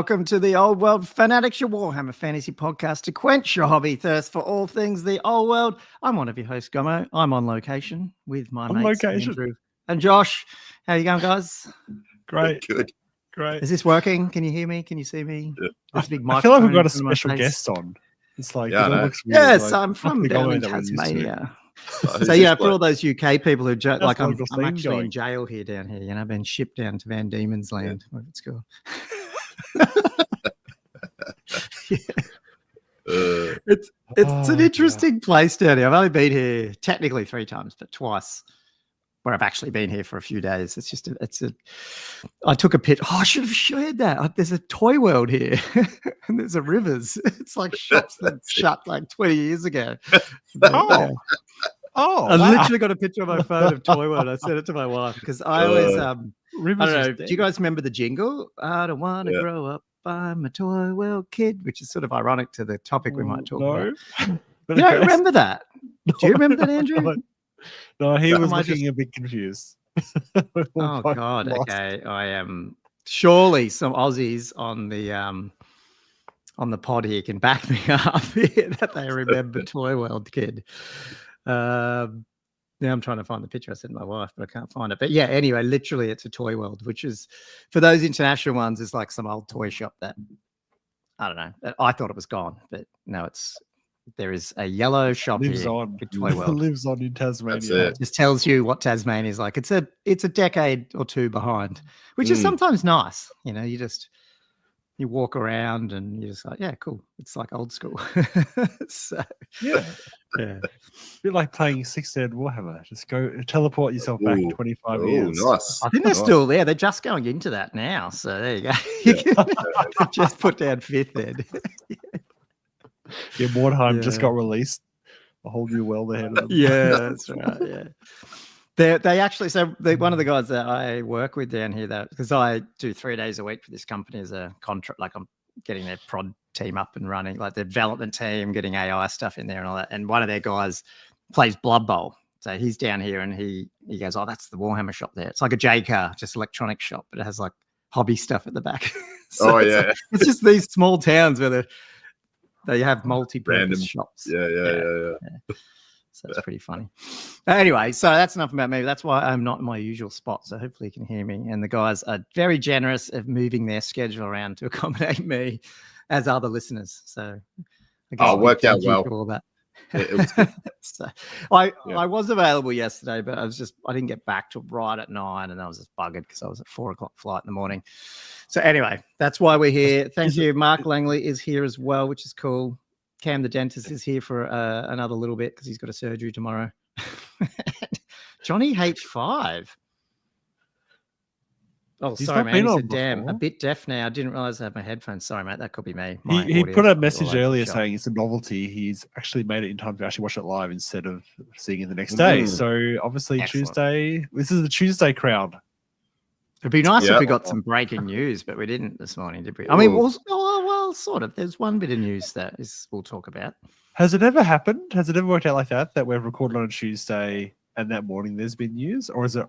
welcome to the Old World Fanatics, your Warhammer fantasy podcast to quench your hobby thirst for all things the old world. I'm one of your hosts, Gummo. I'm on location with my mates, Andrew and Josh. How you going, guys? Great. Good. Great. Is this working? Can you hear me? Can you see me? Yeah. This big I feel like we've got a microphone in my special face. guest on. It's like, Yeah, it all I know. looks weird. Yes, like, I'm from down in Tasmania. So yeah, for all those UK people who How's like, the I'm local scene actually going? in jail here down here. You know, I've been shipped down to Van Diemen's Land, whatever it's called. It's an interesting place down here. I've only been here technically 3 times, but twice where I've actually been here for a few days. I took a picture. Oh, I should have shared that. There's a toy world here and there's a Rivers. It's like shops that shut like 20 years ago. I literally got a picture on my phone of Toy World. I sent it to my wife because I always, I don't know. Do you guys remember the jingle? I don't want to grow up. I'm a Toy World kid, which is sort of ironic to the topic we might talk about. But You don't remember that? Do you remember that, Andrew? No, he was looking a bit confused. Oh, God. Okay. I am surely some Aussies on the pod here can back me up here that they remember Toy World Kid. Now I'm trying to find the picture I sent my wife, but I can't find it. But yeah, anyway, literally it's a Toy World, which is for those international ones is like some old toy shop that I don't know. I thought it was gone, but no, there is a yellow shop lives here. on. Toy World. Lives on in Tasmania. It just tells you what Tasmania is like. It's a decade or two behind, which is sometimes nice. You know, you walk around and you're just like, yeah, cool. It's like old school. So, yeah. A bit like playing 6-head Warhammer. Just go teleport yourself back 25 years. Nice. I think they're still there. They're just going into that now. So there you go. They've just put down 5th Ed. Yeah, Mordheim just got released. A whole new world ahead of them. Yeah, that's right. Yeah. They actually, one of the guys that I work with down here, because I do 3 days a week for this company as a contract, like I'm getting their prod team up and running, like the development team, getting AI stuff in there and all that. And one of their guys plays Blood Bowl. So he's down here and he goes, oh, that's the Warhammer shop there. It's like a J car, just electronic shop, but it has like hobby stuff at the back. It's just these small towns where they have multi-purpose shops. Yeah. So it's pretty funny. Anyway, so that's enough about me. That's why I'm not in my usual spot. So hopefully you can hear me. And the guys are very generous of moving their schedule around to accommodate me, as are the listeners. So I guess worked out well. For all that. It was good. So I was available yesterday, but I didn't get back till right at 9, and I was just buggered because I was at 4 o'clock flight in the morning. So anyway, that's why we're here. Thank you. Mark Langley is here as well, which is cool. Cam the dentist is here for another little bit because he's got a surgery tomorrow. Johnny H5. Oh, He's sorry, not man. been He on said, damn, before. a bit deaf now. I didn't realize I had my headphones. Sorry, mate. That could be me. He put a message earlier saying it's a novelty. He's actually made it in time to actually watch it live instead of seeing it the next day. So obviously Tuesday. This is the Tuesday crowd. It'd be nice if we got some breaking news, but we didn't this morning, did we? I mean, well, sort of. There's one bit of news that we'll talk about. Has it ever happened? Has it ever worked out like that we've recorded on a Tuesday and that morning there's been news? Or is it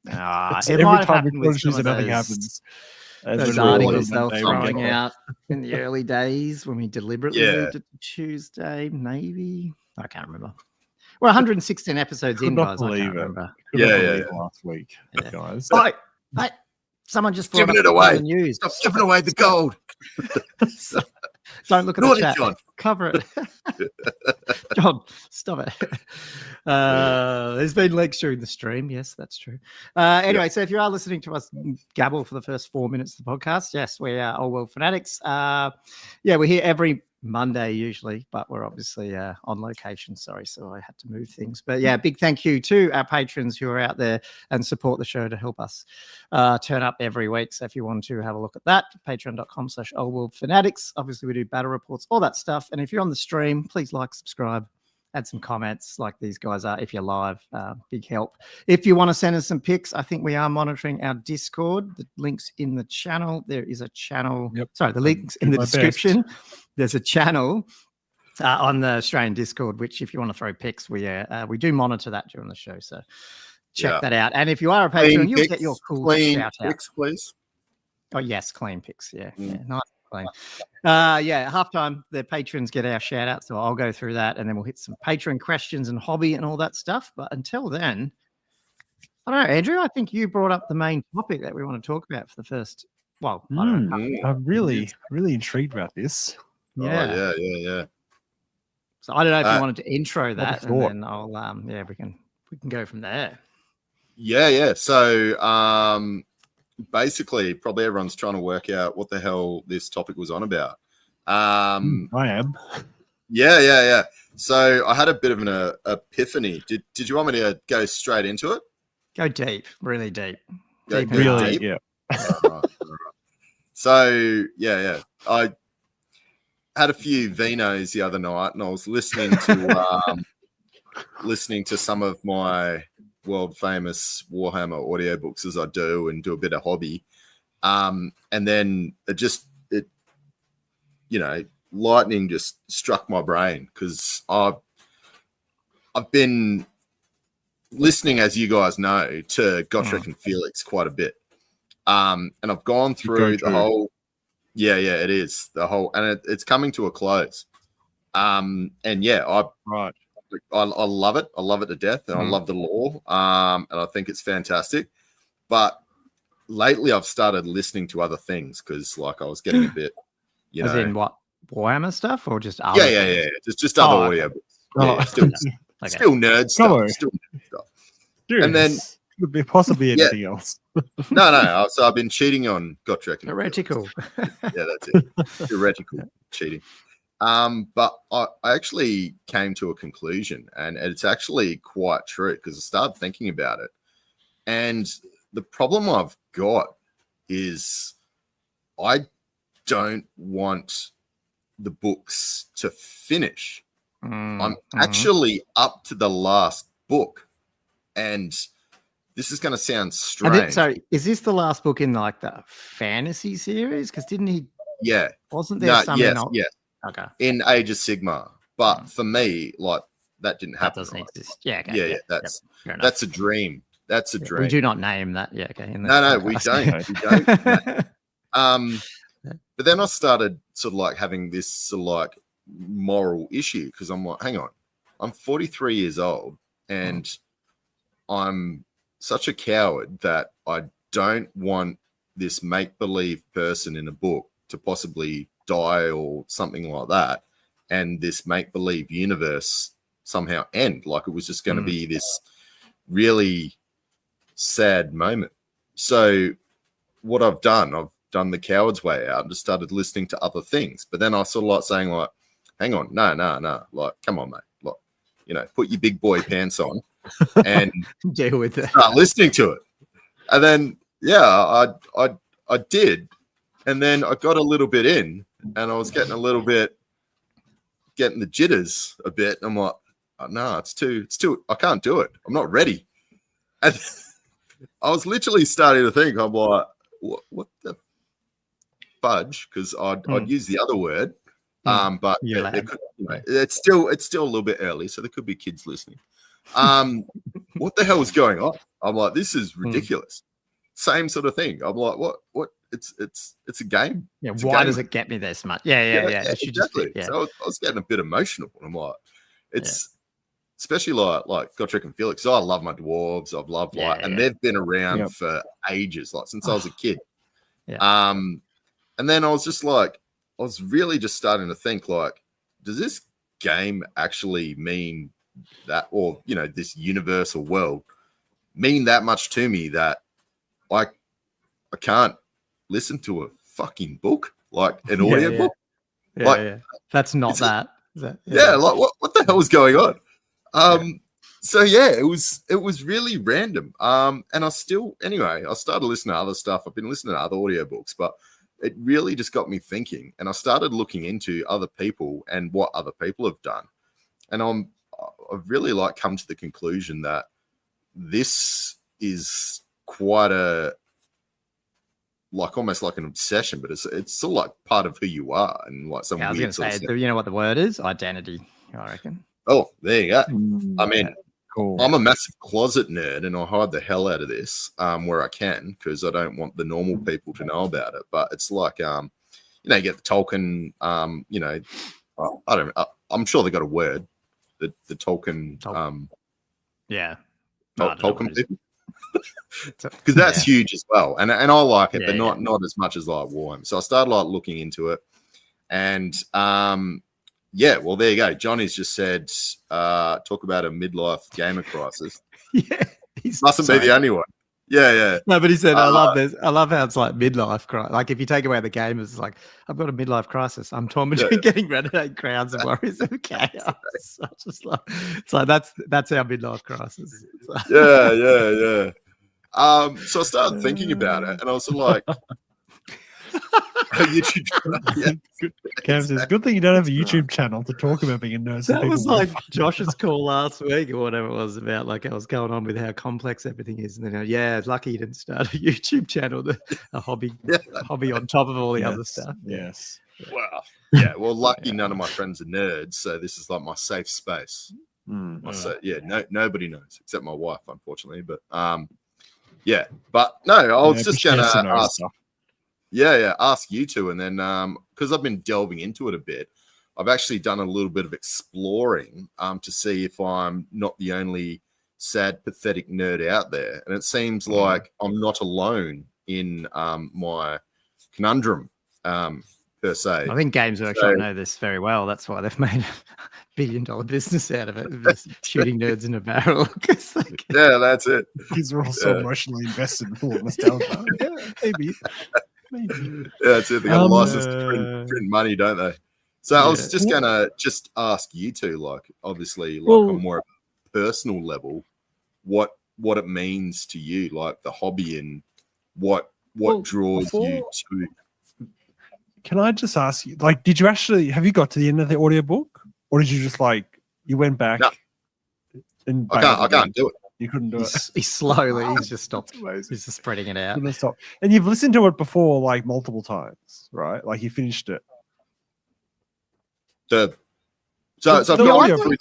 every time we record Tuesday nothing happens? Those articles they were throwing out in the early days when we deliberately moved it to Tuesday, maybe. I can't remember. We're 116 episodes in, guys. I can't remember. Last week, guys. Hey, someone just giving it away. The news. Stop giving away the gold. Don't look at the chat. John. Cover it. John, stop it. There's been leaks during the stream. Yes, that's true. Anyway, so if you are listening to us gabble for the first 4 minutes of the podcast, yes, we are Old World Fanatics. We're here every Monday usually, but we're obviously on location. Sorry, so I had to move things. But yeah, big thank you to our patrons who are out there and support the show to help us turn up every week. So if you want to have a look at that, patreon.com/oldworldfanatics. Obviously, we do battle reports, all that stuff. And if you're on the stream, please like, subscribe, add some comments like these guys are. If you're live, big help. If you want to send us some pics, I think we are monitoring our Discord. The link's in the channel. There is a channel. Sorry, the link's in the description. There's a channel on the Australian Discord, which if you want to throw pics, we do monitor that during the show. So check that out. And if you are a Patreon, you'll get your cool shout out. Pics, please. Oh yes, clean picks. Yeah, Mm. yeah, nice clean. Yeah, halftime the patrons get our shout out, so I'll go through that and then we'll hit some patron questions and hobby and all that stuff. But until then, I don't know, Andrew. I think you brought up the main topic that we want to talk about for the first. Well, I don't know. I'm really intrigued about this. Yeah. Oh, yeah. So I don't know if you wanted to intro a that, and thought. then I'll we can go from there. Yeah. So basically, probably everyone's trying to work out what the hell this topic was on about. I am. Yeah. So I had a bit of an epiphany. Did you want me to go straight into it? Go deep, really deep. Go Deep and Really, hard. yeah. All right. So yeah. I had a few vinos the other night, and I was listening to some of my world famous Warhammer audiobooks as I do, and do a bit of hobby. And then it lightning just struck my brain because I've been listening, as you guys know, to Gotrek and Felix quite a bit. And I've gone through the whole. Yeah, it is the whole, and it's coming to a close. And yeah, I love it. I love it to death, and I love the lore. And I think it's fantastic. But lately, I've started listening to other things because, like, I was getting a bit, As in what, Warhammer stuff or just other yeah, just other audiobooks. Yeah, still nerd stuff. Still nerd stuff. Dude, and then could be possibly anything else. No. So I've been cheating on Gotrek. Heretical. Yeah, that's it. Heretical cheating. But I actually came to a conclusion, and it's actually quite true because I started thinking about it. And the problem I've got is I don't want the books to finish. I'm actually up to the last book, and this is going to sound strange. So is this the last book in like the fantasy series? Because didn't he? Yeah. Wasn't there some? Yes. Okay. In Age of Sigmar, but for me, like that didn't happen. That doesn't exist. Yeah. Okay. Yeah. That's a dream. That's a dream. We do not name that. Yeah. Okay. No, we don't. We don't. But then I started sort of like having this sort of like moral issue because I'm like, hang on, I'm 43 years old and I'm such a coward that I don't want this make-believe person in a book to possibly die or something like that, and this make-believe universe somehow end. Like it was just going to be this really sad moment. So what I've done the coward's way out and just started listening to other things. But then I sort of like saying like, hang on, no, like, come on, mate. Like, put your big boy pants on and deal with it. Start listening to it. And then, I did. And then I got a little bit in and I was getting the jitters a bit. And I'm like, oh, no, it's too, I can't do it. I'm not ready. And I was literally starting to think, I'm like, what the fudge? Because I'd use the other word. But it's still a little bit early, so there could be kids listening. What the hell is going on? I'm like, this is ridiculous. Same sort of thing. I'm like, what? It's a game. Yeah. Why does it get me this much? Yeah. Exactly. So I was getting a bit emotional. I'm like, especially like Gotrek and Felix. So I love my dwarves. I've loved and they've been around for ages, like since I was a kid. Yeah. And then I was just like, I was really just starting to think like, does this game actually mean that, or this universal world mean that much to me that I can't listen to a fucking book, like an audiobook? That's not that. Like what the hell is going on? So it was really random. And I started listening to other stuff. I've been listening to other audiobooks, but it really just got me thinking, and I started looking into other people and what other people have done. And I've really come to the conclusion that this is quite almost like an obsession, but it's sort of like part of who you are, and like some. I was going to say, you know what the word is? Identity, I reckon. Oh, there you go. I mean, Cool. I'm a massive closet nerd, and I hide the hell out of this where I can because I don't want the normal people to know about it. But it's like, you get the Tolkien, I don't. I'm sure they got a word. The Tolkien. Yeah. Tolkien people. Because that's huge as well, and I like it, but not as much as like Warhammer. So I started like looking into it, and well, there you go. Johnny's just said, talk about a midlife gamer crisis. Yeah, mustn't be the only one. Yeah. No, but he said, I love this. I love how it's like midlife crisis. Like if you take away the gamers, it's like I've got a midlife crisis. I'm torn between getting renegade crowns and warriors of chaos. So just like it's like that's our midlife crisis. Yeah. So I started thinking about it, and I was like, YouTube channel. Cam says, good thing you don't have a YouTube channel to talk about being a nerd. That was like Josh's call last week or whatever it was about, like I was going on with how complex everything is. And then, it's lucky you didn't start a YouTube channel, a hobby on top of all the other stuff. Yes. Wow. Yeah. Well, lucky none of my friends are nerds, so this is like my safe space. Nobody knows except my wife, unfortunately. But but no, I was just gonna ask. Ask you two, and then because I've been delving into it a bit, I've actually done a little bit of exploring to see if I'm not the only sad, pathetic nerd out there, and it seems like I'm not alone in my conundrum per se. I think Games Workshop know this very well. That's why they've made $1 billion business out of it, just shooting nerds in a barrel. That's it. Because we're also emotionally invested in full nostalgia. Maybe. Yeah, that's it. They got a license to print money, don't they? So I was just gonna ask you two, like, obviously, like on more personal level, what it means to you, like the hobby, and what draws you to. Can I just ask you, like, have you got to the end of the audiobook, or did you just you went back? No. And I can't do it. You couldn't do it. He's just stopped. He's just spreading it out. Stop. And you've listened to it before, like multiple times, right? Like you finished it. So I've gone through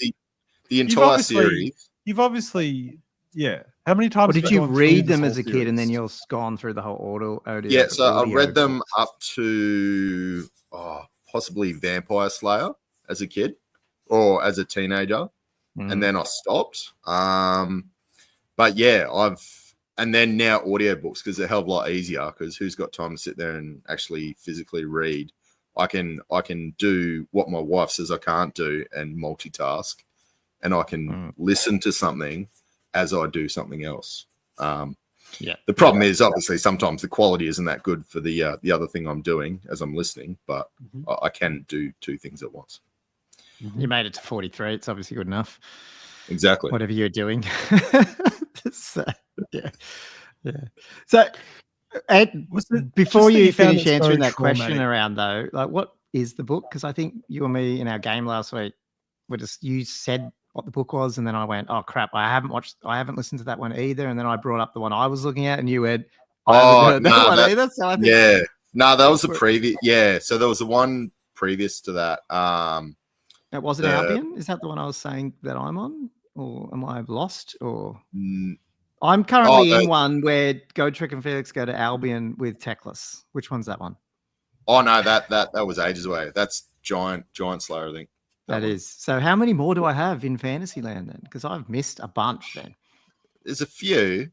the entire series. You've obviously, How many times? Or did you read them as a kid, and then you're gone through the whole audio? Yeah, so I read them up to possibly Vampire Slayer as a kid or as a teenager, and then I stopped. But and then now audiobooks, because they're a hell of a lot easier, because who's got time to sit there and actually physically read? I can do what my wife says I can't do and multitask, and I can listen to something as I do something else. The problem is obviously sometimes the quality isn't that good for the other thing I'm doing as I'm listening, but I can do two things at once. You made it to 43. It's obviously good enough. Exactly. Whatever you're doing. So, So, Ed, before you finish answering that question around though, like what is the book? Because I think you and me in our game last week, you said what the book was, and then I went, oh crap, I haven't listened to that one either, and then I brought up the one I was looking at, and you went, I haven't heard that one either. So I think that was the previous. Yeah, so there was the one previous to that. It wasn't Albion. Is that the one I was saying that I'm on, or am I lost? Or I'm currently in one where Gotrek and Felix go to Albion with Teclis. Which one's that one? Oh no, that was ages away. That's Giant Slayer, I think. That is. So how many more do I have in Fantasyland then? Because I've missed a bunch then. There's a few,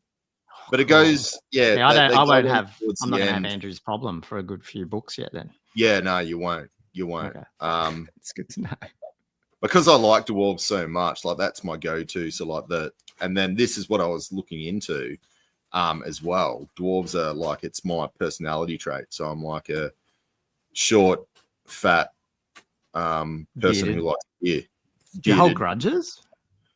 but it goes. I'm not going to have Andrew's problem for a good few books yet then. Yeah, no, you won't. Okay. It's good to know. Because I like dwarves so much, like that's my go-to. So and then this is what I was looking into as well. Dwarves are like, it's my personality trait. So I'm like a short, fat person who likes beer. Do you hold grudges?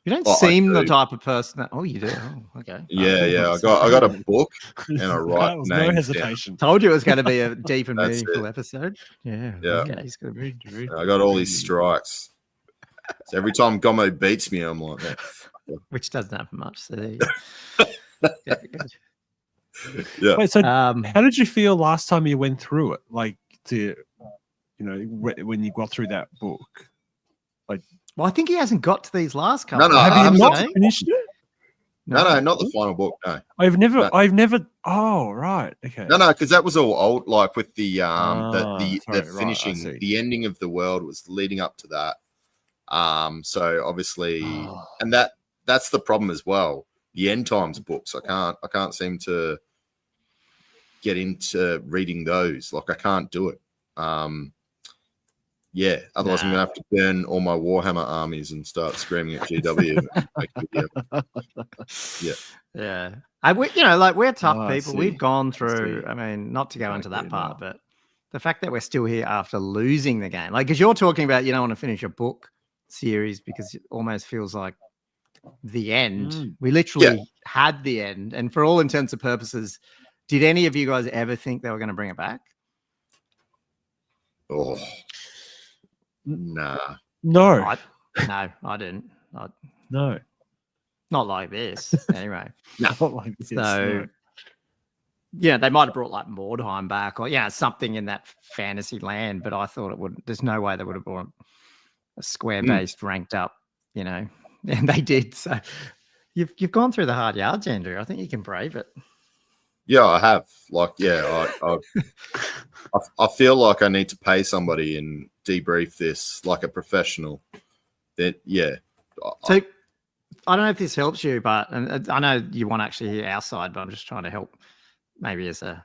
You don't seem the type of person that. Oh, you do. Oh, okay. Yeah. I got a book and I write names. No hesitation. Told you it was going to be a deep and meaningful episode. Yeah. Okay, he's going to read. I got all these strikes. So every time Gomo beats me, I'm like that. Which doesn't happen much. So there you go. Yeah. Wait, so how did you feel last time you went through it? Like when you got through that book, like Well, I think he hasn't got to these last couple. No, Have I you haven't not got to- finished it? No, not the final book. No, I've never. No. Oh, right. Okay. no, because that was all old. Like with the sorry, the right, I finishing, see. the ending of the world was leading up to that. So obviously, Oh. and that's the problem as well. The end times books, I can't seem to get into reading those. Like I can't do it. Yeah, otherwise I'm gonna have to burn all my Warhammer armies and start screaming at GW. And make a video. Yeah. We're tough Oh, I people. see. We've gone I through. see. I mean, not to go into that Exactly, part, no. but the fact that we're still here after losing the game, like, because you're talking about you don't want to finish a book series because it almost feels like the end. We literally had the end, and for all intents and purposes, did any of you guys ever think they were going to bring it back? Oh, nah. No. I didn't. No. Not like this, anyway. Not like this. So, no. yeah, they might have brought like Mordheim back or something in that fantasy land, but I thought it would. There's no way they would have brought a square-based ranked up, and they did. So you've gone through the hard yards, Andrew. I think you can brave it. Yeah, I have. Like, I feel like I need to pay somebody and debrief this like a professional. That So I don't know if this helps you, but and I know you want to actually hear our side, but I'm just trying to help. Maybe as a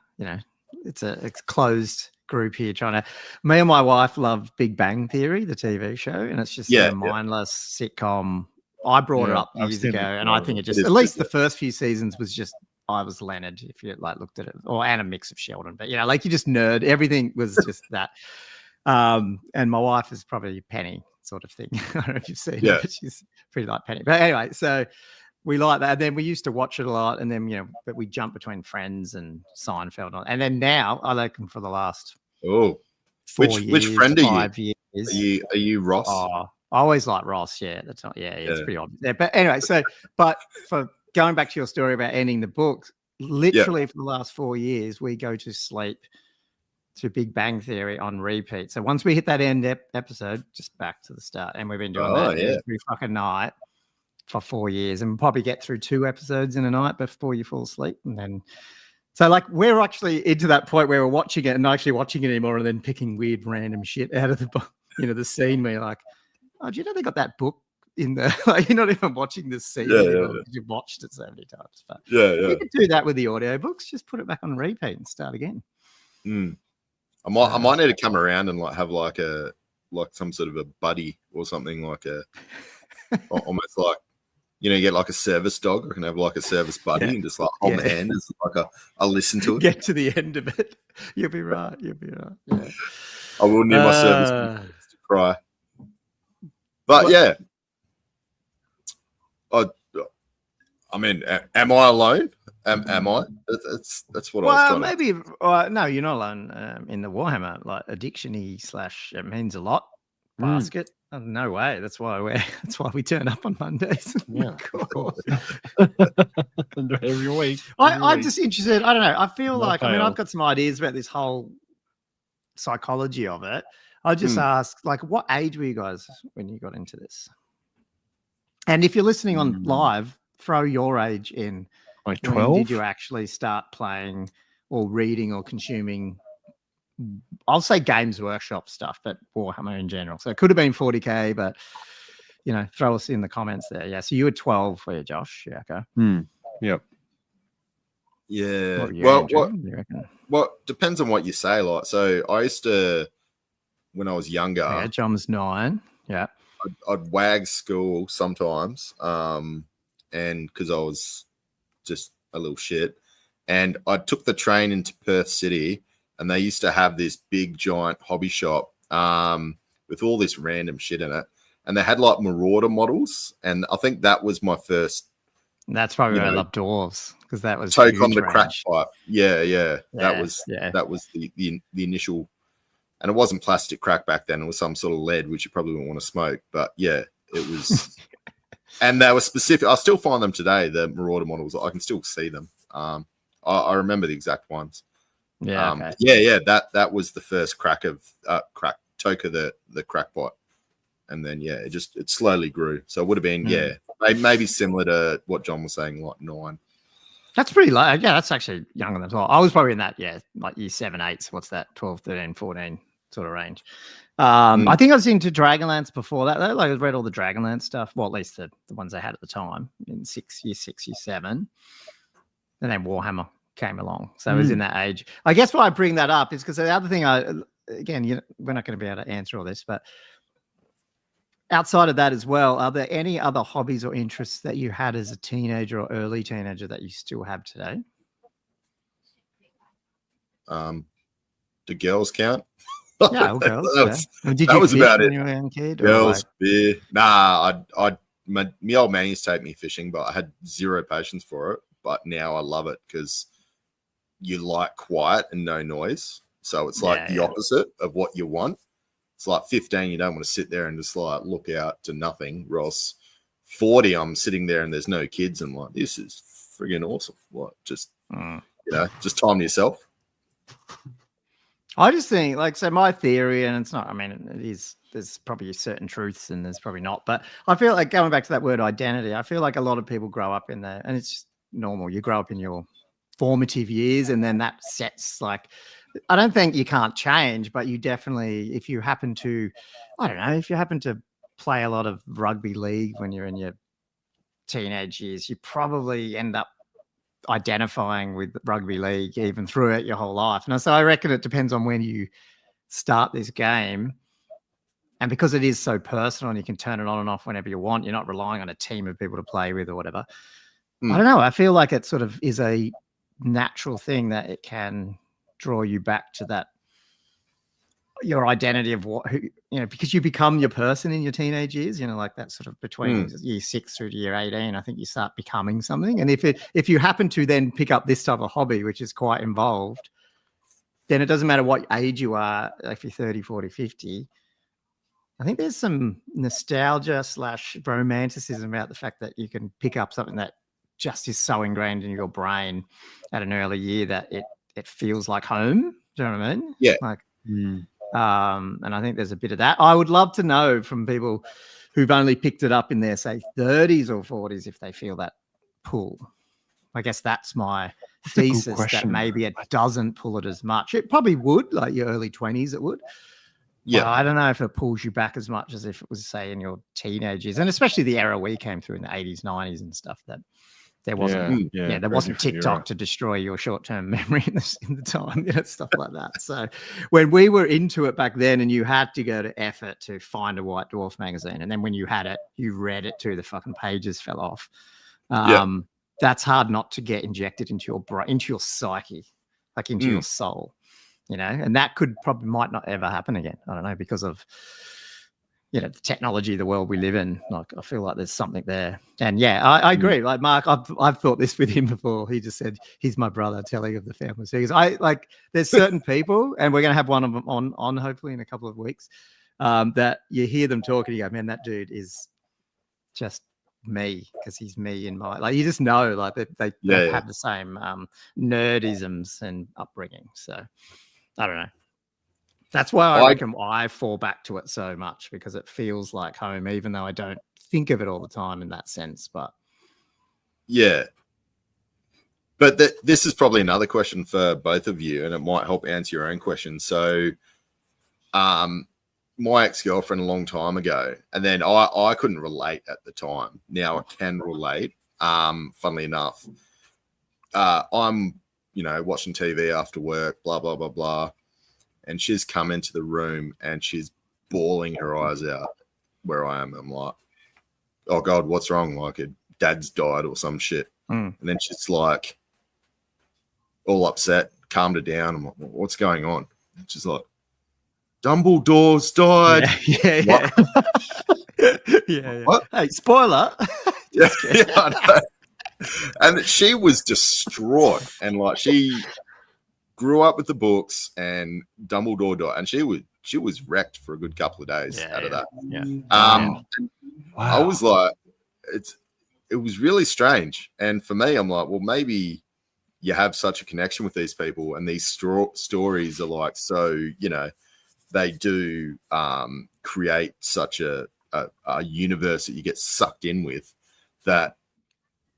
it's a closed group here trying to. Me and my wife love Big Bang Theory, the TV show, and it's just a mindless sitcom. I brought it up years ago, and I think it just at least the first few seasons was just. I was Leonard, if you looked at it, and a mix of Sheldon, but you just nerd. Everything was just that. And my wife is probably Penny sort of thing. I don't know if you've seen it, but she's pretty like Penny. But anyway, so we like that. And then we used to watch it a lot, and then but we jump between Friends and Seinfeld, and then now I like them for the last 4 years, which friend are 5 years. Are you Ross? Oh, I always like Ross. Yeah, that's not. Yeah, it's pretty obvious. Yeah, but anyway, but for going back to your story about ending the book, literally for the last 4 years, we go to sleep to Big Bang Theory on repeat. So once we hit that end episode, just back to the start. And we've been doing that every fucking night for 4 years, and we'll probably get through 2 episodes in a night before you fall asleep. And then, so like we're actually into that point where we're watching it and not actually watching it anymore, and then picking weird random shit out of the scene where you're like, oh, do you know they got that book in there? Like, you're not even watching this scene anymore because you've watched it so many times. But you could do that with the audiobooks. Just put it back on repeat and start again. I might need to come around and have some sort of a buddy or something, like almost like you get like a service dog. I can have like a service buddy and just like hold the hand as like I listen to it. Get to the end of it. You'll be right. Yeah. I will need my service to cry. But I mean, am I alone? Am I? That's what I was trying maybe. No, you're not alone in the Warhammer addiction-y / it means a lot basket. Oh, no way. That's why we turn up on Mondays. Yeah, of course. Every week. I'm just interested. I don't know. I feel like I've got some ideas about this whole psychology of it. I just ask, like, what age were you guys when you got into this? And if you're listening on live, throw your age in. Like 12? When did you actually start playing or reading or consuming? I'll say Games Workshop stuff, but Warhammer in general. So it could have been 40K, but throw us in the comments there. Yeah. So you were 12, were you, Josh? Yeah. Okay. Yep. Yeah. What depends on what you say. Like, so I used to, when I was younger. Yeah, John's 9. Yeah. I'd wag school sometimes, and because I was just a little shit, and I took the train into Perth City, and they used to have this big giant hobby shop with all this random shit in it, and they had like Marauder models, and I think that was my first. That's probably why I love dwarves, because that was take on the crack pipe. Yeah. That was the initial. And it wasn't plastic crack back then. It was some sort of lead, which you probably wouldn't want to smoke. But yeah, it was. And they were specific. I still find them today, the Marauder models. I can still see them. I remember the exact ones. Yeah. Okay. Yeah. That was the first crack of Toka, the crack bot. and then it slowly grew. So it would have been maybe similar to what John was saying, like 9. That's pretty low. Yeah, that's actually younger than well. I was probably in that, like year 7, 8. So what's that? 12, 13, 14 sort of range. I think I was into Dragonlance before that. Though. Like I read all the Dragonlance stuff. Well, at least the ones I had at the time in year 6, year 7. And then Warhammer came along. So I was in that age. I guess why I bring that up is because the other thing we're not going to be able to answer all this, but outside of that as well, are there any other hobbies or interests that you had as a teenager or early teenager that you still have today? Do girls count? Yeah, all girls. That was about it. When you were a young kid, girls, beer. Nah, my old man used to take me fishing, but I had zero patience for it. But now I love it because you like quiet and no noise. So it's like the opposite of what you want. It's like 15, you don't want to sit there and just like look out to nothing. Ross, 40, I'm sitting there and there's no kids and like, this is friggin' awesome. What? Just, just time to yourself. I just think, like, so my theory, and it's not, I mean, there's probably certain truths and there's probably not, but I feel like going back to that word identity, I feel like a lot of people grow up in there and it's just normal. You grow up in your formative years and then that sets like, I don't think you can't change, but you definitely, if you happen to play a lot of rugby league when you're in your teenage years, you probably end up identifying with rugby league even throughout your whole life. And so I reckon it depends on when you start this game. And because it is so personal and you can turn it on and off whenever you want, you're not relying on a team of people to play with or whatever. I don't know. I feel like it sort of is a natural thing that it can draw you back to that, your identity of because you become your person in your teenage years, like that sort of between year 6 through to year 18, I think you start becoming something. And if you happen to then pick up this type of hobby, which is quite involved, then it doesn't matter what age you are, if you're 30, 40, 50, I think there's some nostalgia / romanticism about the fact that you can pick up something that just is so ingrained in your brain at an early year that it feels like home. Do you know what I mean? Yeah. Like, and I think there's a bit of that. I would love to know from people who've only picked it up in their, say, 30s or 40s if they feel that pull. I guess that's my thesis, that maybe it doesn't pull it as much. It probably would, like your early 20s, it would. Yeah. I don't know if it pulls you back as much as if it was, say, in your teenage years, and especially the era we came through in the 80s, 90s and stuff, that there wasn't, there wasn't TikTok to destroy your short-term memory in the time, stuff like that. So when we were into it back then, and you had to go to effort to find a White Dwarf magazine, and then when you had it, you read it till the fucking pages fell off. That's hard not to get injected into your brain, into your psyche, like into your soul, and that might not ever happen again. I don't know, because of the technology, the world we live in. Like, I feel like there's something there. And I agree. Like Mark, I've thought this with him before. He just said he's my brother, telling of the family series. There's certain people, and we're going to have one of them on hopefully in a couple of weeks, that you hear them talking, you go, man, that dude is just me, because he's me in my, like, you just know, like they have the same nerdisms and upbringing. So I don't know. That's why I reckon I fall back to it so much, because it feels like home, even though I don't think of it all the time in that sense. But but this is probably another question for both of you, and it might help answer your own question. So my ex-girlfriend a long time ago, and then I couldn't relate at the time. Now I can relate. Funnily enough, I'm watching TV after work, blah blah blah blah. And she's come into the room and she's bawling her eyes out where I am. I'm like, oh God, what's wrong? Like, her dad's died or some shit. And then she's like, all upset, calmed her down. I'm like, what's going on? And she's like, Dumbledore's died. Yeah. What? Hey, spoiler. I know. And she was distraught, and like, she grew up with the books, and Dumbledore died, and she was wrecked for a good couple of days out of that. Wow. I was like, it was really strange. And for me, I'm like, well, maybe you have such a connection with these people, and these stories are like, so they do create such a a universe that you get sucked in with. That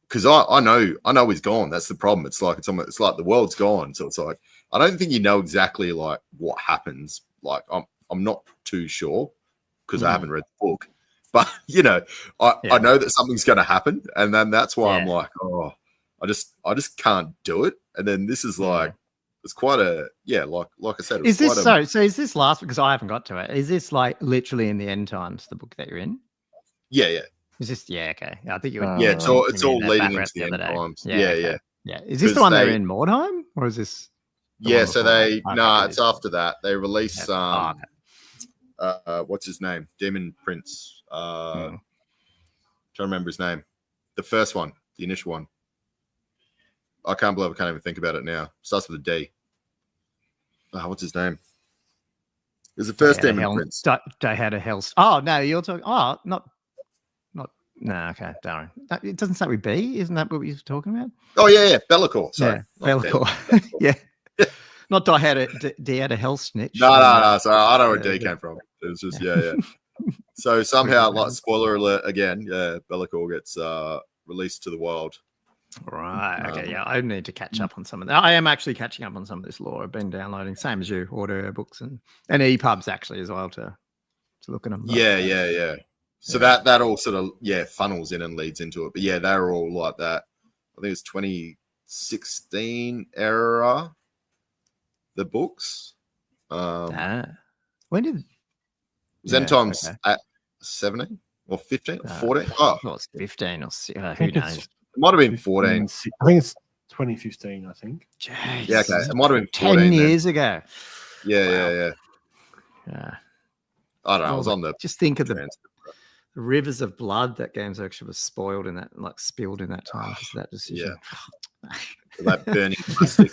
because I know he's gone. That's the problem. It's like it's like the world's gone. So it's like I don't think you know exactly like what happens. Like I'm not too sure because I haven't read the book. But I know that something's going to happen, and then that's why I'm like, oh, I just can't do it. And then this is like, it's quite a like I said. Is this so? Is this last? Because I haven't got to it. Is this like literally in the end times? The book that you're in? Yeah. Is this? Yeah, okay. I think you. It's all leading into the end times. Yeah. Is this the one they're in Mordheim, or is this? Yeah. So it's after that they release what's his name? Demon Prince. Trying to remember his name. The first one, the initial one. I can't believe I can't even think about it now. Starts with a D. What's his name? It was the first Demon Prince. They had a hell. Oh no, you're talking. Oh, not. No, okay, don't worry. It doesn't start with B. Isn't that what we were talking about? Oh yeah, Be'lakor. Sorry, Be'lakor. Yeah. Not D had a hell snitch. No. So I know where D came from. It was just yeah. So somehow, like spoiler alert again, Be'lakor gets released to the world. Right. Okay. Yeah, I need to catch up on some of that. I am actually catching up on some of this lore. I've been downloading, same as you, audio books and EPUBs actually as well to look at them. Yeah. So that all sort of funnels in and leads into it. But yeah, they're all like that. I think it's 2016 era. The books. When did Zentom's at 17 or 15 or 14? Oh, it was 15 or who knows? It might have been 14. I think it's 2015. I think. Jeez. Yeah, okay. It might have been 10 years ago. Yeah. I don't know. I was on just think of the rivers of blood that Games Workshop was spoiled in that, like spilled in that time because of that decision. Yeah. That burning plastic.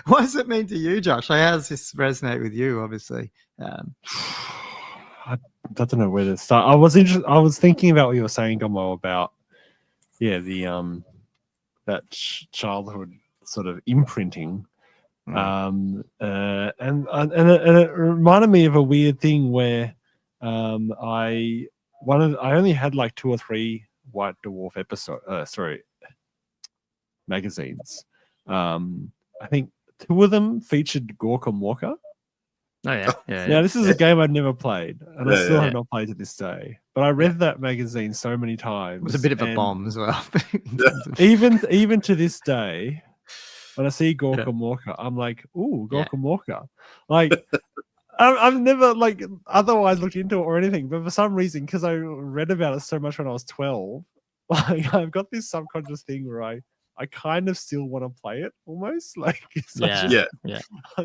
What does it mean to you, Josh? How does this resonate with you? Obviously, I don't know where to start. I was thinking about what you were saying, Gomo, about that childhood sort of imprinting, and it reminded me of a weird thing where I only had like 2 or 3 White Dwarf magazines. I think 2 of them featured Gorka Walker. Oh yeah. Now this is a game I'd never played, and I still have not played to this day. But I read that magazine so many times. It was a bit of a bomb as well. even to this day, when I see Gorka Walker, I'm like, ooh, Gorka Walker. Like I've never like otherwise looked into it or anything, but for some reason, because I read about it so much when I was 12, like I've got this subconscious thing where I kind of still want to play it almost like it's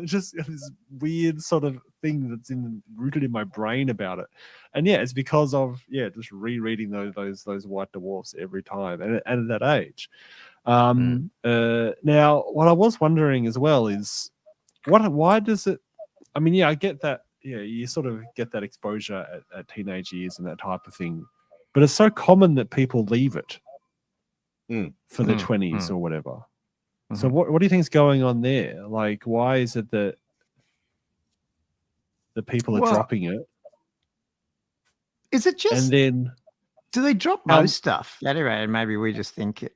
just this weird sort of thing that's rooted in my brain about it. And it's because of just rereading those White Dwarfs every time and at that age. Now what I was wondering as well is why does it, I mean, I get that, you sort of get that exposure at teenage years and that type of thing, but it's so common that people leave it for their 20s or whatever. So what do you think is going on there? Like, why is it that the people are dropping it? Is it just, and then do they drop most stuff? Anyway, maybe we just think it,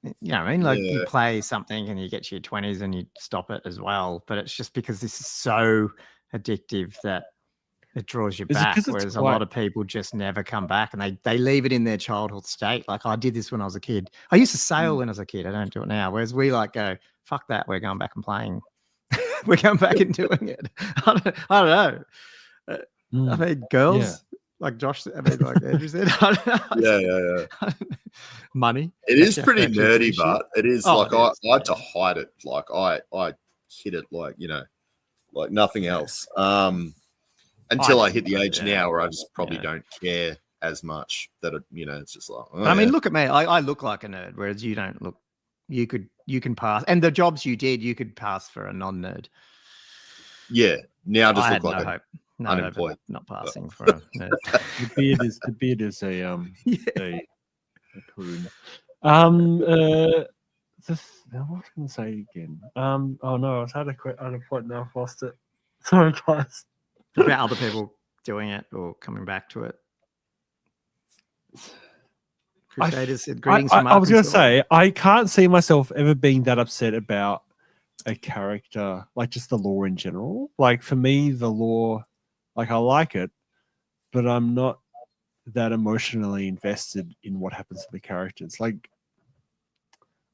you know what I mean? Like you play something and you get to your 20s and you stop it as well. But it's just because this is so addictive that it draws you back. Whereas a lot of people just never come back and they leave it in their childhood state. Like I did this when I was a kid. I used to sail when I was a kid. I don't do it now. Whereas we like go, fuck that. We're going back and playing. We're going back and doing it. I don't know. I mean, girls, like Josh, I mean, like Andrew said, I don't know. Yeah. Money. It is pretty nerdy, but it is I had to hide it. Like I hid it like, like nothing else. Until I hit the age now where I just probably don't care as much that it's just like. I mean, look at me. I look like a nerd, whereas you don't look. You can pass, and the jobs you did, you could pass for a non-nerd. Yeah, now I just I look like no hope. No unemployed. Not passing for a nerd. The beard is a a karuna. What was I going to say again? Oh no, I had a point now. I've lost it. Sorry, guys. About other people doing it or coming back to it. Crusaders said greetings I from was going to Arkansas. say, I can't see myself ever being that upset about a character, like just the lore in general. Like for me, the lore, like I like it, but I'm not that emotionally invested in what happens to the characters. Like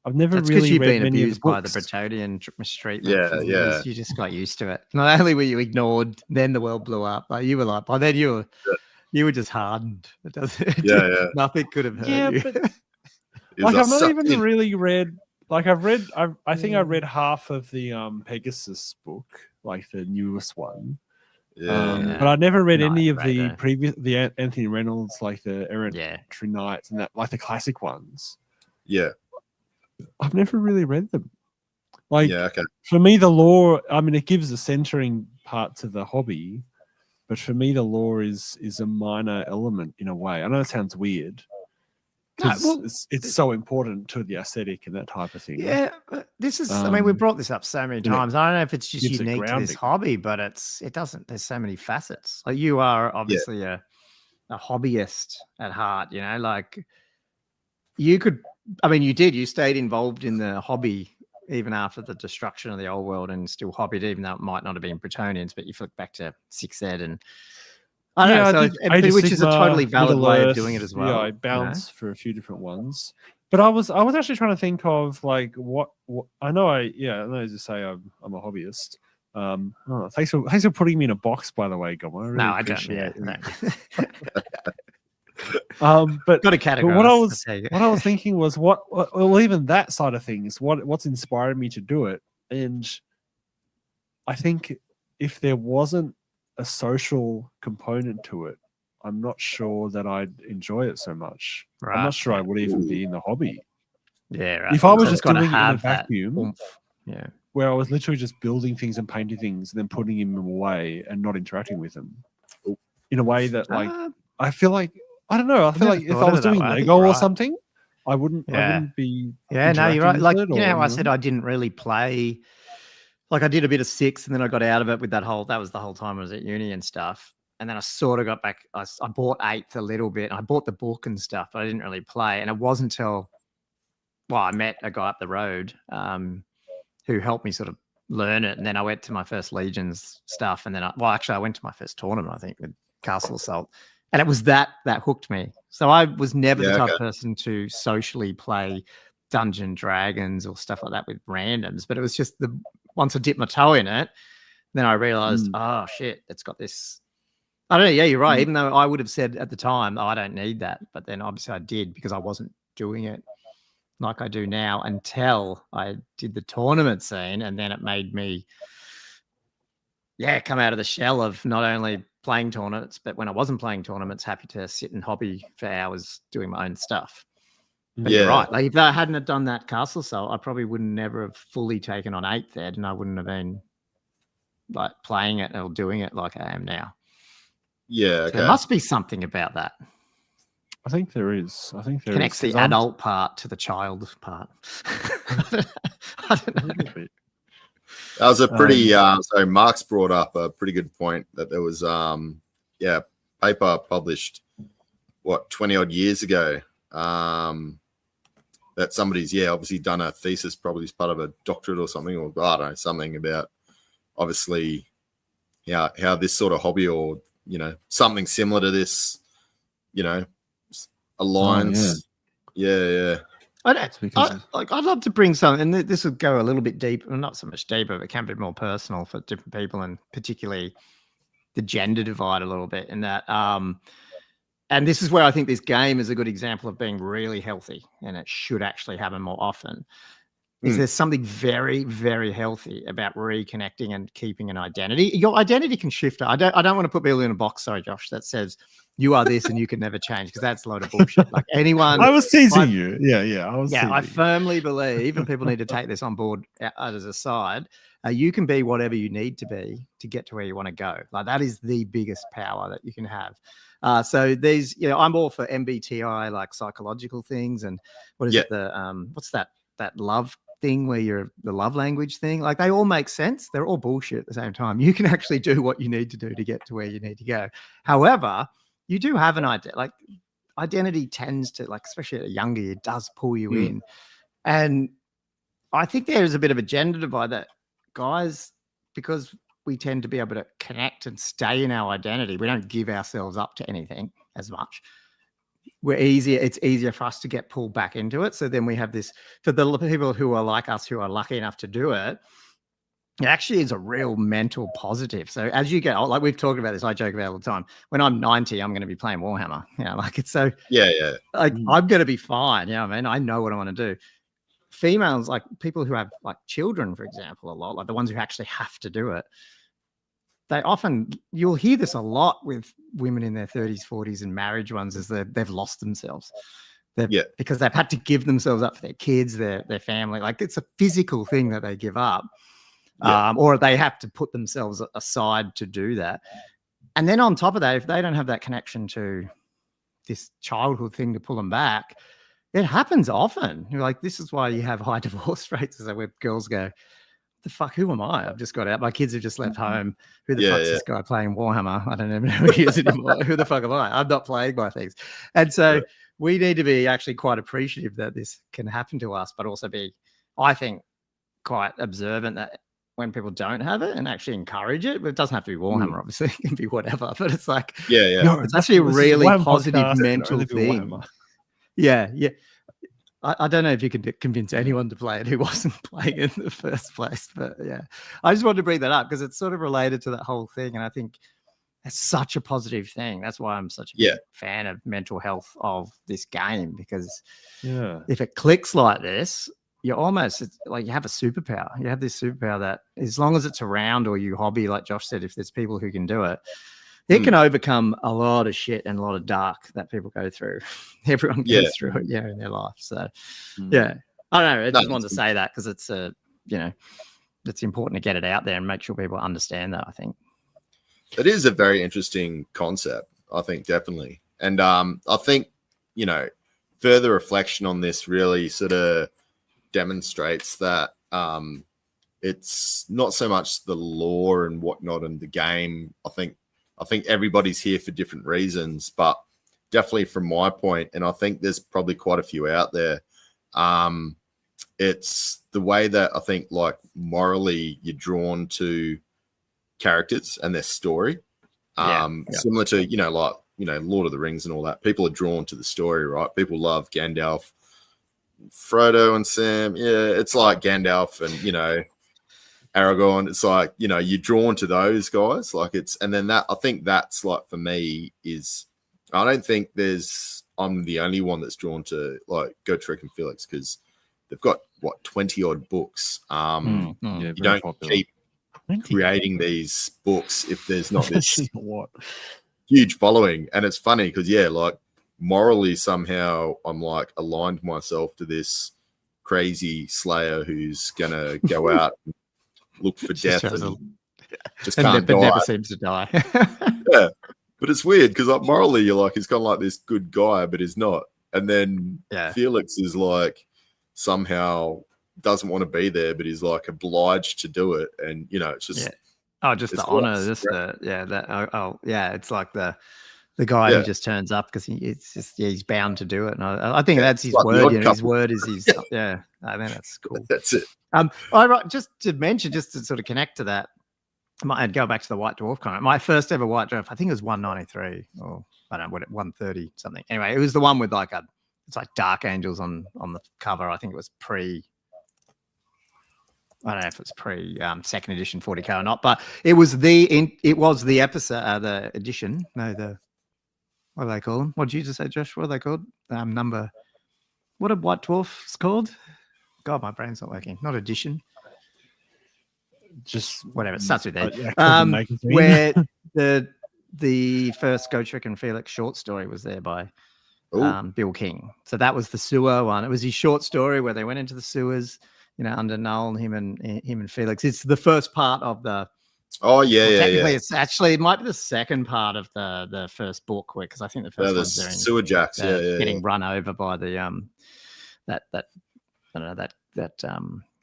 I've never That's because really you've read been many abused of the by the books. Bretonian mistreatment. Yeah, for yeah. years. You just got used to it. Not only were you ignored, then the world blew up. Like you were like, by then you were just hardened. It doesn't. Yeah, yeah. Nothing could have hurt Yeah, you. but It was like I've not sucked even in. really read. Like I think I read half of the Pegasus book, like the newest one. Yeah. But I never read Not any of great, the though. previous, the Anthony Reynolds, like the Yeah. Errantry Knights and that, like the classic ones. Yeah. I've never really read them. Like Yeah. Okay. for me, the lore, I mean, it gives a centering part to the hobby, but for me, the lore is a minor element in a way. I know it sounds weird. No, 'Cause well, it's so important to the aesthetic and that type of thing. Yeah, but this is. I mean, we brought this up so many it times. I don't know if it's just gives it unique to this grounding. hobby, but it doesn't. There's so many facets. Like you are obviously a hobbyist at heart. You know, like you could. I mean, you did. You stayed involved in the hobby even after the destruction of the old world, and still hobbied, even though it might not have been Bretonians. But you flick back to 6th Ed and. I don't know, so Age of which is a Sigmar, totally valid Middle way of Earth, doing it as well. Yeah, I you know? bounced for a few different ones, but I was actually trying to think of like what I know. I know as you say, I'm a hobbyist. Oh, thanks for putting me in a box, by the way, Gomo. I really No, I don't. appreciate Yeah, it. no. But Got to categorize. what I was thinking was well, even that side of things, what's inspired me to do it, and I think if there wasn't a social component to it, I'm not sure that I'd enjoy it so much. Right. I'm not sure I would even be in the hobby. Yeah, right. If I was So it's just doing gotta it in a have that vacuum, oomph. Yeah. where I was literally just building things and painting things and then putting them away and not interacting with them in a way that like I feel like I don't know. I feel like if I was doing Lego or something, I wouldn't be. Yeah, no, you're right. interacting Like with it you know or, how I said I didn't really play. Like I did a bit of 6 and then I got out of it with that was the whole time I was at uni and stuff. And then I sort of got back. I bought 8th a little bit. And I bought the book and stuff, but I didn't really play. And it wasn't until, I met a guy up the road who helped me sort of learn it. And then I went to my first Legions stuff. And then I went to my first tournament, I think, with Castle Assault. And it was that hooked me. So I was never the type of person to socially play Dungeon Dragons or stuff like that with randoms. But it was just once I dipped my toe in it, then I realized, oh shit, it's got this. I don't know. Yeah, you're right. Even though I would have said at the time, I don't need that. But then obviously I did because I wasn't doing it like I do now until I did the tournament scene. And then it made me, come out of the shell of not only playing tournaments, but when I wasn't playing tournaments, happy to sit and hobby for hours doing my own stuff. But you're right. Like if I hadn't have done that Castle Assault, I probably would never have fully taken on 8th Ed, and I wouldn't have been like playing it or doing it like I am now. Yeah, So there must be something about that. I think there is. Connects the adult part to the child part. I don't know. That was a pretty. So Mark's brought up a pretty good point that there was, paper published 20 odd years ago. That somebody's obviously done a thesis, probably as part of a doctorate or something, or I don't know, something about obviously how this sort of hobby or something similar to this aligns. I'd love to bring something, and this would go a little bit deeper, not so much deeper, but it can be more personal for different people, and particularly the gender divide a little bit in that. And this is where I think this game is a good example of being really healthy, and it should actually happen more often. Is there's something very, very healthy about reconnecting and keeping an identity. Your identity can shift. I don't want to put people in a box, sorry, Josh, that says you are this and you can never change, because that's a load of bullshit. Like anyone. I was teasing you. Yeah. I firmly believe, and people need to take this on board as a side, you can be whatever you need to be to get to where you want to go. Like that is the biggest power that you can have. So these, I'm all for MBTI, like psychological things, and what is it? What's that love thing where you're the love language thing? Like they all make sense. They're all bullshit at the same time. You can actually do what you need to do to get to where you need to go. However, you do have an idea. Like identity tends to, like, especially at a younger, it does pull you Mm. in. And I think there is a bit of a gender divide that guys, because we tend to be able to connect and stay in our identity, we don't give ourselves up to anything as much. It's easier for us to get pulled back into it. So then we have this, for the people who are like us, who are lucky enough to do it, it actually is a real mental positive. So as you get old, like we've talked about this, I joke about it all the time. When I'm 90, I'm going to be playing Warhammer. Like it's so, Yeah. like I'm going to be fine. You know what I mean? I know what I want to do. Females, like people who have like children, for example, a lot, like the ones who actually have to do it, they often, you'll hear this a lot with women in their 30s, 40s and marriage ones, is that they've lost themselves. Because they've had to give themselves up for their kids, their family. Like it's a physical thing that they give up. Or they have to put themselves aside to do that. And then on top of that, if they don't have that connection to this childhood thing to pull them back, it happens often. You're like, this is why you have high divorce rates, is that where girls go, the fuck, who am I? I've just got out. My kids have just left home. Who the fuck's this guy playing Warhammer? I don't even know who he is anymore. Who the fuck am I? I'm not playing my things. And so we need to be actually quite appreciative that this can happen to us, but also be, I think, quite observant that when people don't have it and actually encourage it, but it doesn't have to be Warhammer, obviously, it can be whatever, but it's like, No, it's actually a really positive mental thing. Yeah. I don't know if you can convince anyone to play it who wasn't playing it in the first place, but yeah, I just wanted to bring that up because it's sort of related to that whole thing. And I think it's such a positive thing. That's why I'm such a big fan of mental health of this game, because if it clicks like this, you're almost, it's like you have a superpower. You have this superpower that as long as it's around, or you hobby, like Josh said, if there's people who can do it, it can overcome a lot of shit and a lot of dark that people go through. Everyone goes through it, in their life. So, I don't know. I just wanted to say that because it's it's important to get it out there and make sure people understand that. I think it is a very interesting concept. I think definitely, and I think further reflection on this really sort of demonstrates that it's not so much the lore and whatnot in the game. I think everybody's here for different reasons, but definitely from my point, and I think there's probably quite a few out there, it's the way that I think, like, morally you're drawn to characters and their story. Similar to, Lord of the Rings and all that. People are drawn to the story, right? People love Gandalf, Frodo and Sam. Yeah, it's like Gandalf and, Aragorn. It's like, you're drawn to those guys. Like and then that, I think that's like, for me, is, I don't think I'm the only one that's drawn to like Gotrek and Felix, because they've got 20 odd books. You don't keep creating these books if there's not this huge following. And it's funny because like morally somehow I'm like aligned myself to this crazy slayer who's gonna go out and look for death and just can't die. Never seems to die. But it's weird because like morally you're like, he's kind of like this good guy, but he's not. And then Felix is like somehow doesn't want to be there, but he's like obliged to do it. And it's just just the honor, it's like the guy who just turns up because he's bound to do it. And I think that's his word. His word is his. I think that's cool. That's it. Just to mention, just to sort of connect to that, I'd go back to the White Dwarf comment. My first ever White Dwarf, I think it was 193 or I don't know what, 130 something. Anyway, it was the one with like it's like Dark Angels on the cover. I think it was I don't know if it's pre second edition 40k or not, but it was the episode, the edition. No, what do they call them? What did you just say, Josh? What are they called? What are White Dwarfs called? God, my brain's not working. Not edition. Just whatever. It starts with that. Where the first Gotrek and Felix short story was there by Bill King. So that was the sewer one. It was his short story where they went into the sewers, under Null, him and Felix. It's the first part of the. Oh yeah, technically, it's actually, it might be the second part of the first book, because I think the first one's in sewer jacks, getting run over by the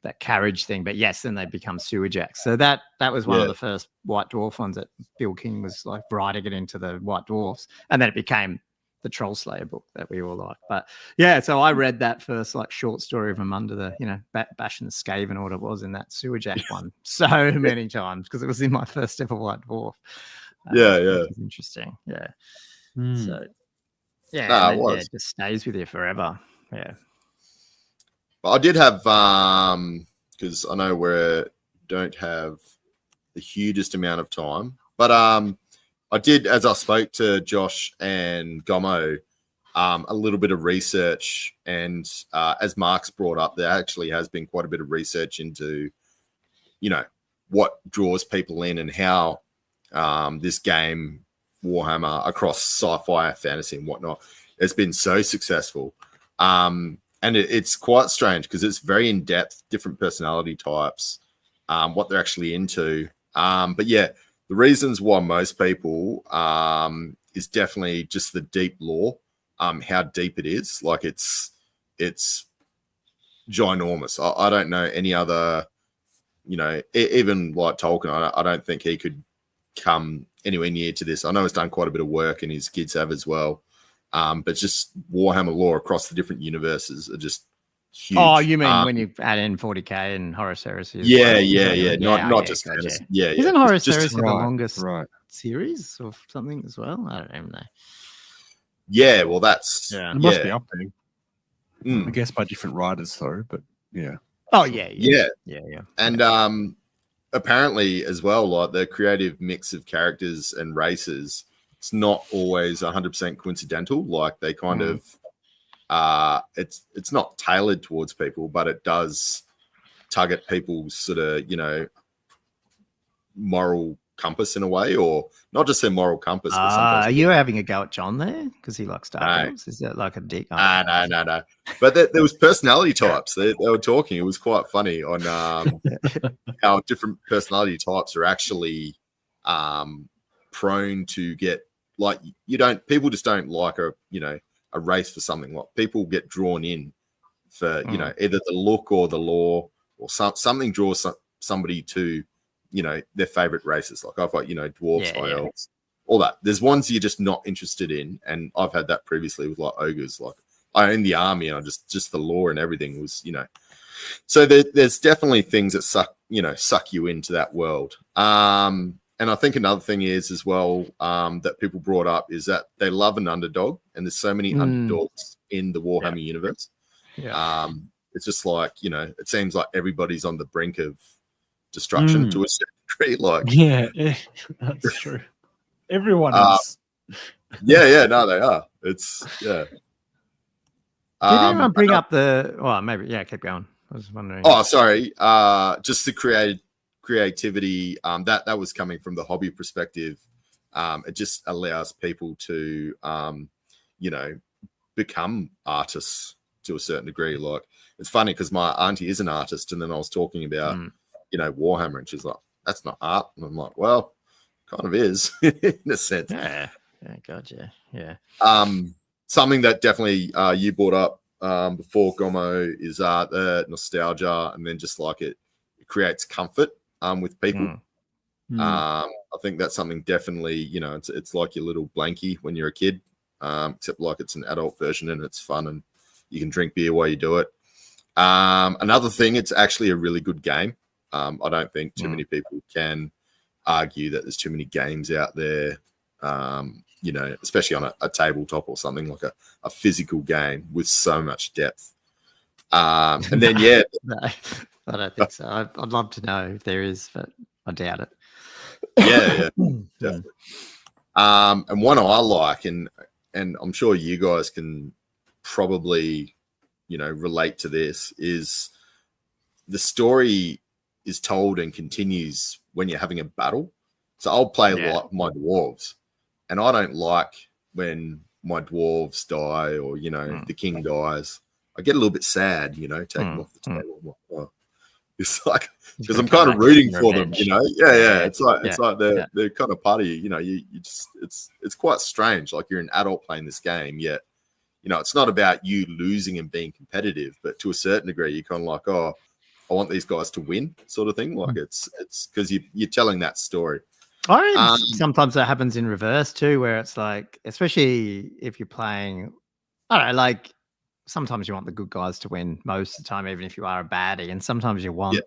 that carriage thing. But yes, then they become sewer jacks. So that was one of the first White Dwarf ones that Bill King was like writing it into the White Dwarfs, and then it became the Troll Slayer book that we all like. But yeah, so I read that first like short story of him under the, bashing the Skaven or what it was in that Sewer Jack one so many times because it was in my first ever White Dwarf. Yeah. Which is interesting. Yeah. So yeah, Nah, and then, it just stays with you forever. Yeah. But I did have because I know we don't have the hugest amount of time, but I did, as I spoke to Josh and Gomo, a little bit of research, and as Mark's brought up, there actually has been quite a bit of research into, what draws people in and how this game, Warhammer, across sci-fi, fantasy, and whatnot, has been so successful. And it's quite strange because it's very in-depth, different personality types, what they're actually into. But yeah, the reasons why most people is definitely just the deep lore, how deep it is. Like it's ginormous. I don't know any other, even like Tolkien, I don't think he could come anywhere near to this. I know he's done quite a bit of work and his kids have as well. But just Warhammer lore across the different universes are just huge. Oh, you mean when you add in 40k and Horus Heresy? Yeah. Not just fantasy. Yeah. Isn't Horus Heresy the right, longest right. series or something as well? I don't even know. Yeah, well, that's It must be up there. I guess by different writers, though. But yeah. Oh yeah. And apparently as well, like the creative mix of characters and races, it's not always 100% coincidental. Like they kind of, it's not tailored towards people, but it does tug at people's sort of, moral compass in a way, or not just their moral compass. But are you having a go at John there because he likes Dark Elves? Is that like a dick? No. But there was personality types. They were talking. It was quite funny on how different personality types are actually prone to get, like, people just don't like a race for something. Like people get drawn in for either the look or the lore, or something draws somebody to their favorite races. Like I've got dwarves, high elves, all that. There's ones you're just not interested in, and I've had that previously with like ogres. Like I own the army, and I just the lore and everything was So there's definitely things that suck you into that world. And I think another thing is as well that people brought up is that they love an underdog, and there's so many underdogs in the Warhammer universe. Yeah. It's just like, it seems like everybody's on the brink of destruction to a certain degree. Like, yeah, that's true. Everyone is. No, they are. It's Did anyone bring up the? Oh, maybe. Yeah, keep going. I was wondering. Oh, sorry. Just the creativity. That was coming from the hobby perspective. It just allows people to, become artists to a certain degree. Like it's funny because my auntie is an artist, and then I was talking about, Warhammer, and she's like, "That's not art," and I'm like, "Well, kind of is in a sense." Yeah, gotcha. Yeah. Something that definitely you brought up before, Gomo, is the nostalgia, and then just like it creates comfort with people. I think that's something definitely, it's like your little blankie when you're a kid, except like it's an adult version and it's fun and you can drink beer while you do it. Another thing, it's actually a really good game. I don't think too many people can argue that there's too many games out there, especially on a tabletop or something, like a physical game with so much depth. And then, No, I don't think so. I'd love to know if there is, but I doubt it. Yeah, definitely. And one I like, and I'm sure you guys can probably, relate to this, is the story is told and continues when you're having a battle. So I'll play like my dwarves, and I don't like when my dwarves die or, the king dies. I get a little bit sad, take them off the table. It's like, because I'm kind of rooting for them, Yeah. It's like they're kind of part of you, you just, it's quite strange. Like you're an adult playing this game, yet, it's not about you losing and being competitive, but to a certain degree, you're kind of like, oh, I want these guys to win, sort of thing. Like it's because you're telling that story. I mean, sometimes that happens in reverse too, where it's like, especially if you're playing, I don't know, like sometimes you want the good guys to win most of the time, even if you are a baddie, and sometimes you want,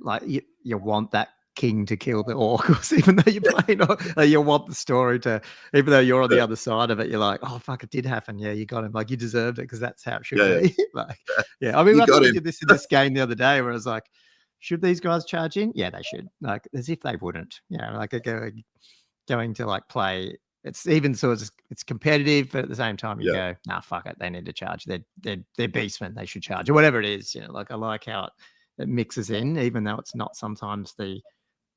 like you want that king to kill the orcs, even though you're playing, or you want the story to, even though you're on the other side of it, you're like, oh fuck, it did happen. Yeah, you got him. Like you deserved it because that's how it should be. Like, I mean, I think we did this in this game the other day where I was like, should these guys charge in? Yeah, they should. Like as if they wouldn't. Like going to like play. It's even so it's competitive, but at the same time you go, nah, fuck it. They need to charge. They're beastmen. They should charge or whatever it is. Like I like how it mixes in, even though it's not sometimes the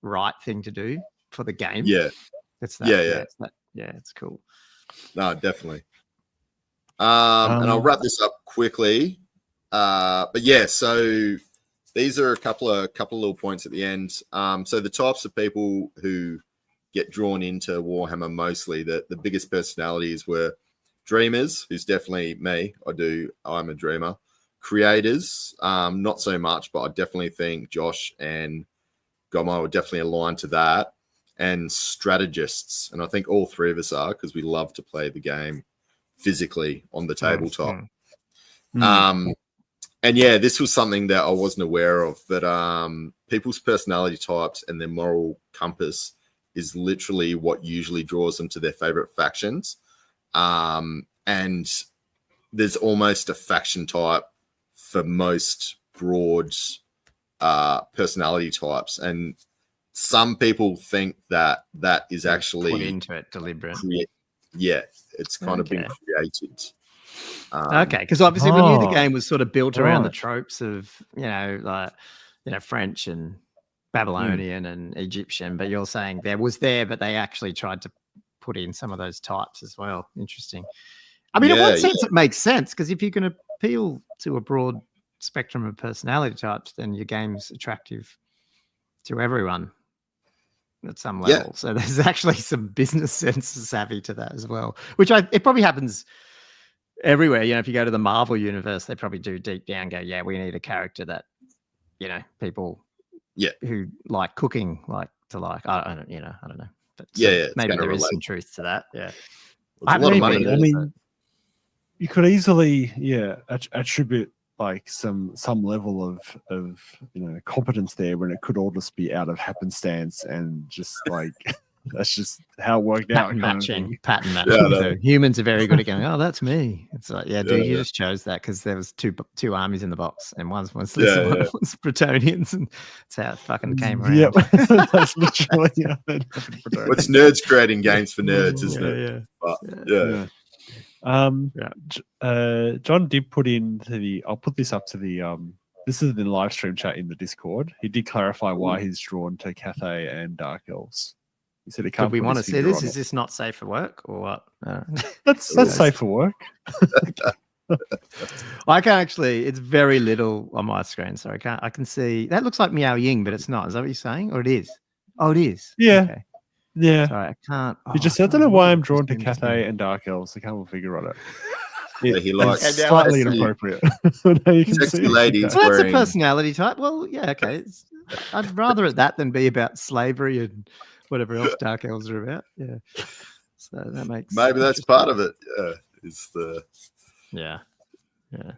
right thing to do for the game. It's that. It's cool. No, definitely. And I'll wrap this up quickly. But so these are a couple of little points at the end. So the types of people who get drawn into Warhammer, mostly the biggest personalities were dreamers, who's definitely me. I'm a dreamer. Creators, not so much, but I definitely think Josh and Gomo are definitely aligned to that. And strategists, and I think all three of us are, because we love to play the game physically on the tabletop. And this was something that I wasn't aware of, but people's personality types and their moral compass is literally what usually draws them to their favorite factions. And there's almost a faction type for most broad personality types. And some people think that is actually put into it deliberate. It's kind of been created. Because obviously we knew the game was sort of built around the tropes of French and Babylonian and Egyptian, but you're saying but they actually tried to put in some of those types as well. Interesting. I mean, in one sense, it makes sense because if you can appeal to a broad spectrum of personality types, then your game's attractive to everyone at some level. So there's actually some business sense savvy to that as well, which it probably happens everywhere. If you go to the Marvel universe, they probably do deep down go, we need a character that, people who like cooking like to like. I don't know. But maybe there is some truth to that. Yeah. A lot of money. I mean, you could easily, attribute like some level of competence there when it could all just be out of happenstance and just like that's just how it worked out. Pattern matching. Humans are very good at going, oh, that's me. It's like, dude, you just chose that because there was two armies in the box and one was Bretonians, and that's how it fucking came around. Yep. That's literally It's nerds creating games for nerds, isn't it? John did put into I'll put this up to the this is the live stream chat in the Discord. He did clarify why he's drawn to Cathay and Dark Elves. He said he can't. Do we want to see this? Is this not safe for work or what? That's safe for work. I can't actually. It's very little on my screen, so I can see that looks like Miao Ying, but it's not. Is that what you're saying? Or it is? Oh, it is. Yeah. Okay. Yeah. Sorry, I can't. I don't know why I'm drawn to Cathay and Dark Elves. I can't figure on it. He likes slightly inappropriate. You can sexy ladies. Well, that's a personality type. Well, okay. I'd rather that than be about slavery and whatever else Dark Elves are about. Yeah. So that makes maybe that's part of it. Is the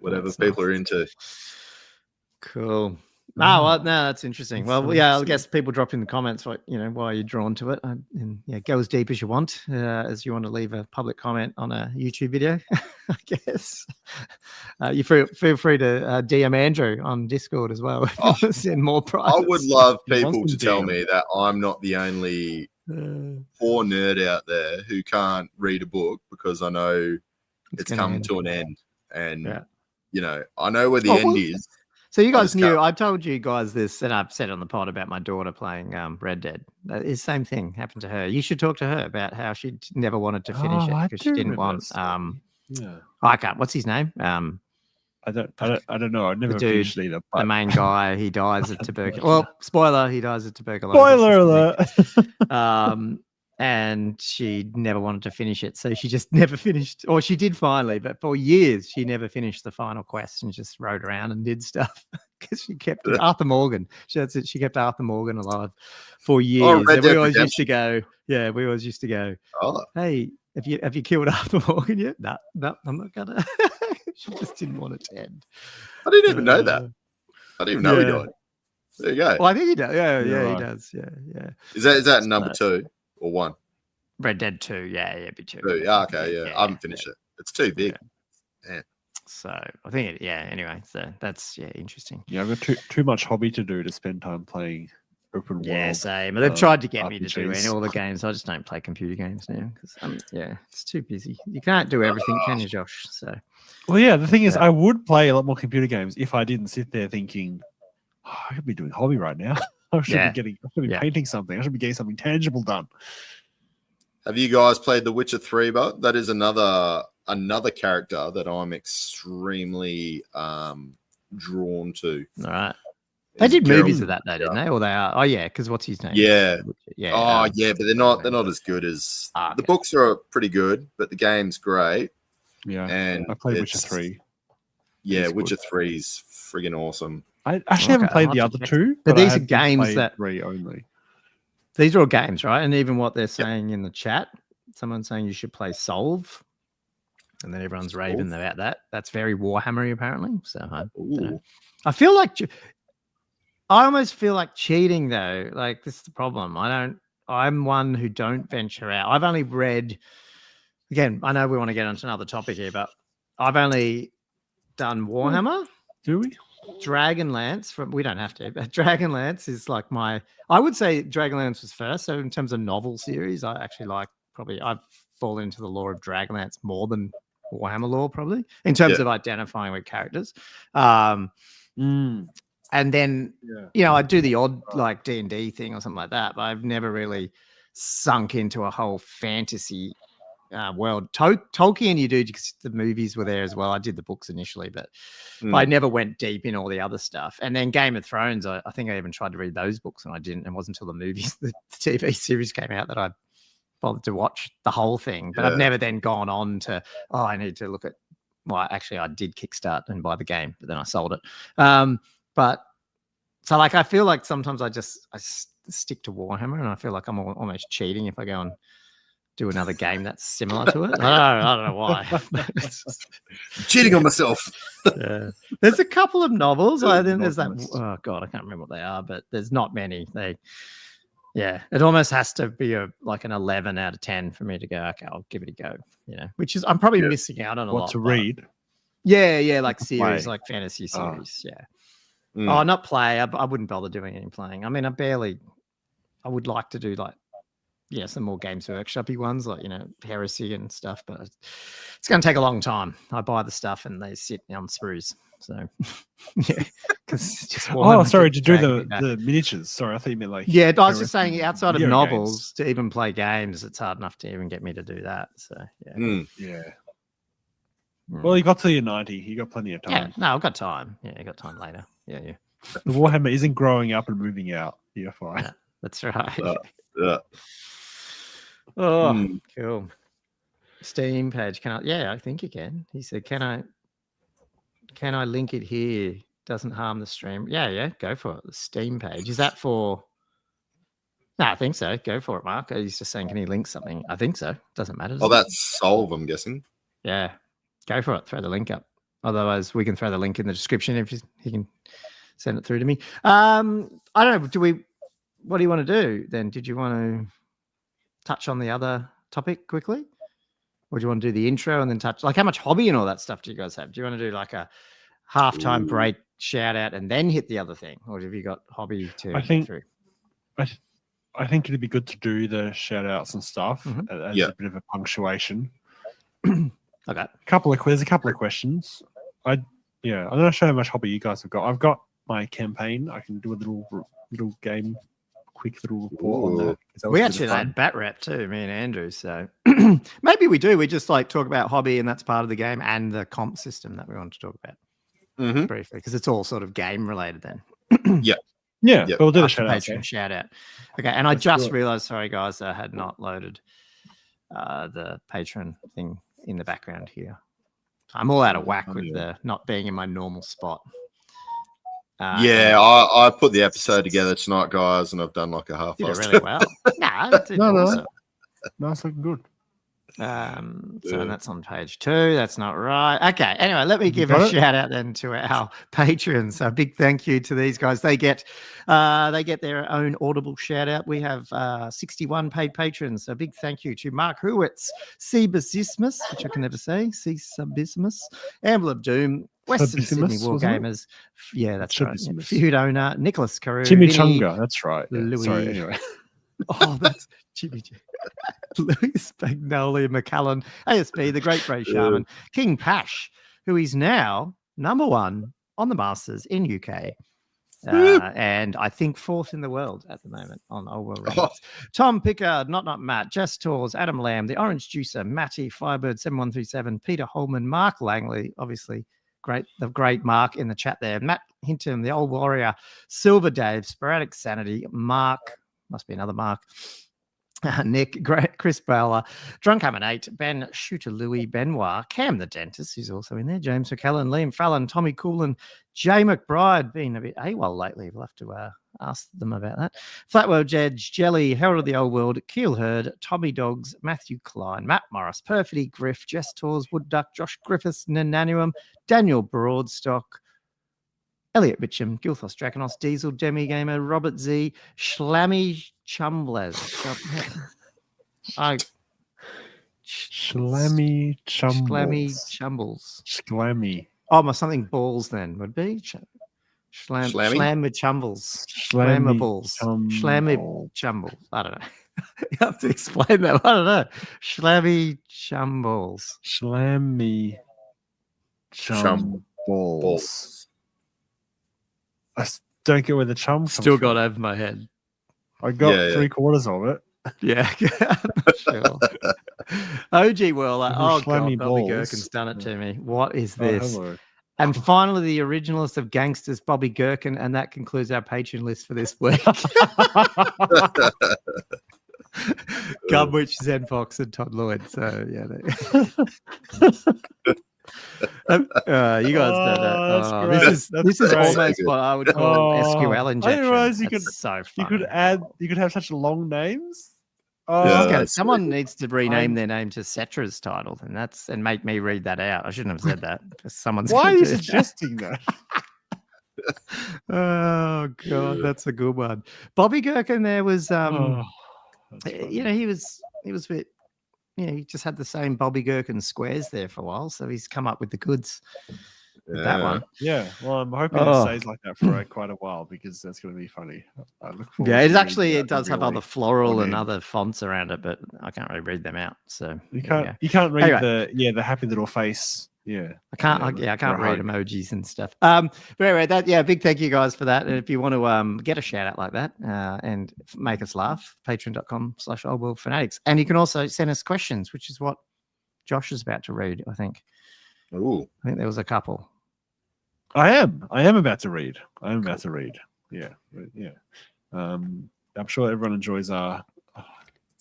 whatever people are into. Cool. No, that's interesting. Well, I guess people drop in the comments what why you're drawn to it, and go as deep as you want, as you want to leave a public comment on a YouTube video. I guess you feel free to DM Andrew on Discord as well. Send more prizes. I would love people to tell me that I'm not the only poor nerd out there who can't read a book because I know it's come to an end, and I know where the end is. So you guys knew, I told you guys this, and I've said on the pod about my daughter playing Red Dead. The same thing happened to her. You should talk to her about how she never wanted to finish it because she didn't want. I can't. What's his name? I don't know. I never finished either. The main guy, he dies of tuberculosis. Well, spoiler, he dies of tuberculosis. Spoiler alert. And she never wanted to finish it, so she just never finished. Or she did finally, but for years she never finished the final quest and just rode around and did stuff. because she kept Arthur Morgan. That's it. She kept Arthur Morgan alive for years. Oh, Red and we Dead always Redemption. used to go. Yeah, we always used to go. Oh, Hey, have you killed Arthur Morgan yet? No, I'm not gonna. She just didn't want it to end. I didn't even know that. I didn't even know he died. There you go. Well, I think he does. Yeah, Right. he does. Yeah. Is that number 2 or 1? Red Dead 2. Yeah, it'd be 2. 2. Yeah, okay, yeah. I haven't finished it. It's too big. Yeah. So I think anyway, so that's interesting. Yeah, I've got too much hobby to do to spend time playing open world. Yeah, same. They've tried to get me to do RPGs. all the games. I just don't play computer games now because it's too busy. You can't do everything, can you, Josh? So Well, yeah, the thing is, I would play a lot more computer games if I didn't sit there thinking, I could be doing hobby right now. I should be painting something. I should be getting something tangible done. Have you guys played The Witcher 3, but that is another character that I'm extremely drawn to. all right. They did movies of that though, didn't they? Or they are? Oh yeah, because what's his name? Yeah. Yeah. Oh yeah, but they're not as good as the books are pretty good, but the game's great. Yeah. And I played Witcher 3. Yeah, It's Witcher 3's friggin' awesome. I actually haven't played the other two, but these I are have games played that 3 only. These are all games, right? And even what they're saying in the chat, someone's saying you should play Solve, and then everyone's raving about that. That's very Warhammery, apparently. So I don't know. I feel like I almost feel like cheating though. Like this is the problem. I'm one who don't venture out. I've only read. Again, I know we want to get onto another topic here, but I've only done Warhammer. Do we? Dragonlance we don't have to, but Dragonlance is like I would say Dragonlance was first. So in terms of novel series, I actually I've fallen into the lore of Dragonlance more than Warhammer lore, probably in terms of identifying with characters. And then I do the odd like D&D thing or something like that, but I've never really sunk into a whole fantasy world. Tolkien you do because the movies were there as well. I did the books initially, but I never went deep in all the other stuff. And then Game of Thrones, I think I even tried to read those books and I didn't. It wasn't until the movies, the TV series came out that I bothered to watch the whole thing. But I've never then gone on to, I need to look at, well, actually I did Kickstart and buy the game, but then I sold it. But so like, I feel like sometimes I stick to Warhammer and I feel like I'm almost cheating if I go and do another game that's similar to it. I don't know why. Cheating on myself. There's a couple of novels. I think there's that. Oh God, I can't remember what they are, but there's not many. It almost has to be like an 11 out of 10 for me to go, okay, I'll give it a go. Which is I'm probably missing out on a lot. What to read? Yeah, like series, like fantasy series. Oh, not play. I wouldn't bother doing any playing. I mean, I would like to do like. Some more Games Workshop-y ones like, Heresy and stuff, but it's going to take a long time. I buy the stuff and they sit on sprues. So, because just sorry, to do the miniatures. Sorry, I thought you meant like. Yeah, I was just saying outside of novels to even play games, it's hard enough to even get me to do that. So, Well, you got till you're 90. You got plenty of time. Yeah, no, I've got time. Yeah, I got time later. Yeah. The Warhammer isn't growing up and moving out. You're fine. Yeah, that's right. Cool. Steam page. I think you can. He said, can I link it here? Doesn't harm the stream. Yeah, go for it. The Steam page. Is that for? No, I think so. Go for it, Mark. He's just saying, can he link something? I think so. Doesn't matter. That's Solve, I'm guessing. Yeah. Go for it. Throw the link up. Otherwise, we can throw the link in the description if he can send it through to me. I don't know. What do you want to do then? Did you want to touch on the other topic quickly, or do you want to do the intro and then touch like how much hobby and all that stuff do you guys have? Do you want to do like a halftime break shout out and then hit the other thing, or have you got hobby to get through? I think it'd be good to do the shout outs and stuff as a bit of a punctuation. Okay, there's a couple of questions. I'm not sure how much hobby you guys have got. I've got my campaign. I can do a little game. Quick little report on that. We actually had bat rep too, me and Andrew. So maybe we do. We just like talk about hobby, and that's part of the game and the comp system that we want to talk about briefly because it's all sort of game related. Then yeah. But we'll do the shout out. Okay, and I just realized, sorry guys, I had not loaded the Patreon thing in the background here. I'm all out of whack with the not being in my normal spot. I put the episode together tonight, guys, and I've done like a half. Did it really well. It's awesome. No, it's looking good. So that's on page 2. That's not right. Okay. Anyway, let me give a shout out then to our patrons. So a big thank you to these guys. They get their own Audible shout out. We have 61 paid patrons. So a big thank you to Mark Hurwitz, Cebasismus, which I can never say, Cebasismus, Amble of Doom, Western Sydney Wargamers. Yeah, that's right. Feud owner, Nicholas Carew. Chimichanga, that's right. Yeah. Louis. Sorry, anyway. Oh, that's Jimmy. Louis Magnolia McCallan, ASP, the Great Grey Shaman, King Pash, who is now #1 on the Masters in UK. And I think 4th in the world at the moment on Old World Rankings. Tom Pickard, Not Matt, Jess Tors, Adam Lamb, the Orange Juicer, Matty, Firebird 7137, Peter Holman, Mark Langley, obviously the great Mark in the chat there, Matt Hinton, the Old Warrior, Silver Dave, Sporadic Sanity, Mark, must be another Mark, Nick, Chris Bowler, Drunk Hammer 8, Ben Shooter Louis, Benoit, Cam the Dentist, who's also in there, James McKellen, Liam Fallon, Tommy Coolin, Jay McBride, been a bit AWOL lately. We'll have to ask them about that. Flatwell Jedge, Jelly, Herald of the Old World, Keel Herd, Tommy Dogs, Matthew Klein, Matt Morris, Perfidy Griff, Jess Tors, Wood Duck, Josh Griffiths, Nananuum, Daniel Broadstock, Elliot Mitchum, Gilthos Draconos, Diesel, Demi Gamer, Robert Z, Schlammy Chumblers. Schlammy Chumbles. Schlammy. Oh, my something balls then would be. Schlam with chumbles. Schlammables. Schlammy chumbles. I don't know. You have to explain that. I don't know. Schlammy chumbles. Schlammy chumbles. I don't get where the chum comes Still got from. over my head. I got 3/4 of it. Yeah, sure. OG Whirler. Oh, God, Bobby balls. Gherkin's done it to me. What is this? Hello. And finally, the originalist of gangsters, Bobby Gherkin, and that concludes our Patreon list for this week. Gumwitch, Zen Fox, and Todd Lloyd. So, yeah. You guys know that. This is almost what I would call SQL injection. I didn't realize you could have such long names. Someone needs to rename their name to Cetra's title, and make me read that out. I shouldn't have said that. Why are you suggesting that? Oh God, that's a good one. Bobby Gherkin there was he was a bit, he just had the same Bobby Gherkin squares there for a while, so he's come up with the goods with that one. Yeah, well, I'm hoping it stays like that for quite a while because that's going to be funny. I look forward it does have other floral and other fonts around it, but I can't really read them out. So you can't read the happy little face. Yeah, I can't read emojis and stuff. But anyway, big thank you guys for that. And if you want to get a shout out like that and make us laugh, patreon.com/oldworldfanatics. And you can also send us questions, which is what Josh is about to read, I think. Ooh. I think there was a couple. I am about to read. Yeah. I'm sure everyone enjoys our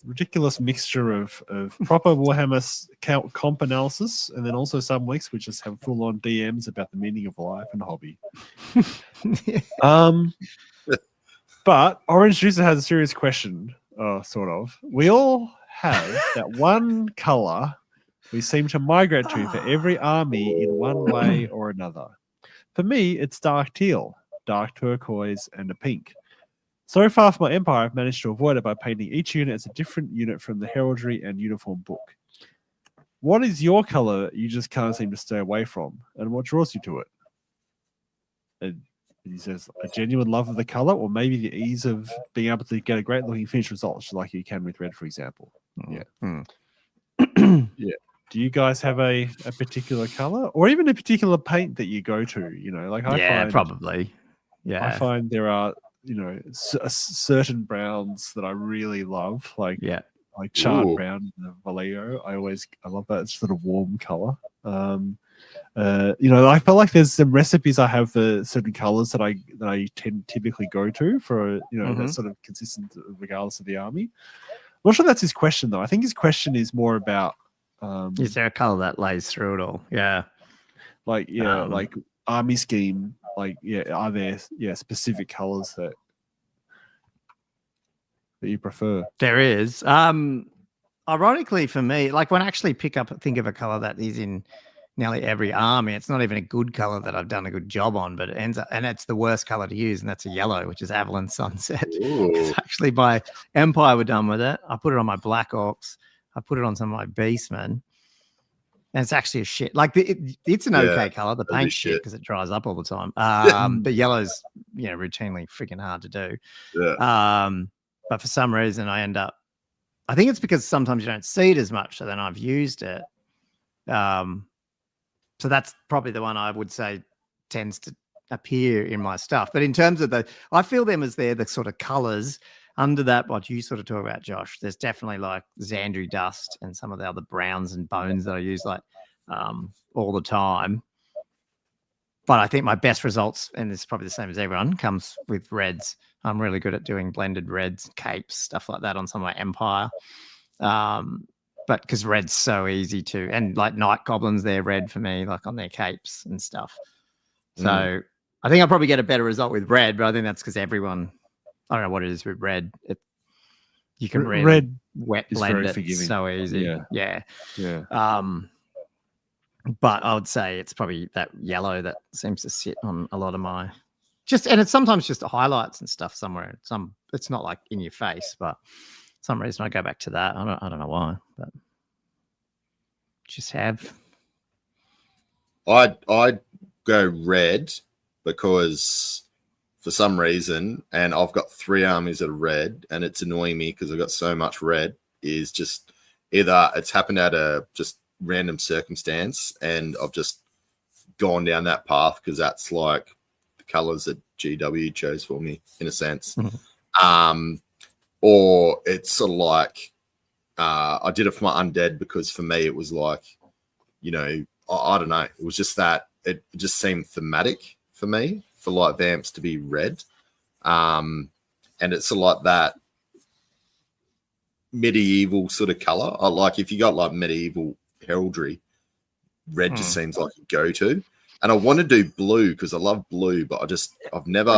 ridiculous mixture of proper Warhammer comp analysis, and then also some weeks we just have full-on DMs about the meaning of life and hobby. But Orange Juicer has a serious question, sort of. We all have that one color we seem to migrate to for every army in one way or another. For me, it's dark teal, dark turquoise, and a pink. So far for my empire, I've managed to avoid it by painting each unit as a different unit from the heraldry and uniform book. What is your color that you just can't seem to stay away from, and what draws you to it? And he says, a genuine love of the color, or maybe the ease of being able to get a great looking finished result, like you can with red, for example. Yeah. Yeah. Do you guys have a particular color, or even a particular paint that you go to? Probably. Yeah, I find there are certain browns that I really love, like charred brown, Vallejo. I love that sort of warm color. I feel like there's some recipes I have for certain colors that I typically go to for that's sort of consistent regardless of the army. I'm not sure that's his question though. I think his question is more about is there a color that lays through it all? Yeah. Like army scheme Like, are there specific colors that you prefer? There is. Ironically for me, like when I actually think of a color that is in nearly every army, it's not even a good color that I've done a good job on, but it ends up, and it's the worst color to use, and that's a yellow, which is Avalon Sunset. It's actually my Empire were done with it. I put it on my Black Orcs. I put it on some of my Beastmen. And it's actually a shit. Like it's an okay color. The paint's shit because it dries up all the time. But yellow's routinely freaking hard to do. Yeah. But for some reason I think it's because sometimes you don't see it as much. So then I've used it. So that's probably the one I would say tends to appear in my stuff. But in terms of I feel them as they're the sort of colors under that, what you sort of talk about, Josh. There's definitely like Xandri dust and some of the other browns and bones that I use like all the time. But I think my best results, and it's probably the same as everyone, comes with reds. I'm really good at doing blended reds, capes, stuff like that on some of my Empire. But because red's so easy to, and like Night Goblins, they're red for me, like on their capes and stuff. So I think I'll probably get a better result with red, but I think that's because everyone, I don't know what it is with red. You can red wet blend it forgiving. So easy. Yeah. But I would say it's probably that yellow that seems to sit on a lot of my and it's sometimes just highlights and stuff somewhere. It's not like in your face, but some reason I go back to that. I don't know why, but just have. I'd go red because for some reason, and I've got 3 armies that are red, and it's annoying me because I've got so much red, is just either it's happened at a just random circumstance and I've just gone down that path because that's like the colors that GW chose for me in a sense. Or it's sort of like I did it for my undead because for me it was like, I don't know, it was just that it just seemed thematic for me for like vamps to be red. And it's sort of like that medieval sort of color. I like if you got like medieval heraldry, red just seems like a go-to. And I want to do blue because I love blue, but I've never,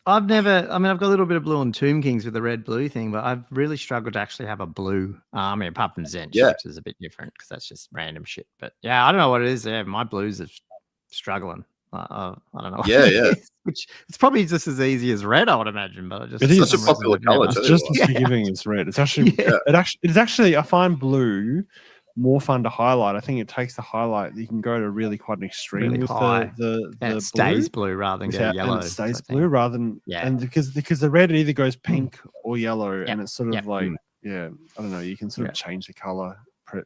I mean, I've got a little bit of blue on Tomb Kings with the red-blue thing, but I've really struggled to actually have a blue army apart from Zench, which is a bit different because that's just random shit. But yeah, I don't know what it is. Yeah, my blues are struggling. I don't know. Yeah. Which it's probably just as easy as red, I would imagine. But it is such a popular color. It's just as forgiving as red. It's actually, it's actually. I find blue more fun to highlight. I think it takes the highlight. You can go to really quite an extreme with the and it stays blue rather than go yellow. And it stays blue rather than and because the red either goes pink or yellow, and it's sort of like I don't know. You can sort of change the color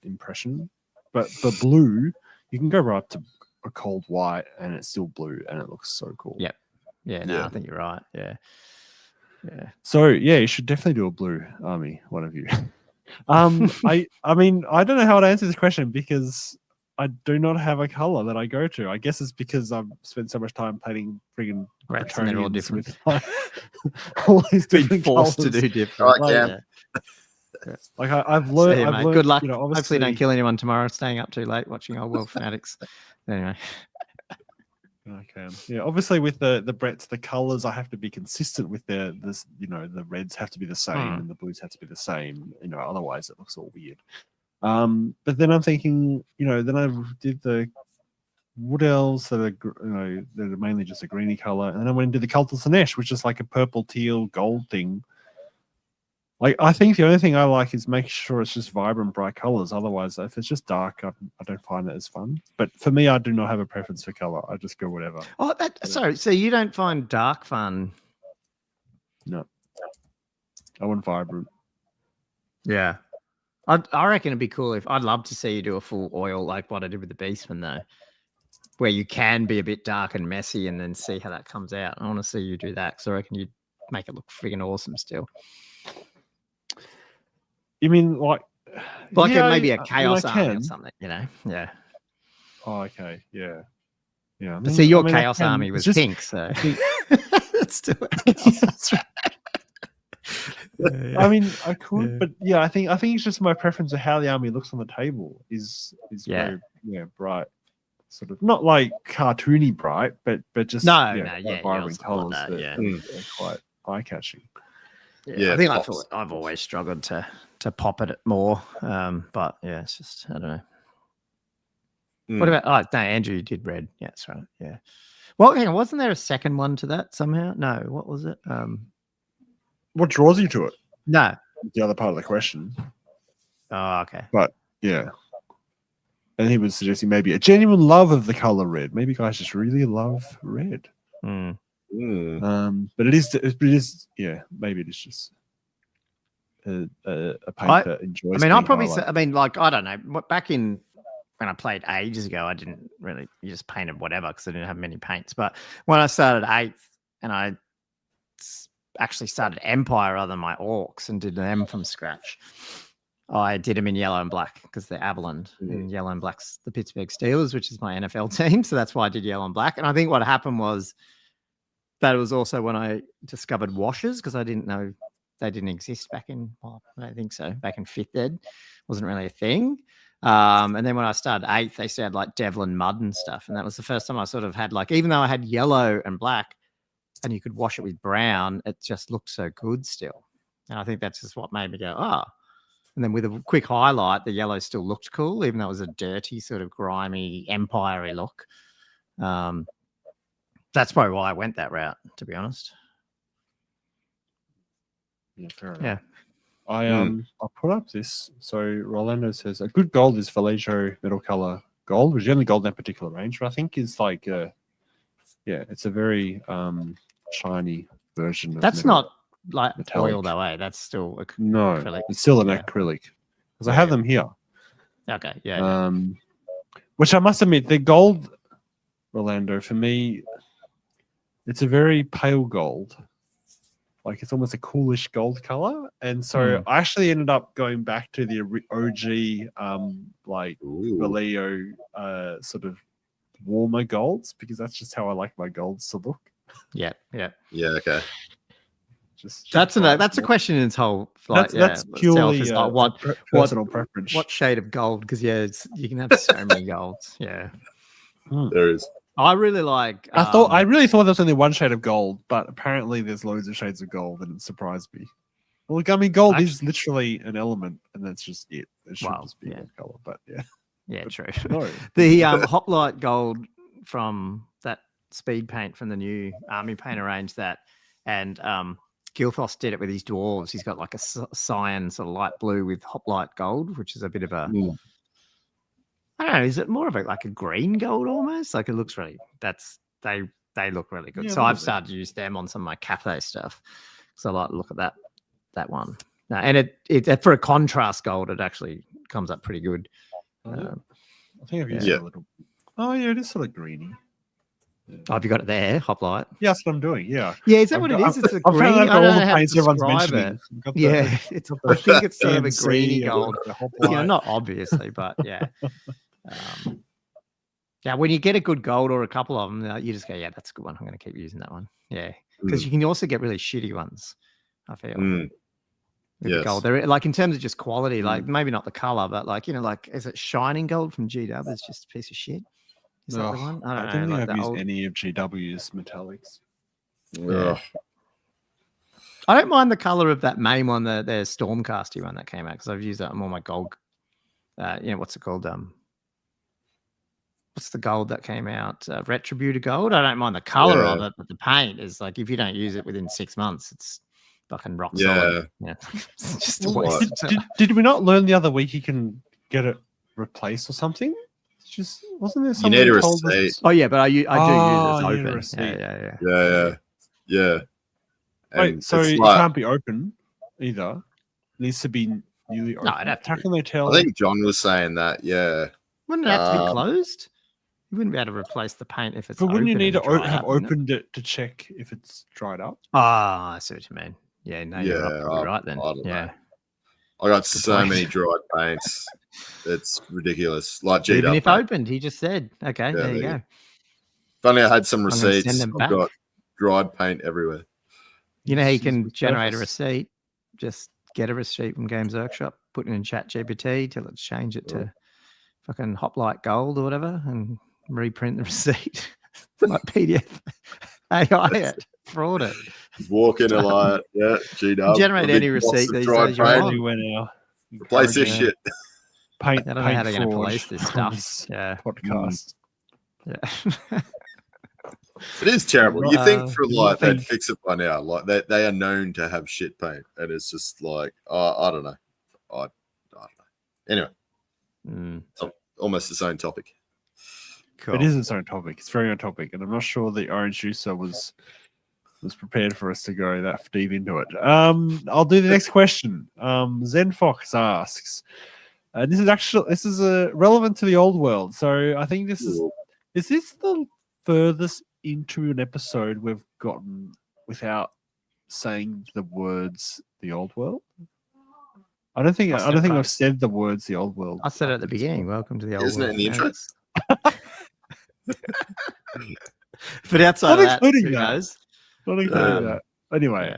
impression, but the blue you can go right up to a cold white and it's still blue and it looks so cool. I think you're right. So you should definitely do a blue army, one of you. I mean, I don't know how to answer this question because I do not have a color that I go to. I guess it's because I've spent so much time painting friggin' and they're all different. All these different forced colors. to do different. Like I've learned. I've learned. Good luck. Hopefully, don't kill anyone tomorrow. Staying up too late watching Old World Fanatics. Anyway. Okay. Yeah. Obviously, with the Bretts, the colors I have to be consistent with the reds have to be the same and the blues have to be the same. Otherwise it looks all weird. But then I'm thinking, then I did the Wood Elves that are they're mainly just a greeny color, and then I went into the Cultus Sinesh, which is like a purple teal gold thing. Like I think the only thing I like is make sure it's just vibrant, bright colors. Otherwise, if it's just dark, I don't find it as fun. But for me, I do not have a preference for color. I just go whatever. Oh, sorry. So you don't find dark fun? No, I want vibrant. Yeah, I reckon it'd be cool if I'd love to see you do a full oil like what I did with the Beastman though, where you can be a bit dark and messy and then see how that comes out. I want to see you do that because I reckon you'd make it look friggin' awesome still. You mean like maybe a chaos army or something, Yeah. Oh, okay. Yeah. See, your chaos army was pink, so it's still that's right. I mean, I could, but I think it's just my preference of how the army looks on the table is very bright. sort of not like cartoony bright, but just vibrant colours that, that yeah. are quite eye catching. Yeah, I think pops. I've always struggled to pop at it more. But yeah, it's just I don't know. What about no, Andrew, you did red. Yeah, that's right. Yeah. Well, hang on, wasn't there a second one to that somehow? No, what was it? What draws you to it? No. The other part of the question. Oh, okay. But yeah. And he was suggesting maybe a genuine love of the color red. Maybe guys just really love red. Mm. But it is yeah, maybe it is just a paint that enjoys. I mean, I'll probably say, I mean, like, I don't know. Back in when I played ages ago, I didn't really, you just painted whatever because I didn't have many paints. But when I started 8th and I actually started Empire rather than my Orcs and did them from scratch, I did them in yellow and black because they're Avalon. And yellow and black's the Pittsburgh Steelers, which is my NFL team. So that's why I did yellow and black. And I think what happened was that it was also when I discovered washes because I didn't know they didn't exist back in, well, I don't think so. Back in 5th ed, wasn't really a thing. And then when I started 8th, they started like Devlin mud and stuff. And that was the first time I sort of had like, even though I had yellow and black and you could wash it with brown, it just looked so good still. And I think that's just what made me go, oh. And then with a quick highlight, the yellow still looked cool, even though it was a dirty sort of grimy empire-y look. That's probably why I went that route, to be honest. Yeah, fair enough. Yeah. I'll put up this. So Rolando says a good gold is Vallejo metal color gold, which is the only gold in that particular range, but I think is like it's a very shiny version of that's metal. not like metallic. oil though, eh? That's still no acrylic. It's still an acrylic because I have them here. Okay, yeah. Which I must admit, the gold, Rolando, for me, it's a very pale gold. Like it's almost a coolish gold color. And so I actually ended up going back to the OG like Vallejo sort of warmer golds because that's just how I like my golds to look. Yeah. Okay. That's a question in its whole. Like, that's purely like personal preference. What shade of gold? Because you can have so many golds. Yeah, there is. I really like. I really thought there was only one shade of gold, but apparently there's loads of shades of gold, and it surprised me. Well, I mean, gold is literally an element, and that's just it. It should just be one color, but yeah, true. No. The Hoplite gold from that speed paint from the new Army Painter range and Gilthos did it with his dwarves. He's got like a cyan sort of light blue with Hoplite gold, which is a bit of a. I don't know. Is it more of like a green gold almost? Like it looks really. They look really good. So I've started to use them on some of my Cathay stuff. So I like to look at that one. And it for a contrast gold, it actually comes up pretty good. I think I've used it a little. Oh yeah, it is sort of greeny. Yeah. Oh, have you got it there, Hoplite? Yeah, that's what I'm doing. Yeah. Yeah, is that what it is? It's a green. I don't know how to describe it. Yeah, I think it's sort of a greeny gold. Not obviously, but yeah. When you get a good gold or a couple of them, you just go, yeah, that's a good one. I'm going to keep using that one. Yeah, because you can also get really shitty ones. I feel. Yes. Gold. They're like in terms of just quality, like maybe not the color, but like like is it shining gold from GW? It's just a piece of shit. Is that the one? I don't think I've used any of GW's metallics. Yeah. I don't mind the color of that main one, the Stormcasty one that came out because I've used that on all my gold. What's it called? What's the gold that came out? Retributor gold. I don't mind the color of it, but the paint is like if you don't use it within 6 months, it's fucking rock solid. Yeah. It's just a waste. Did we not learn the other week you can get it replaced or something? Just wasn't there something? You need a receipt. Oh yeah, but I do use it as open. Yeah. Wait, so it can't be open either. It needs to be newly open. No, I'd have to. How can they tell? I think John was saying that. Yeah. Wouldn't it have to be closed? You wouldn't be able to replace the paint if it's. But wouldn't you need to have opened it to check if it's dried up? I see what you mean. Yeah, no, you're right then. I don't know. I got so many dried paints. It's ridiculous. Like GW. Even if opened, he just said, okay, there you go. If only I had some receipts. I've got dried paint everywhere. You know how you can generate a receipt? Just get a receipt from Games Workshop, put it in ChatGPT till it's changed it to fucking Hoplite gold or whatever, and reprint the receipt, like PDF, AI it, fraud it. Walk in a line, yeah, GW. Generate any receipt these days you want. Everywhere now. Replace this shit. Paint, I don't know how they're going to fraud police this on stuff. this Yeah. podcast. Yeah. It is terrible. You think for like think- they'd fix it by now. Like they are known to have shit paint, and it's just like I don't know. I don't know. Anyway, almost the same topic. Cool. It is its own topic. It's very on topic, and I'm not sure the orange juicer was prepared for us to go that deep into it. I'll do the next question. Zen Fox asks, this is relevant to the old world. So I think this is this the furthest into an episode we've gotten without saying the words the old world? I don't think I've said the words the old world. I said it at the beginning. Welcome to the old Isn't world. it in the intro? But outside Not of that, including who that. knows? Not including that. Anyway,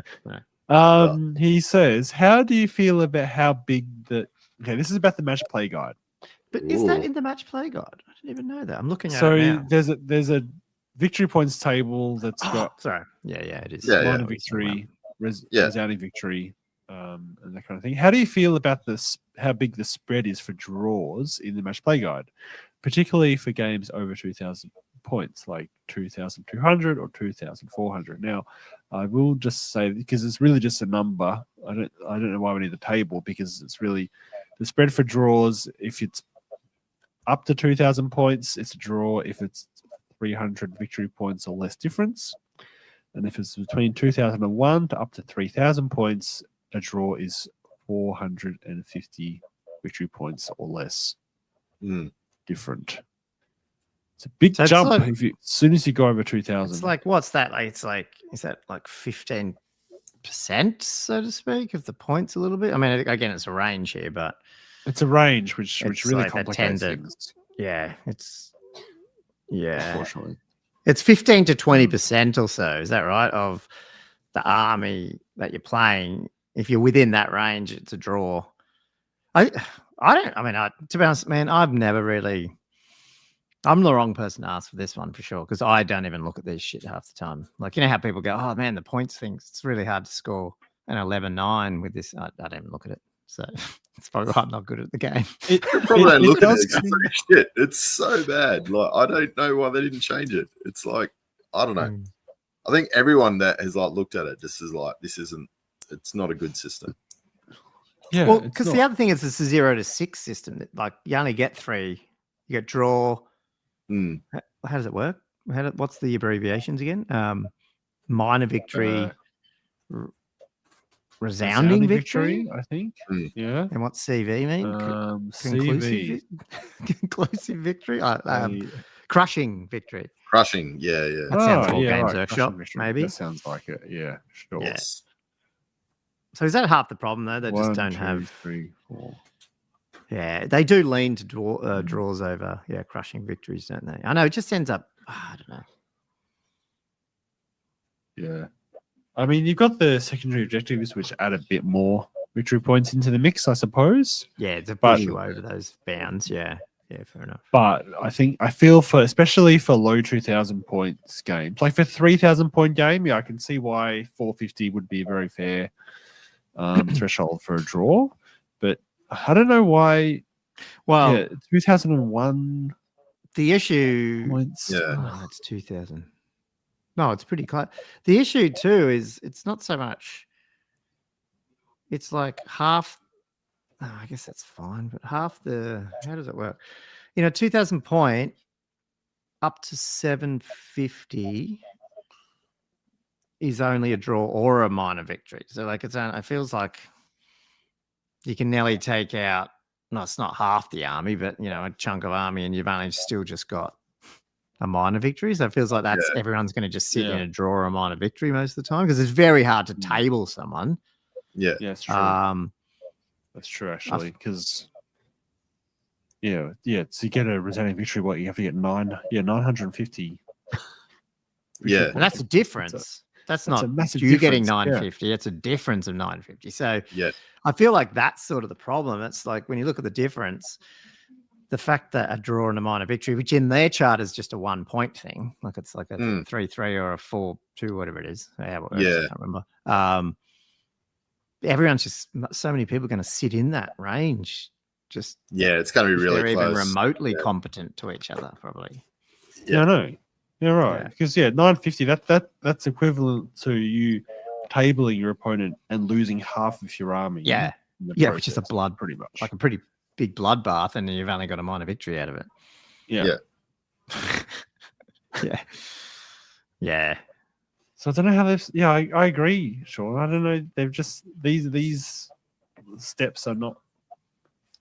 Yeah. he says, how do you feel about how big the... Okay, this is about the match play guide. But is that in the match play guide? I didn't even know that. I'm looking at So it now. there's a victory points table that's got Sorry. Yeah, it is. Yeah, minor victory, resounding victory, and that kind of thing. How do you feel about this? How big the spread is for draws in the match play guide, particularly for games over 2,000 points, like 2,200 or 2,400? Now, I will just say, because it's really just a number. I don't know why we need the table, because it's really the spread for draws. If it's up to 2,000 points, it's a draw. If it's 300 victory points or less difference, and if it's between 2,001 to up to 3,000 points, a draw is 450 victory points or less different. It's a big jump like, as soon as you go over 2,000. It's like, what's that? Like, it's like, is that like 15%, so to speak, of the points a little bit? I mean, again, it's a range here, but it's a range which really like complicates things. Yeah, Unfortunately. It's 15 to 20% or so. Is that right? Of the army that you're playing, if you're within that range, it's a draw. To be honest, man, I'm the wrong person to ask for this one for sure, because I don't even look at this shit half the time. Like, you know how people go, oh man, the points thing, it's really hard to score an 11-9 with this. I don't even look at it. So it's probably why I'm not good at the game. Probably don't look at it. It's pretty shit. It's so bad. Like, I don't know why they didn't change it. It's like, I don't know. I think everyone that has like looked at it just is like, it's not a good system. Yeah. Well, because the other thing is it's a 0 to 6 system. That, like, you only get 3. You get draw. How does it work? What's the abbreviations again? Minor victory. Resounding victory, I think. Yeah. And what's CV mean? CV. Conclusive victory? Crushing victory. Crushing, yeah. That sounds all Games right. Workshop, Crushing maybe. That sounds like it, yeah. Sure. Yeah. So is that half the problem, though? They just don't 1, 2, have... 3, 4. Yeah, they do lean to draws over, crushing victories, don't they? I know, it just ends up... I don't know. Yeah. I mean, you've got the secondary objectives, which add a bit more victory points into the mix, I suppose. Yeah, to push you over those bounds. Yeah, fair enough. But I feel especially for low 2,000 points games, like for 3,000 point game, I can see why 450 would be a very fair threshold for a draw. But I don't know why. Well, 2001. The issue points. Yeah, it's 2,000. No, it's pretty close. The issue too is it's not so much. It's like half. Oh, I guess that's fine, but half the. How does it work? 2,000 point up to 750 is only a draw or a minor victory. So like it feels like you can nearly take out. No, it's not half the army, but a chunk of army, and you've only still just got a minor victory. So it feels like everyone's going to just sit in a draw or a minor victory most of the time, because it's very hard to table someone. Yeah, it's true. That's true, actually, because so you get a resounding victory, you have to get 950. Yeah, and that's a difference. That's not a massive you getting 950. It's a difference of 950. So I feel like that's sort of the problem. It's like when you look at the difference, the fact that a draw and a minor victory, which in their chart is just a 1 point thing, like it's like a 3-3 or a 4-2, whatever it is. Yeah, I can't remember. Everyone's just so many people are going to sit in that range. Just it's going to be really they're close. even remotely competent to each other, probably. Yeah, I know. You're right. Because 950. That's equivalent to you tabling your opponent and losing half of your army. Yeah, which is a blood, pretty much like a pretty big bloodbath, and you've only got a minor victory out of it. Yeah. Yeah. So I don't know how they've. Yeah, I agree, Sean. I don't know. They've just these steps are not.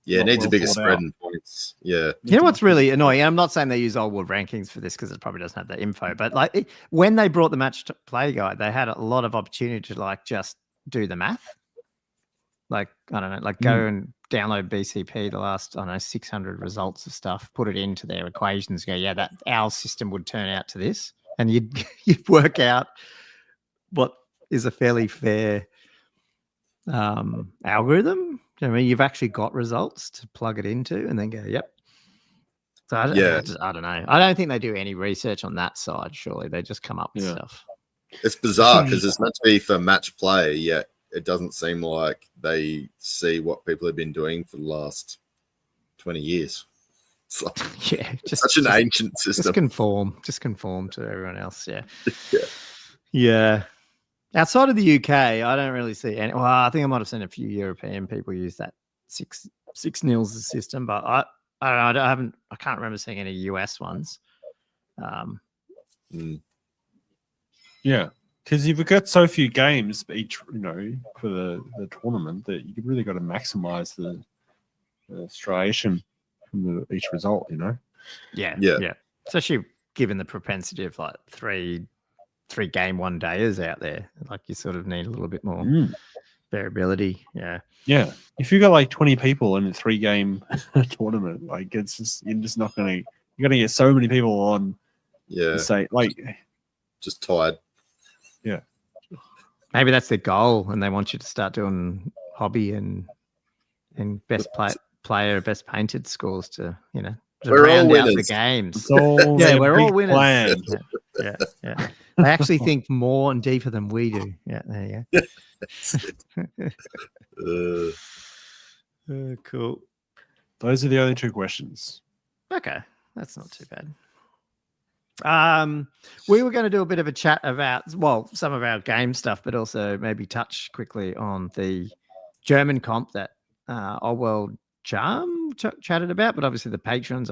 Yeah, it needs well a bigger thought spread out. in points. Yeah. You know what's really annoying? I'm not saying they use old world rankings for this because it probably doesn't have that info, but like when they brought the match to play guide, they had a lot of opportunity to like just do the math. Like, I don't know, like go and download BCP, the last, 600 results of stuff, put it into their equations, go, yeah, that our system would turn out to this. And you'd work out what is a fairly fair algorithm. I mean, you've actually got results to plug it into and then go, yep. So I don't know. I don't think they do any research on that side, surely. They just come up with stuff. It's bizarre because it's meant to be for match play, yet it doesn't seem like they see what people have been doing for the last 20 years. It's like, just such an ancient system. Just conform to everyone else. Yeah. Outside of the UK, I don't really see any. Well, I think I might have seen a few European people use that 6-0 as a system, but I can't remember seeing any US ones. Yeah, because you've got so few games each, for the tournament that you really got to maximize the striation from each result. Yeah. Especially given the propensity of like three game 1 dayers out there, like you sort of need a little bit more variability. Yeah. If you got like 20 people in a 3-game tournament, like you're just not gonna. You're gonna get so many people on. Yeah. Say like, just tired. Yeah. Maybe that's their goal, and they want you to start doing hobby and best player, best painted scores to we're all winners. The games. We're all winners. Plan. Yeah. They actually think more and deeper than we do. Yeah, there you go. Cool. Those are the only 2 questions. Okay, that's not too bad. We were going to do a bit of a chat about, some of our game stuff, but also maybe touch quickly on the Germancomp that Old World Charm chatted about, but obviously the patrons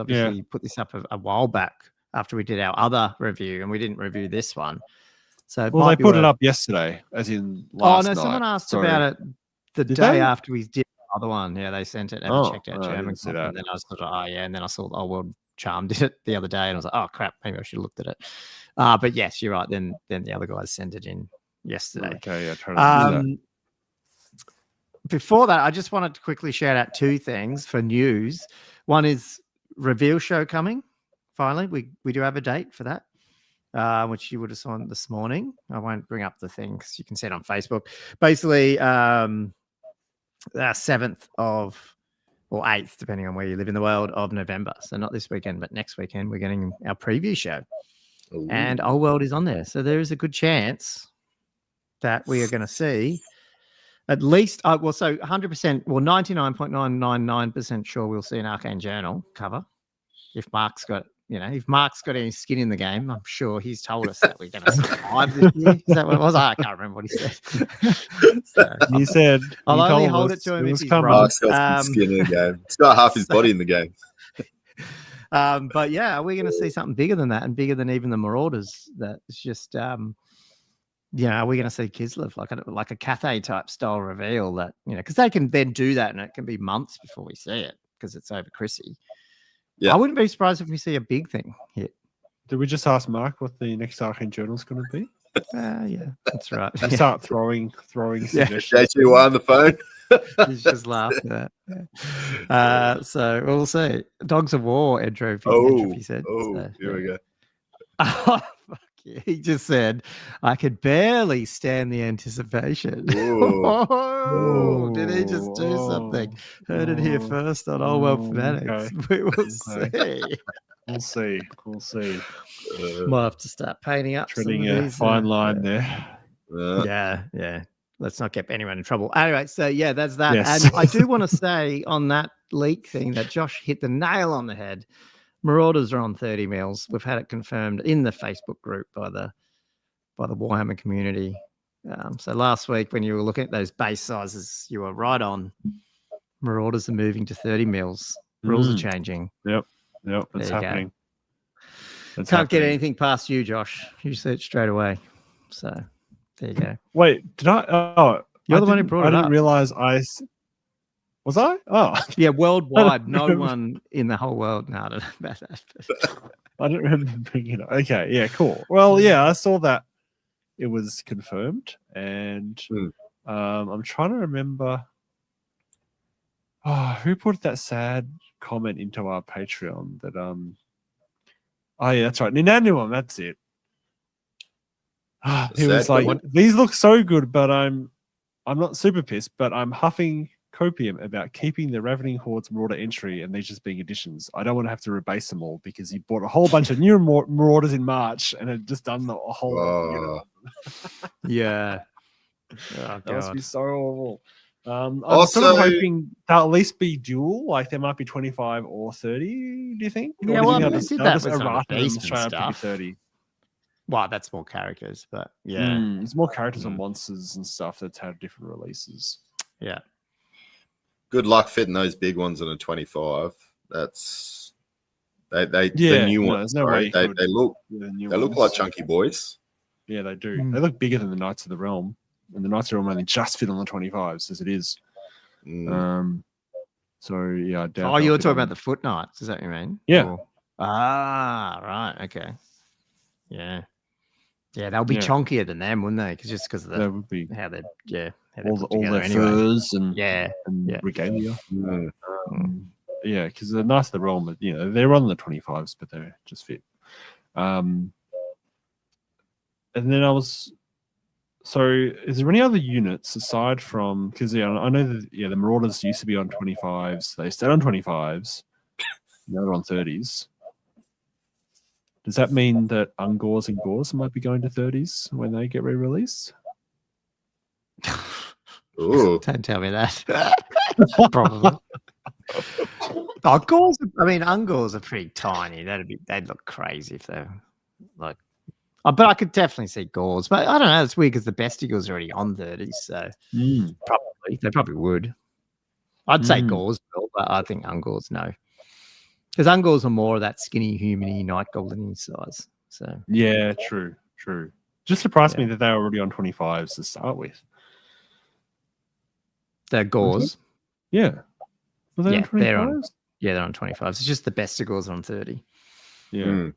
put this up a while back after we did our other review, and we didn't review this one. So they put it up yesterday, as in last night. Someone asked about it the day after we did the other one. Yeah, they sent it. And checked out Germancomp, and then I was sort of, and then I saw Old World Charm did it the other day, and I was like, oh crap, maybe I should have looked at it. But yes, you're right. Then the other guys sent it in yesterday. Okay, yeah, try to do that. Before that, I just wanted to quickly shout out 2 things for news. One is reveal show coming. Finally, we do have a date for that, which you would have seen this morning. I won't bring up the thing because you can see it on Facebook. Basically, 7th or 8th, depending on where you live in the world, of November. So not this weekend, but next weekend, we're getting our preview show. Ooh. And Old World is on there. So there is a good chance that we are going to see at least, so 100%, 99.999% sure we'll see an Arcane Journal cover. If Mark's got any skin in the game, I'm sure he's told us that we're going to survive this year. Is that what it was? I can't remember what he said. He said, I'll only hold it to him if he's wrong. Mark's got some skin in the game. He's got half his body in the game. But yeah, we're going to see something bigger than that, and bigger than even the Marauders. That it's just, are we going to see Kislev like a Cathay type style reveal that, because they can then do that, and it can be months before we see it because it's over Chrissy. Yeah. I wouldn't be surprised if we see a big thing hit. Did we just ask Mark what the next Arcane Journal is going to be? Yeah, that's right. Start throwing suggestions. JT on the phone. He's just laughing at that. So we'll see. Dogs of War, Entropy said. Here we go. Oh, fuck He just said, "I could barely stand the anticipation." Ooh. Oh, did he just do something? Heard it here first on Old World Fanatics. Okay. We will Okay. see. We'll see. We'll see. Might have to start painting up some Treading of a these, fine line there. Yeah. Let's not get anyone in trouble. Anyway, so yeah, that's that. Yes. And I do want to say on that leak thing that Josh hit the nail on the head. Marauders are on 30 mils. We've had it confirmed in the Facebook group by the Warhammer community. So last week when you were looking at those base sizes, you were right on. Marauders are moving to 30 mils. Rules are changing. Yep, it's happening. Can't get anything past you, Josh. You searched straight away. So there you go. Wait, did I? Oh, you're the one who brought it up. I didn't realize was I? Oh, yeah, worldwide. No one in the whole world. No, I don't know about that. I don't remember bringing it up. Okay, yeah, cool. Well, yeah, I saw that it was confirmed, and I'm trying to remember. Oh, who put that sad comment into our Patreon that oh yeah, that's right. Ninanduum, that's it. He was like, these look so good, but I'm not super pissed, but I'm huffing copium about keeping the Ravening Horde's Marauder entry and these just being additions. I don't want to have to rebase them all because he bought a whole bunch of new Marauders in March and had just done a whole yeah. That must be so awful. I'm sort of hoping they'll at least be dual, like there might be 25 or 30, do you think? Yeah, well, I did that with some beast stuff. 30. Well, that's more characters, but yeah. It's more characters and monsters and stuff that's had different releases. Yeah. Good luck fitting those big ones in a 25. That's the new ones. No way they look like chunky boys. Yeah, they do. They look bigger than the Knights of the Realm. And the Knights of the Realm only just fit on the 25s as it is. So yeah, I doubt. Oh, you were talking about the Foot Knights, is that what you mean? Yeah. Or... right, okay. Yeah. Yeah, they'll be chunkier than them, wouldn't they? Just because of that would be how they all their furs and regalia. Yeah, because the Knights of the Realm, they're on the 25s, but they just fit. And then so is there any other units aside from, because I know that the Marauders used to be on 25s, they stayed on 25s, now they're on 30s. Does that mean that Ungors and Gors might be going to 30s when they get re-released? Ooh. Don't tell me that. Probably. Gors, Ungors are pretty tiny. They'd look crazy if they're like. But I could definitely see Gors. But I don't know. It's weird because the Bestigals are already on 30s, so they probably would. I'd say Gors, but I think Ungors no. Because Ungors are more of that skinny, humany, night goblin size. So yeah, true. Just surprised me that they were already on 25s to start with. They're Gors. Yeah. Were they on 25s? They're on 25s. It's just the Bestigals on 30. Yeah.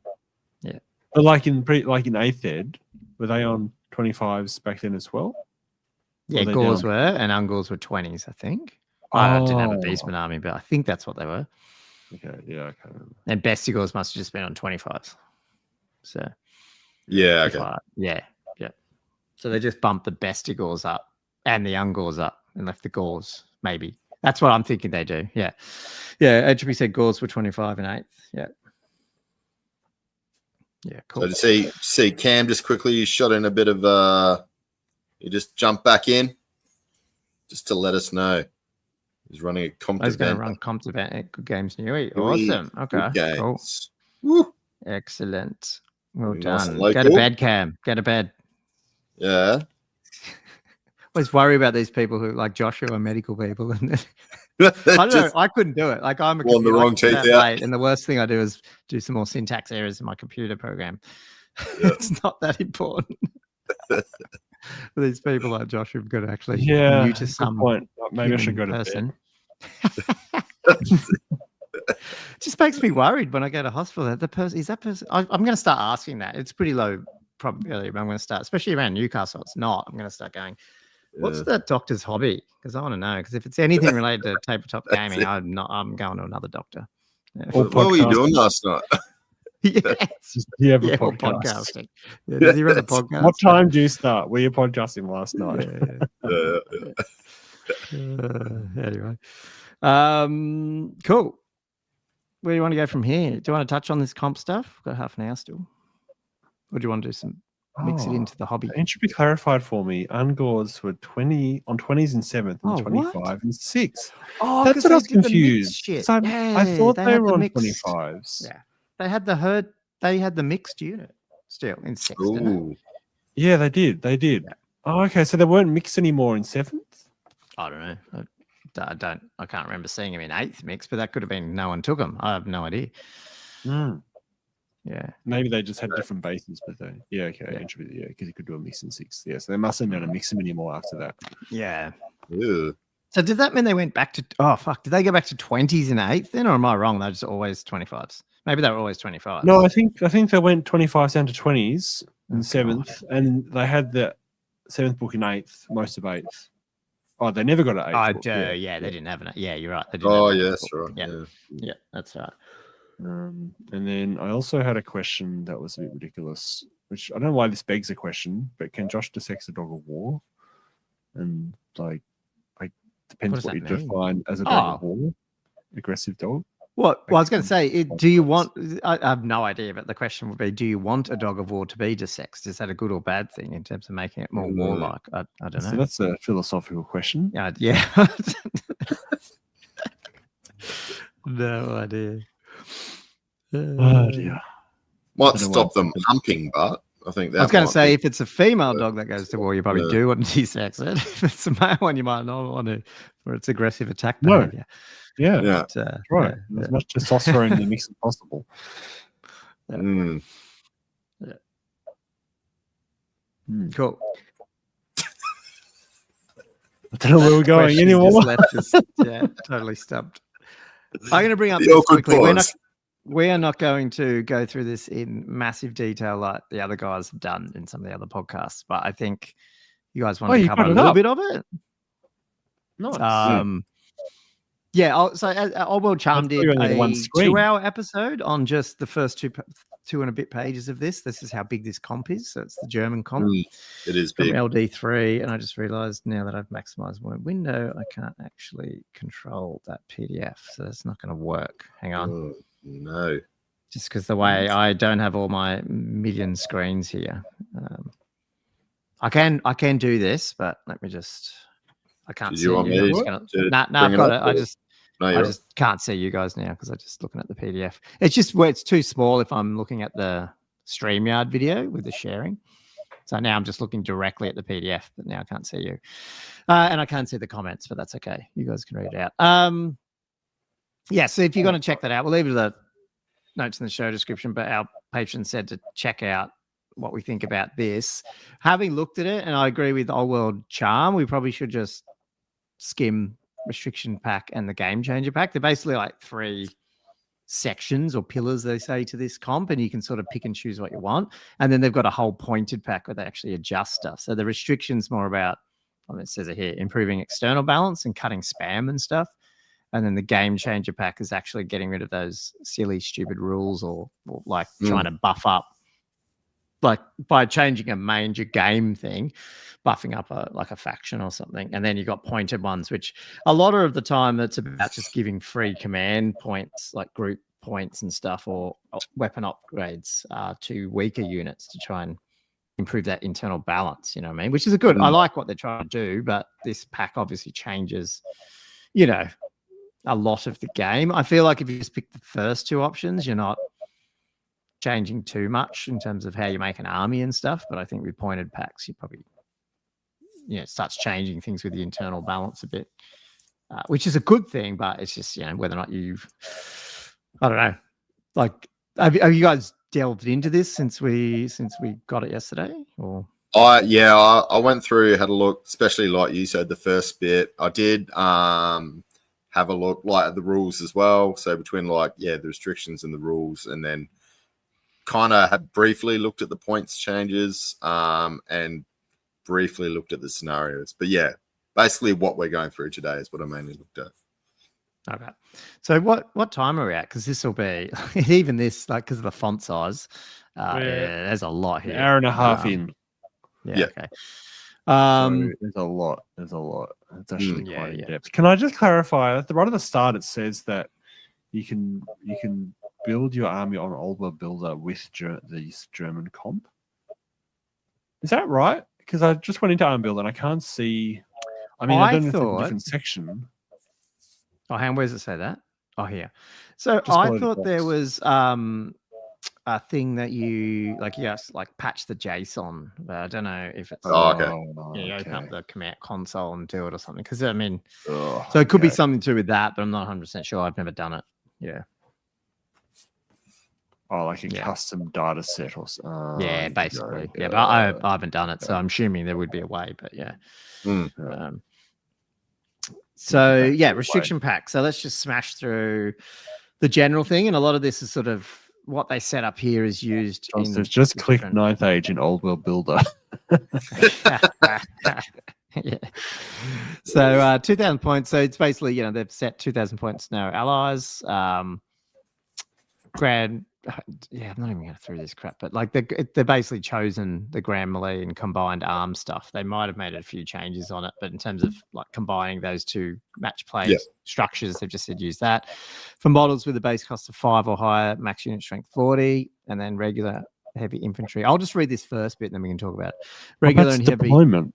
Yeah. But like in 8th Ed, were they on 25s back then as well? Yeah, Gors were, and Ungors were 20s, I think. I didn't have a Beastman army, but I think that's what they were. Okay, yeah, I can't remember. And Bestigals must have just been on 25s. So yeah, okay. Yeah. So they just bumped the Bestigals up and the Ungors up and left the Gors, maybe. That's what I'm thinking they do. Yeah. Yeah, Entropy said Gors were 25 and 8th. Yeah. Yeah, cool. So to see Cam just quickly shot in a bit of you just jump back in just to let us know. He's running a comp event. He's going to run comp event at Good Games New. Awesome. Okay. Cool. Woo. Excellent. Well done. Nice. Go to bed, Cam. Go to bed. Yeah. Always worry about these people who like Joshua are medical people. And I don't know. I couldn't do it. Like I'm the wrong teeth out. And the worst thing I do is do some more syntax errors in my computer program. Yep. It's not that important. These people like Josh who've got to actually new to some point. Maybe I should go to person. It just makes me worried when I go to hospital. I'm going to start asking that. It's pretty low probability, but I'm going to start, especially around Newcastle. It's not. I'm going to start going. What's that doctor's hobby? Because I want to know. Because if it's anything related to tabletop gaming, I'm going to another doctor. Yeah. What were you doing last night? Yes. You have a Yeah, or podcast. podcasting. Yeah, does he run a That's- podcast? What time do you start? Were you podcasting last night? Anyway, cool. Where do you want to go from here? Do you want to touch on this comp stuff? We've got half an hour still. Or do you want to do some mix it into the hobby? It should be clarified for me. Ungors were 20 on 20s and 7th and Oh, 25 what? and 6th. Oh, That's what I was confused. Shit. 'Cause I thought they had were the on mixed- 25s. Yeah, they had the mixed unit still in 6th. didn't it? Ooh. Yeah, they did. They did. Yeah. Oh, okay. So they weren't mixed anymore in 7th? I don't know. I can't remember seeing him in 8th mix, but that could have been no one took him. I have no idea. Yeah. Maybe they just had different bases, but they, okay. Yeah, because you could do a mix in 6th. Yeah, so they mustn't be able to mix them anymore after that. Yeah. Ew. So did that mean they went back to did they go back to 20s in 8th then, or am I wrong? They're just always 25s. Maybe they were always 25s. No, I think they went 25s down to 20s in 7th, and they had the 7th book in 8th, most of 8th. Oh, they never got an 8th book. Yeah, they didn't have an. Yeah, you're right. They didn't Oh, have an yes, 8th book. right. Yeah. Yeah. Yeah, that's right. And then I also had a question that was a bit ridiculous, which I don't know why this begs a question, but can Josh desex a dog of war? And like depends does what you that mean? define as a dog of war. Aggressive dog. What? Well, I was going to say, do you want? I have no idea, but the question would be: do you want a dog of war to be desexed? Is that a good or bad thing in terms of making it more warlike? I don't know. So that's a philosophical question. Yeah. No idea. Oh dear. Might don't know stop why them humping, but I think that I was going to might say, be- if it's a female dog that goes to war, you probably do want to desex it. If it's a male one, you might not want to for its aggressive attack No. behavior. Yeah. Yeah. But, Right. yeah. As much testosterone in the mix as possible. Mm. Cool. I don't know where we're going Question anymore. just left us, totally stumped. I'm going to bring up The this awkward quickly. pause. We are not going to go through this in massive detail like the other guys have done in some of the other podcasts, but I think you guys want to you cover a brought it little up. bit of it. Nice. So Old World Charm I've did got it on one a screen. 2-hour episode on just the first two and a bit pages of this. This is how big this comp is. So it's the Germancomp. It is From big. LD3, and I just realized now that I've maximized my window, I can't actually control that PDF, so that's not going to work. Hang on, Oh, no. just because the way I don't have all my million screens here. I can do this, but let me just. I can't Did see you want you. me guys. to No, bring I've it got up, it. or- No, I you're just can't see you guys now because I'm just looking at the PDF. It's just where it's too small if I'm looking at the StreamYard video with the sharing. So now I'm just looking directly at the PDF, but now I can't see you. And I can't see the comments, but that's okay. You guys can read it out. So if you're going to check that out, we'll leave it the notes in the show description, but our patron said to check out what we think about this. Having looked at it, and I agree with Old World Charm, we probably should just skim Restriction Pack and the Game Changer Pack. They're basically like 3 sections or pillars, they say, to this comp, and you can sort of pick and choose what you want. And then they've got a whole pointed pack where they actually adjust stuff. So the restriction's more about, it says it here, improving external balance and cutting spam and stuff. And then the Game Changer Pack is actually getting rid of those silly, stupid rules or like trying to buff up, like by changing a major game thing, buffing up a faction or something. And then you got pointed ones, which a lot of the time it's about just giving free command points, like group points and stuff, or weapon upgrades to weaker units to try and improve that internal balance, you know what I mean? Which is a good, I like what they're trying to do, but this pack obviously changes, a lot of the game. I feel like if you just pick the first 2 options, you're not changing too much in terms of how you make an army and stuff. But I think with pointed packs, you probably, it starts changing things with the internal balance a bit, which is a good thing. But it's just, whether or not I don't know. Like, have you guys delved into this since we got it yesterday? Or I went through, had a look, especially like you said, the first bit. I did have a look like at the rules as well. So between the restrictions and the rules, and then kind of had briefly looked at the points changes and briefly looked at the scenarios. But basically what we're going through today is what I mainly looked at. Okay. So what time are we at? Because this will be even this, like, because of the font size. There's a lot An here. hour and a half in. Yeah. Yeah. Okay. So there's a lot. There's a lot. It's actually quite in depth. Can I just clarify? Right at the start, it says that you can build your army on Old World Builder with these Germancomp. Is that right? Because I just went into Arm Builder and I can't see. I mean, I don't know if it's a different section. Oh, hang on, where does it say that? Oh, here. So Just I below the thought there box. was a thing that you like patch the JSON. But I don't know if it's okay. you open up the command console and do it or something. Because I mean, Oh, so it could be something to do with that, but I'm not 100% sure. I've never done it. Yeah. Oh, like a custom data set or something. Yeah, basically. Yeah, but I haven't done it, so I'm assuming there would be a way. But yeah. So yeah, restriction pack. So let's just smash through the general thing, and a lot of this is sort of what they set up here is used. Just click 9th Age in Old World Builder. Yeah. So 2,000 points. So it's basically, they've set 2,000 points now. Allies, grand. Yeah, I'm not even going to through this crap, but like they're basically chosen the grand melee and combined arm stuff. They might have made a few changes on it, but in terms of like combining those two match play structures, they've just said use that. For models with a base cost of 5 or higher, max unit strength 40, and then regular heavy infantry. I'll just read this first bit, and then we can talk about it. Regular and heavy deployment.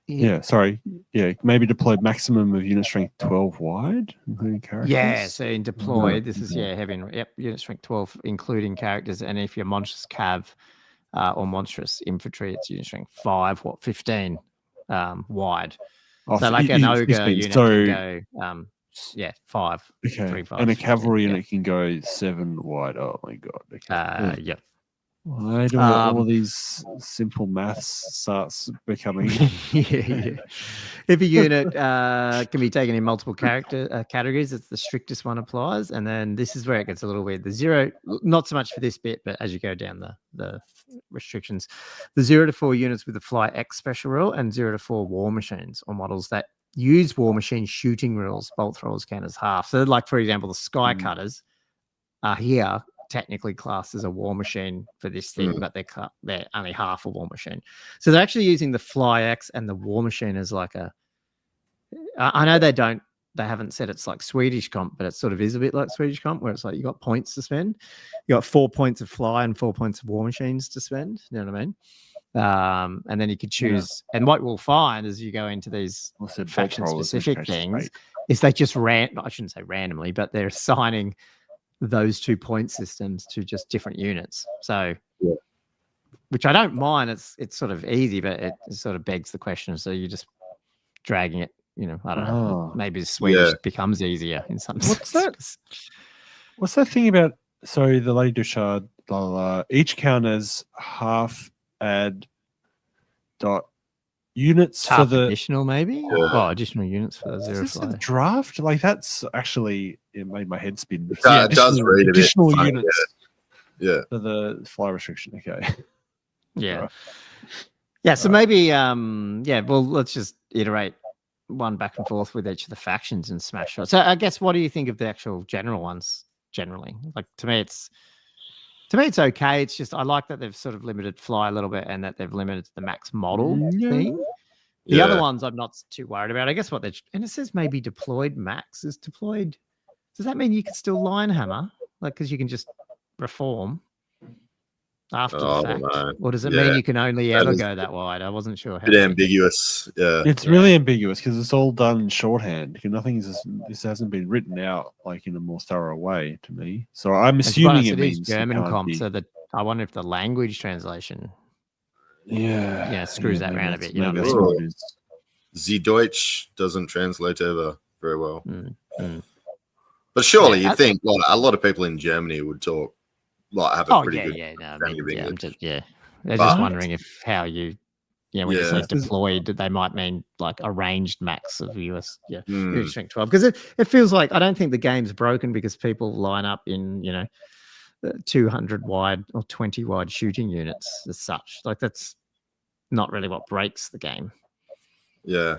Yeah, sorry. Yeah, maybe deploy maximum of unit strength 12 wide, including characters. Yeah, so in deploy, this is heavy. Unit strength 12, including characters. And if you're monstrous cav or monstrous infantry, it's unit strength 5, 15 wide. So like an ogre unit can go, 5. Okay, 3, 5, and a cavalry unit can go 7 wide. Oh my god. Okay. Yep. Why do all of these simple maths starts becoming? If a unit can be taken in multiple categories, it's the strictest one applies. And then this is where it gets a little weird. The 0, not so much for this bit, but as you go down the restrictions, the 0 to 4 units with the Fly X special rule and 0 to 4 war machines or models that use war machine shooting rules, bolt throwers count as half. So like, for example, the Sky Cutters are here technically classed as a war machine for this thing, but they're only half a war machine. So they're actually using the Fly X and the war machine as like I know they haven't said it's like Swedish comp, but it sort of is a bit like Swedish comp, where it's like you got points to spend. You got 4 points of fly and 4 points of war machines to spend. You know what I mean? And then you could choose. And what we'll find as you go into these faction specific things is they just I shouldn't say randomly, but they're assigning those 2 point systems to just different units. So, which I don't mind. It's sort of easy, but it sort of begs the question. So you're just dragging it. I don't know. Maybe Swedish becomes easier in some sense. What's that thing about? Sorry, the Lady Duchard. Each count as half add dot units half for the additional, maybe. Oh, additional units for the 0 is this fly. a draft. Like that's actually it made my head spin. It does read additional a bit units. Yeah. For the fly restriction. Okay. Yeah. Yeah. So maybe well, let's just iterate one back and forth with each of the factions and smash it. So I guess what do you think of the actual general ones generally? Like to me it's okay. It's just I like that they've sort of limited fly a little bit and that they've limited the max model thing. The other ones I'm not too worried about. I guess and it says maybe deployed max is deployed. Does that mean you can still line hammer? Like because you can just reform after the fact, or does it mean you can only ever go that wide? I wasn't sure. Bit ambiguous. Yeah, it's really ambiguous because it's all done in shorthand. This hasn't been written out like in a more thorough way to me. So I'm assuming it means Germancomp. So that I wonder if the language translation, screws that around a bit. You know what I mean? The Deutsch doesn't translate over very well. But surely you think like a lot of people in Germany would talk. Have a pretty good They're just wondering if how you when you say deployed, they might mean like arranged max of US unit strength 12. Because it feels like I don't think the game's broken because people line up in 200 wide or 20 wide shooting units as such. Like that's not really what breaks the game. Yeah.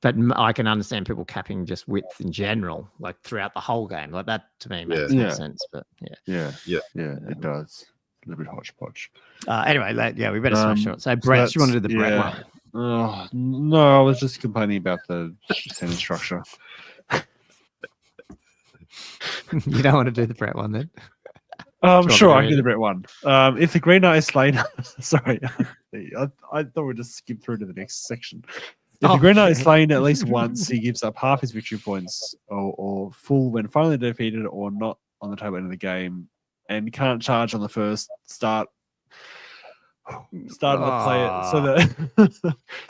But I can understand people capping just width in general, like throughout the whole game. Like that to me makes more sense. But yeah, it does. A little bit hodgepodge. Anyway, we better smash it. So, Brett, do you want to do the Brett one? Oh, no, I was just complaining about the sentence structure. You don't want to do the Brett one then? Sure, I can do the Brett one. If the Green Knight is slain, sorry, I thought we'd just skip through to the next section. If the Green Knight is slain at least once, he gives up half his victory points or full when finally defeated or not on the tail end of the game, and can't charge on the first start of the player.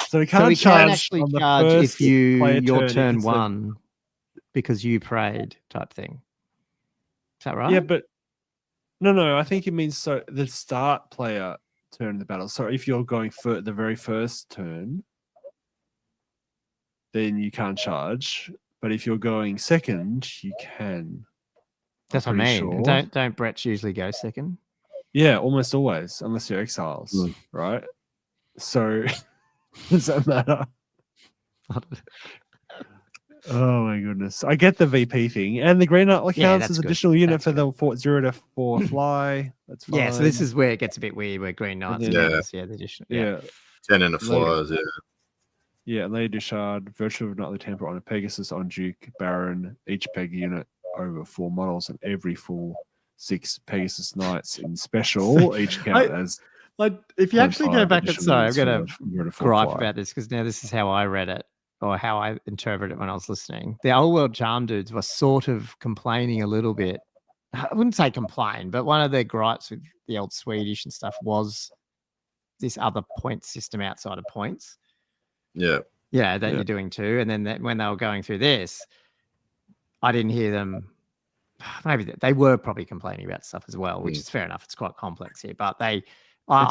So he can't charge on the first if your turn if one because you prayed type thing. Is that right? Yeah, but no, I think it means so the start player turn in the battle. So if you're going for the very first turn, then you can't charge. But if you're going second, you can. That's what I mean. Sure. Don't Bretts usually go second? Yeah, almost always, unless you're exiles, right? So does that matter? Oh my goodness! I get the VP thing, and the Green Knight counts as additional unit for the 0 to 4 fly. That's fine. Yeah, so this is where it gets a bit weird, where Green Knights, the additional, 10 and a flyers, Yeah, Lady Duchard, Virtue of Knightly Temper on a Pegasus, on Duke, Baron, each Peg unit over 4 models, and every full 6 Pegasus Knights in special, each count as. If you actually go back and sorry, I'm going to gripe about this because now this is how I read it or how I interpreted it when I was listening. The old world charm dudes were sort of complaining a little bit. I wouldn't say complain, but one of their gripes with the old Swedish and stuff was this other point system outside of points. You're doing too. And then when they were going through this, I didn't hear them. Maybe they were probably complaining about stuff as well, which is fair enough. It's quite complex here, but I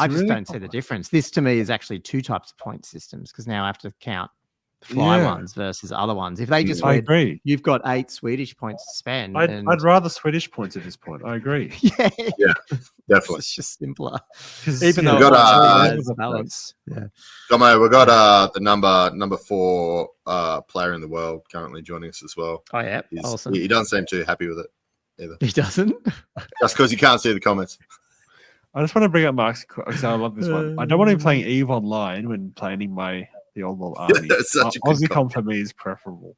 just really don't see the difference. This to me is actually 2 types of point systems because now I have to count fly ones versus other ones. If they just agree, you've got 8 Swedish points to spend. I'd rather Swedish points at this point. I agree. Yeah, definitely. It's just simpler. Even though it's balance. Yeah. Gomo, we got the number 4 player in the world currently joining us as well. Oh yeah, awesome. He doesn't seem too happy with it either. He doesn't. Just because you can't see the comments. I just want to bring up Mark's because I love this one. I don't want to be playing EVE online when planning the old world army. Aussie comp for me is preferable.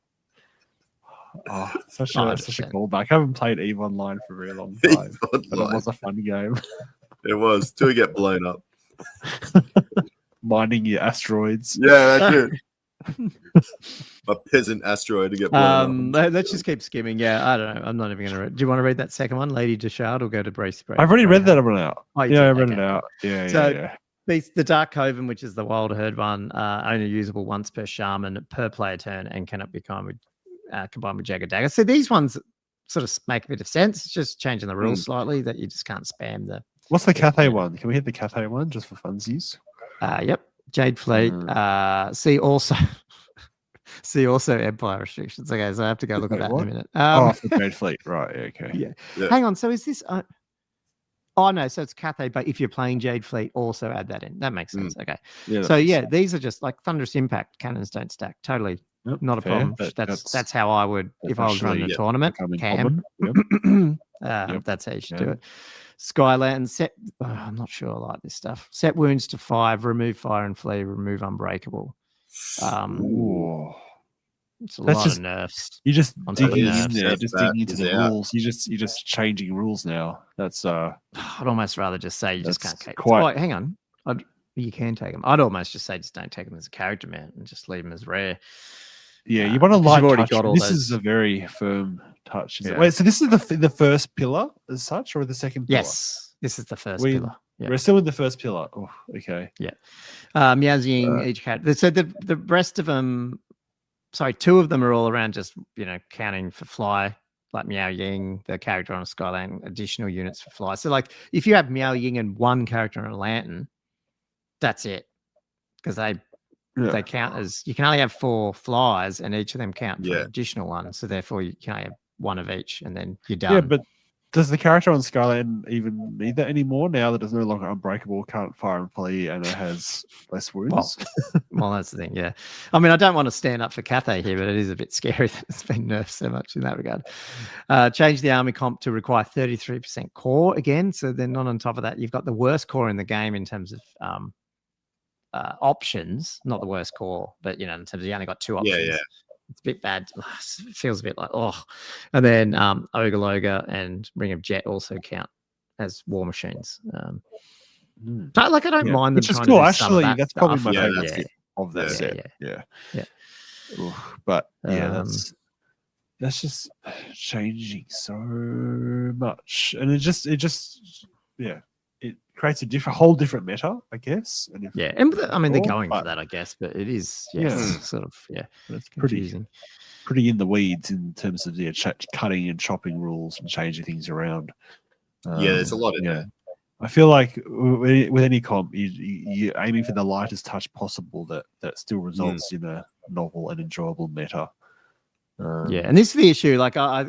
Oh, such a callback. I haven't played EVE online for a very long time, but it was a fun game. It was till we get blown up. Mining your asteroids. Yeah, that's it. A peasant asteroid to get blown up. Let's just keep skimming. Yeah, I don't know. I'm not even going to read. Do you want to read that second one, Lady Duchard, or go to Brace? I've already read that one out. I read it out. Yeah. The Dark Coven, which is the Wild Herd one, only usable once per shaman per player turn and cannot be combined with Jagged Dagger. So these ones sort of make a bit of sense. It's just changing the rules slightly that you just can't spam the. What's the Cathay one? Can we hit the Cathay one just for funsies? Yep. Jade Fleet. See also Empire restrictions. Okay, so I have to go look at that in a minute. For Jade Fleet, right? Okay. Yeah. Hang on. So is this? Oh no, so it's Cathay, but if you're playing Jade Fleet, also add that in. That makes sense. Okay. Yeah, these are just like Thunderous Impact cannons don't stack. Totally not a problem. That's how I would if I was running a tournament. Cam. That's how you should do it. Skyland set. I'm not sure I like this stuff. Set wounds to 5, remove fire and flee, remove unbreakable. It's a lot of nerfs. You just digging in there, just digging into the rules. You're just changing rules now. That's I'd almost rather just say you just can't take them. Hang on. You can take them. I'd almost just say just don't take them as a character mount and just leave them as rare. Yeah, you want to light touch. This is a very firm touch. Wait, so this is the first pillar as such, or the second pillar? Yes, this is the first pillar. Yeah. We're still in the first pillar. Oh, okay. Yeah. Miao Ying, each character. So the rest of them, 2 of them are all around just, counting for fly, like Miao Ying, the character on a Skyland, additional units for fly. So like if you have Miao Ying and 1 character on a lantern, that's it. Because they count as, you can only have 4 flies and each of them count for an additional one. So therefore you can only have 1 of each and then you're done. Yeah, but Does the character on Skyland even need that anymore now that it's no longer unbreakable, can't fire and flee, and it has less wounds? Well, that's the thing, yeah. I mean, I don't want to stand up for Cathay here, but it is a bit scary that it's been nerfed so much in that regard. Change the army comp to require 33% core again. So then not on top of that, you've got the worst core in the game in terms of options, not the worst core, but, in terms of you only got 2 options. Yeah. It's a bit bad. It feels a bit like, And then Ogre Loga and Ring of Jet also count as war machines. But I don't mind them. Which is trying cool. to do Actually, stuff. that's probably my Yeah, favorite that's of that set. Yeah. But that's just changing so much, and it creates a whole different meta, I guess. And they're going for that, I guess, but it is sort of it's confusing. pretty in the weeds in terms of the cutting and chopping rules and changing things around. There's a lot in there. I feel like with any comp, you're aiming for the lightest touch possible that still results in a novel and enjoyable meta. And this is the issue. Like I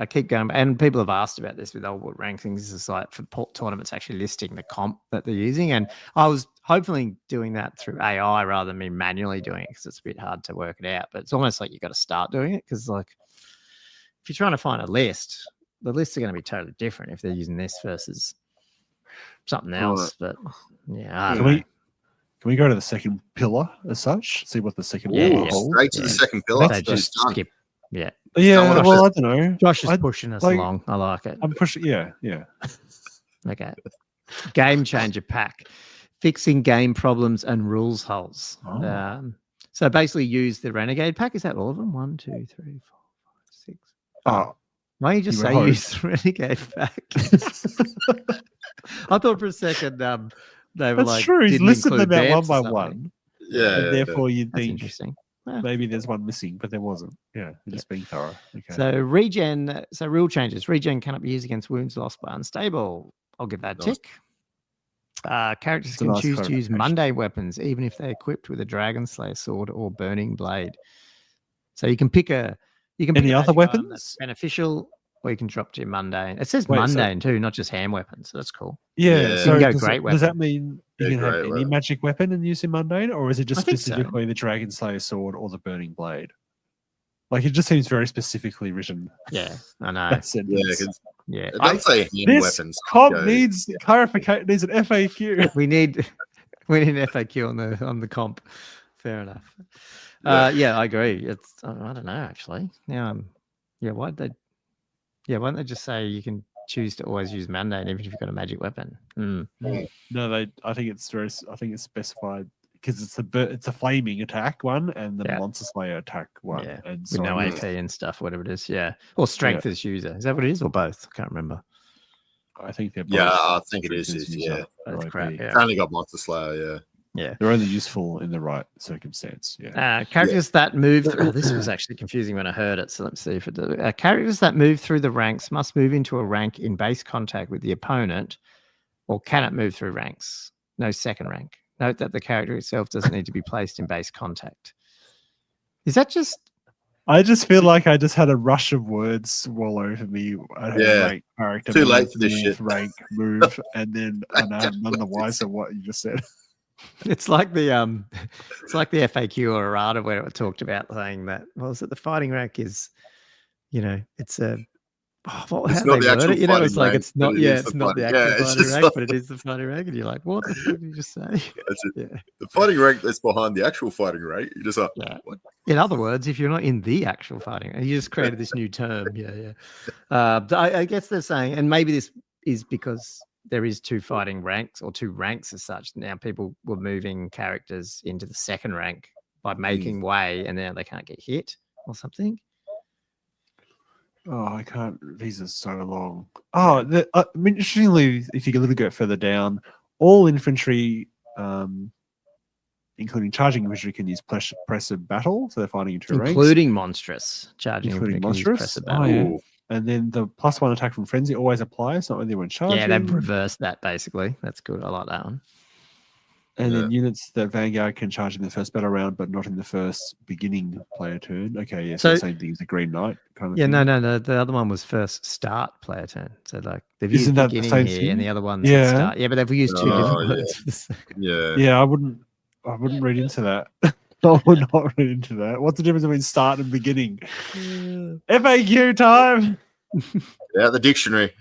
keep going, and people have asked about this with old rankings. This is like for tournaments actually listing the comp that they're using, and I was hopefully doing that through AI rather than me manually doing it because it's a bit hard to work it out. But it's almost like you got to start doing it because, like, if you're trying to find a list, the lists are going to be totally different if they're using this versus something else. But can we go to the second pillar as such? See what the second pillar holds? Straight to the second pillar. They just skip. Yeah. Well, I don't know. Josh is pushing us along. I like it. I'm pushing. Yeah. Okay. Game changer pack, fixing game problems and rules holes. So basically, use the Renegade pack. Is that all of them? 1, 2, 3, 4, 5, 6. Why don't you just say use the Renegade pack? I thought for a second they were That's true. He's listed them out one by one. Yeah. And therefore, you'd That's think interesting. maybe there's one missing, but there wasn't. Yeah, just being thorough. Okay. So regen. So rule changes. Regen cannot be used against wounds lost by unstable. I'll give that a tick. Characters can choose to use Monday weapons, even if they're equipped with a Dragon Slayer sword or Burning Blade. So you can pick any other weapons beneficial, or you can drop to your mundane. It says mundane too, not just hand weapons. So that's cool. Yeah. So you can go great weapon. Does that mean you can have any magic weapon and use in mundane, or is it just specifically the Dragon Slayer sword or the Burning Blade? Like, it just seems very specifically written. Yeah, I know. It doesn't say hand weapons. Comp needs clarification. Needs an FAQ. We need an FAQ on the comp. Fair enough. I agree. It's I don't know actually. Now, why don't they just say you can choose to always use mundane even if you've got a magic weapon? No, I think it's specified because it's a flaming attack one and the Monster Slayer attack one. Yeah, and with no AP and stuff, whatever it is. Yeah, or strength as user. Is that what it is, or both? I can't remember. I think they're both. Yeah, I think it is. Yeah, that's crap. Yeah. It's only got Monster Slayer. Yeah. Yeah, they're only useful in the right circumstance. Yeah. Characters that move. This was actually confusing when I heard it. So let's see if it does. Characters that move through the ranks must move into a rank in base contact with the opponent, or cannot move through ranks. No second rank. Note that the character itself doesn't need to be placed in base contact. Is that just? I just feel like I just had a rush of words roll over me. I had rank, character, too late for this shit. Rank, move, and then I'm none the wiser what you just said. It's like the FAQ or errata where it talked about saying that the fighting rank is, it's a it's not the actual fighting it's like rank, it's not it's not the actual fighting rank, but it is the fighting rank, and you're like, what the fuck did you just say? That's it. The fighting rank that's behind the actual fighting rank. You're just like, what? In other words, if you're not in the actual fighting rank, you just created this new term. I guess they're saying, and maybe this is because there is 2 fighting ranks or 2 ranks as such. Now people were moving characters into the second rank by making way, and now they can't get hit or something. Oh, I can't. These are so long. Oh, interestingly, if you go a little bit further down, all infantry, including charging infantry, can use press of battle, so they're fighting in 2 ranks. Including monstrous. Charging including infantry monstrous. press of battle. And then the +1 attack from frenzy always applies, not when they were charging. Yeah, they've reversed that basically. That's good. I like that one. And then units that Vanguard can charge in the first battle round, but not in the first beginning player turn. Okay, yeah, so the same thing as the Green Knight kind of thing. No. The other one was first start player turn. So like they've used Isn't that the beginning same here, thing? and the other one's Yeah. start. Yeah, but they've used two different words. Yeah, I wouldn't read into that. I would not read into that. What's the difference between start and beginning? FAQ time. Yeah, the dictionary.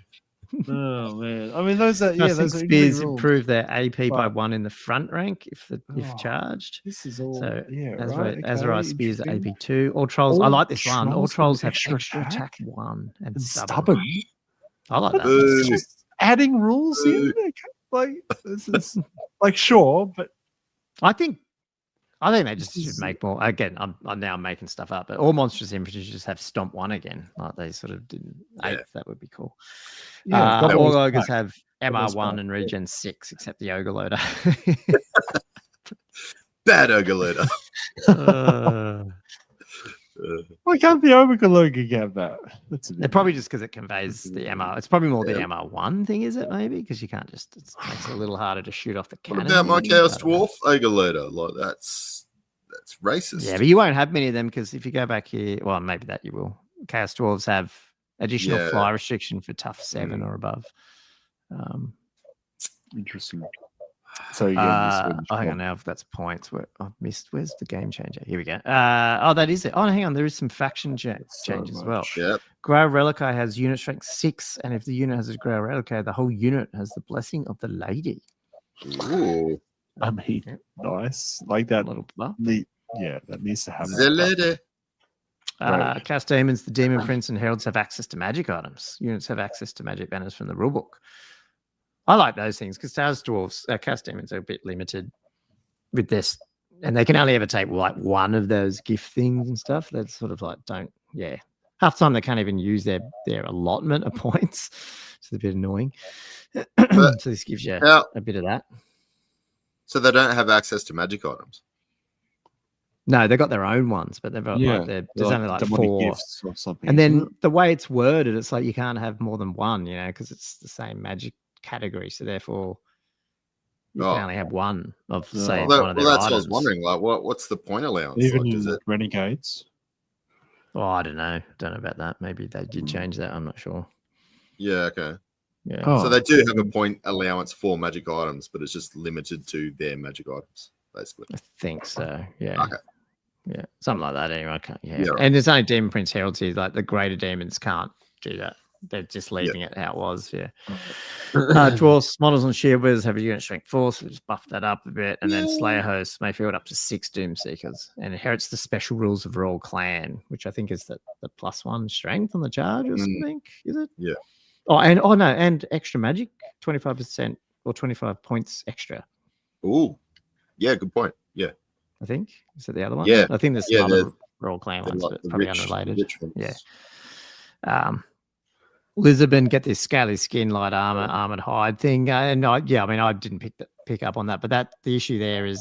Oh man, I mean those are I think those are Spears rules. improve their AP by But- 1 in the front rank if charged. This is all So right. Azrael Okay, Spears interesting. AP2. All trolls. I All like this one. All trolls trolls have have extra extra attack? attack 1 and And stubborn. I like that. Boo. Just adding rules in, like this is like sure, but I think they just should make more. Again, I'm now making stuff up, but all monstrous infantry just have stomp 1 again, like they sort of did 8th. That would be cool. yeah, All ogres have was MR1 fun. and regen 6, except the ogre loader. Bad ogre leader. why can't the Omega have that? That's They're probably just because it conveys the MR. It's probably more the MR1 thing, is it? Maybe because you can't just. It makes it a little harder to shoot off the cannon. What about my maybe? Chaos I don't know. Dwarf ogre leader? Like that's racist. Yeah, but you won't have many of them because if you go back here, well, maybe that you will. Chaos Dwarves have additional Yeah. fly restriction for tough 7 or above. interesting. So again, hang on now. If that's points, I've missed. Where's the game changer? Here we go. That is it. Oh, hang on. There is some faction change as well. Yep. Grail Reliquae has unit strength 6, and if the unit has a Grail Reliquae, the whole unit has the blessing of the lady. Ooh. I mean, nice like that. Little blah. That needs to happen. The lady. Right. Cast Demons, the Demon Prince, and Heralds have access to magic items. Units have access to magic banners from the rulebook. I like those things because Chaos Dwarves, Cast Demons are a bit limited with this, and they can only ever take like one of those gift things and stuff. That's sort of like half the time they can't even use their allotment of points. It's a bit annoying. So this gives you a bit of that. So they don't have access to magic items. No, they've got their own ones, but they've got there's only like demonic 4 gifts or something. And isn't then it? the way it's worded, it's like you can't have more than one, because it's the same magic category. So therefore, you can only have one of, say, one of their that's items. what I was wondering. Like, what's the point allowance? Even Like, in Renegades. Oh, I don't know. Don't know about that. Maybe they did change that. I'm not sure. Yeah, okay. Yeah. Oh, So they do have a point allowance for magic items, but it's just limited to their magic items, basically. I think so. Yeah. Okay. Yeah. Something like that. Anyway, I can't. Yeah. Yeah, right. And there's only Demon Prince Heralds here. Like the greater demons can't do that. They're just leaving it how it was. Yeah. Dwarfs, models, and shield wizards have a unit strength 4, so we just buff that up a bit. And then Slayer hosts may field up to 6 Doom Seekers and inherits the special rules of Royal Clan, which I think is the +1 strength on the charge or something. Is it? Yeah. And extra magic, 25% or 25 points extra. Ooh. Yeah, good point. Yeah. I think. Is it the other one? Yeah. I think there's some other Royal Clan ones, Like but the probably rich unrelated. ones. Yeah. Lizardmen get this scaly skin, light armor, armored hide thing. I didn't pick up on that, but the issue there is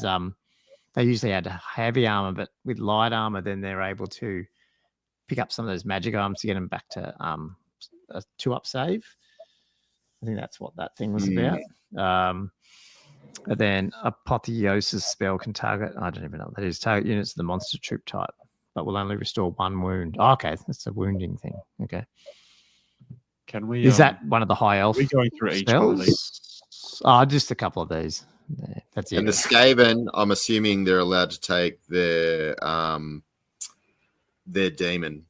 they usually had heavy armor, but with light armor, then they're able to pick up some of those magic items to get them back to a 2-up save. I think that's what that thing was about. And then Apotheosis spell can target, I don't even know what that is, target units of the monster troop type, but will only restore 1 wound. Oh, okay, that's a wounding thing. Okay. Can we? Is that one of the high elf We're going through each one of these. spells? Oh, just a couple of these. Yeah, that's it. And the Skaven, I'm assuming they're allowed to take their demon.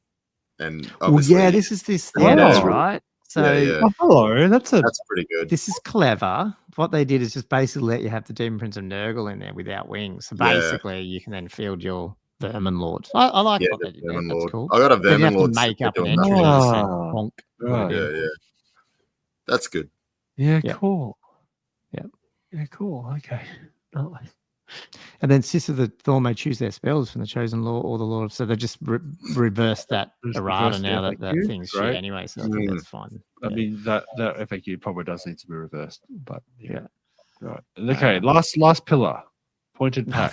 And obviously, this is this. Yeah, that's Oh. right. So Yeah. Oh, hello. That's pretty good. this is clever. What they did is just basically let you have the Demon Prince of Nurgle in there without wings. So Yeah. basically, you can then field your Vermin Lord. I like what the they did there. Vermin That's Lord. cool. I got a They didn't Vermin have Lord. to make up an doing entry. nothing. They just said, Ah. bonk. Right. Yeah. That's good. Yeah, Yeah. cool. Yeah. Yeah, cool. Okay. Nice. And then Sister the Thorn may choose their spells from the chosen law or the Lord. So they just reversed that Just errata reversed the now that FAQ, thing's shit right? anyway. So I think that's fine. I Yeah. mean that FAQ probably does need to be reversed, but yeah. Yeah. Right. Okay. Last pillar. Pointed No, pack.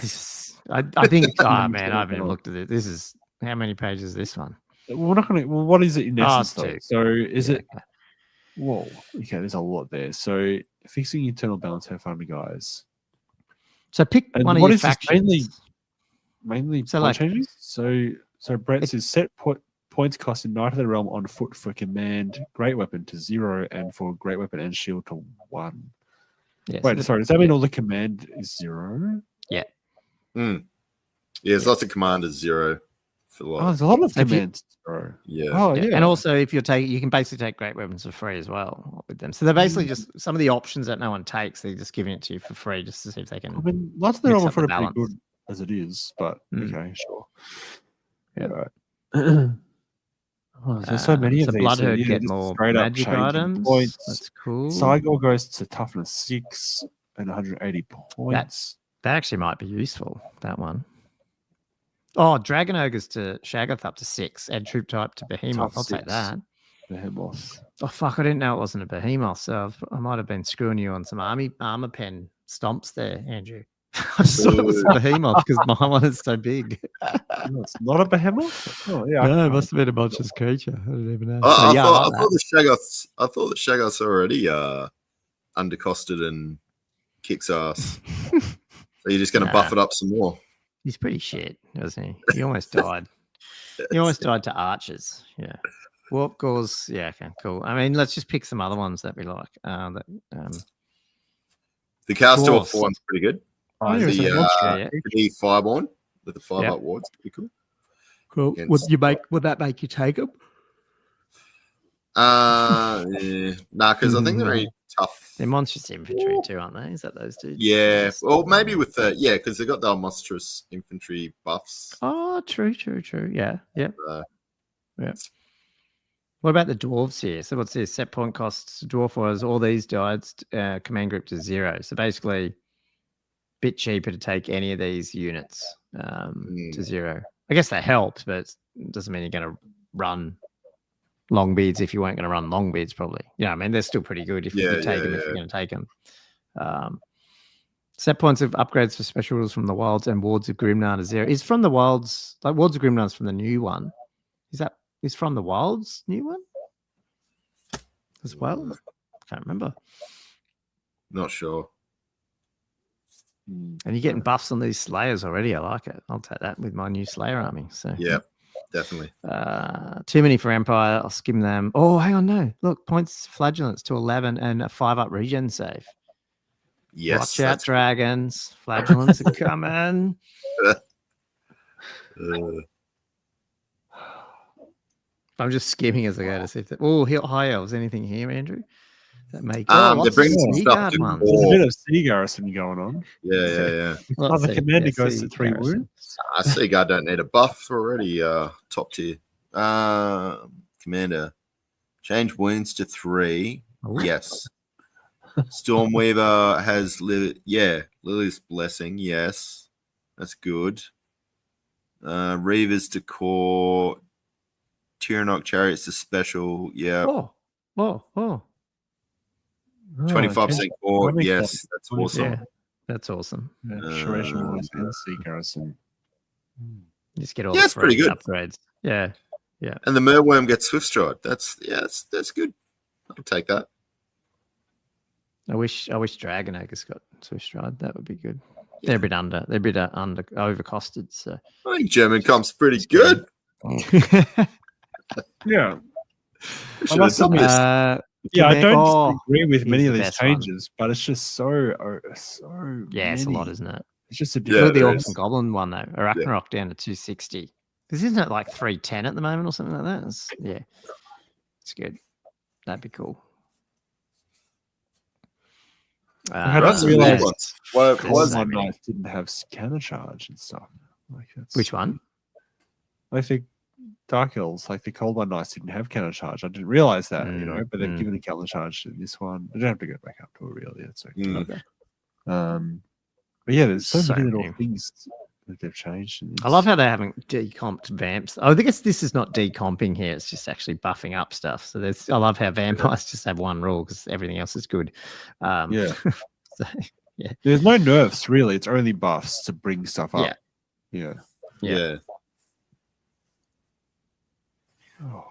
I think, I haven't even looked at it. This is, how many pages is this one? We're not going to. Well, what is it in essence? it's 2. Though? So is Yeah, it? Whoa. Okay. There's a lot there. So fixing internal balance, have fun, guys. So pick And one of what your is this factions. mainly So, point like- changes? So Brett says set points cost in Knight of the Realm on foot for command Great Weapon to 0 and for Great Weapon and Shield to 1. Yeah, Wait, sorry, does that mean all the command is 0? Yeah, there's lots of commanders 0 for Oh, like. there's a lot of So if you- commands 0. Yeah. Oh, Yeah. yeah. And also, if you're taking, you can basically take great weapons for free as well with them. So they're basically just some of the options that no one takes. They're just giving it to you for free just to see if they can. I mean, lots of the mix Realm up the are pretty balance. good as it is, but okay, sure. Yeah. Right. Oh, there's so many of so these. Bloodherd yeah, get just more straight up magic changing items. Points. That's cool. Cygor goes to toughness 6 and 180 points. That actually might be useful. That one. Oh, Dragon Ogres to Shaggoth up to 6. Add troop type to Behemoth. Tough I'll take 6. that. Behemoth. Oh fuck! I didn't know it wasn't a Behemoth. So I might have been screwing you on some armor pen stomps there, Andrew. I just thought it was a Behemoth because my one is so big. No, it's not a Behemoth. Oh yeah. No, it must have been a monstrous creature. I don't even know. I So, thought like I thought the Shaggoths are already undercosted and kicks ass. So you're just going to buff it up some more. he's pretty shit, wasn't he? He almost died. He almost died to archers. Yeah. Warp Gauze. Yeah. Okay. Cool. I mean, let's just pick some other ones that we like. The Castor Dwarfs. 4 one's pretty good. Oh, yeah, The yeah. the Fireborn with the 5 Yep. up wards, pretty cool. Cool. Against- Would that make you take them? Yeah. Nah, because I think they're very tough. They're monstrous infantry too, aren't they? Is that those dudes? Yeah, well, maybe with the because they got the monstrous infantry buffs. Oh, true. Yeah. Yeah. Uh, Yeah. What about the dwarves here? So what's this? Set point costs dwarf was all these died, command group to 0. So basically, bit cheaper to take any of these units to 0. I guess that helps, but it doesn't mean you're going to run long beards if you weren't going to run long beards, probably. Yeah, I mean, they're still pretty good if you take them if you're going to take them. Set points of upgrades for special rules from the wilds and wards of Grimnar to 0. Is from the wilds, like wards of Grimnar is from the new one. Is from the wilds new one as well? Can't remember. Not sure. And you're getting buffs on these slayers already. I like it. I'll take that with my new slayer army. So Yeah, definitely. too many for Empire. I'll skim them. Oh, hang on, no. Look, points flagellants to 11 and a 5-up regen save. Yes. Watch out, that's- dragons. Flagellants are coming. I'm just skimming as I go to see if that. Oh, high elves. Anything here, Andrew? That make they're bringing some stuff Seaguard to ones. There's a war. bit of sea garrison going on. Yeah. Oh, the commander goes to 3 wounds. I see. God don't need a buff already. Top tier. Commander, change wounds to 3. Oh. Yes. Stormweaver has Lily's blessing. Yes, that's good. Reavers to core. Tyrannok chariots to special. Yeah. Oh. 25% core. That makes Yes, sense. that's awesome. Yeah, that's awesome. Shuration Wars and sea garrison. You just get all Yeah, the it's pretty free good. upgrades. Yeah. And the Merworm gets Swift Stride. That's good. I'll take that. I wish Dragon Ogres got Swift Stride. That would be good. They're a bit overcosted. So I think Germancomp's pretty good. Yeah. Should must have done admit- this. Yeah, I don't Oh, disagree with he's many the of these best one. changes, but it's just so yeah, it's a lot, many. isn't it? It's just a Yeah, Look bit. at the there Orc is. and Goblin one though. Arachnarok down to 260. Because isn't it like 310 at the moment or something like that? It's good. That'd be cool. I That's didn't a realize good one. Well, There's was so Cold many. Knights didn't have scanner charge and stuff. Like that's, Which one? I think Dark Elves, like the Cold One Knights, didn't have counter charge. I didn't realize that, but they've given a counter charge to this one. I don't have to go back up to it really. It's okay. Mm. But yeah, there's so, So many little many. things that they've changed. and I love how they haven't decomped vamps. I guess this is not decomping here. It's just actually buffing up stuff. So I love how vampires just have one rule because everything else is good. Yeah. So, There's no nerfs really. It's only buffs to bring stuff Yeah. up. Yeah. Yeah. Oh,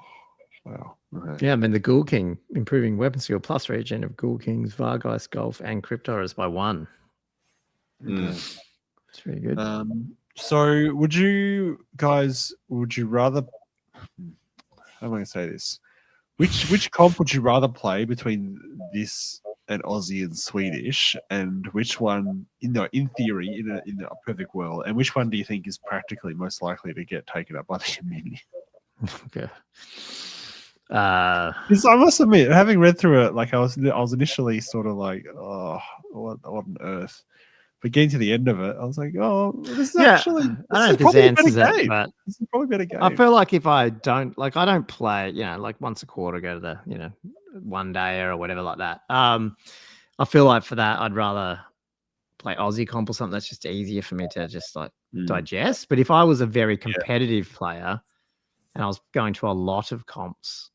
wow. Right. yeah, I mean, the Ghoul King improving weapon skill plus regen of Ghoul Kings, Vargeist, Golf, and Cryptoris by 1. It's very good. So would you rather, how am I going to say this? Which comp would you rather play between this and Aussie and Swedish, and which one, in theory, in a perfect world, and which one do you think is practically most likely to get taken up by the community? Okay. Because I must admit, having read through it, like I was initially sort of like, oh, what on earth? But getting to the end of it, I was like, oh, this is actually. I don't know if this answers it, but this is probably a better game. I feel like if I don't play, like once a quarter, go to the, one day or whatever like that. I feel like for that, I'd rather play Aussie comp or something that's just easier for me to just like digest. But if I was a very competitive player and I was going to a lot of comps,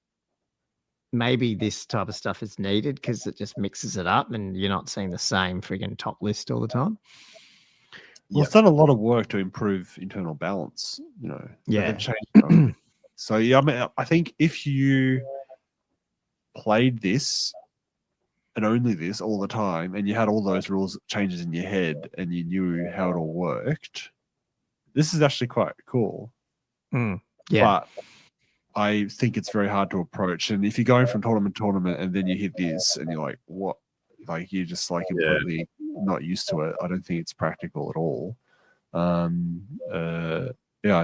maybe this type of stuff is needed because it just mixes it up and you're not seeing the same friggin' top list all the time. Well, it's done a lot of work to improve internal balance, Yeah. So, yeah, I mean, I think if you played this and only this all the time and you had all those rules changes in your head and you knew how it all worked, this is actually quite cool. Yeah. But I think it's very hard to approach. And if you're going from tournament to tournament and then you hit this and you're like, what? Like, you're just like completely not used to it. I don't think it's practical at all. I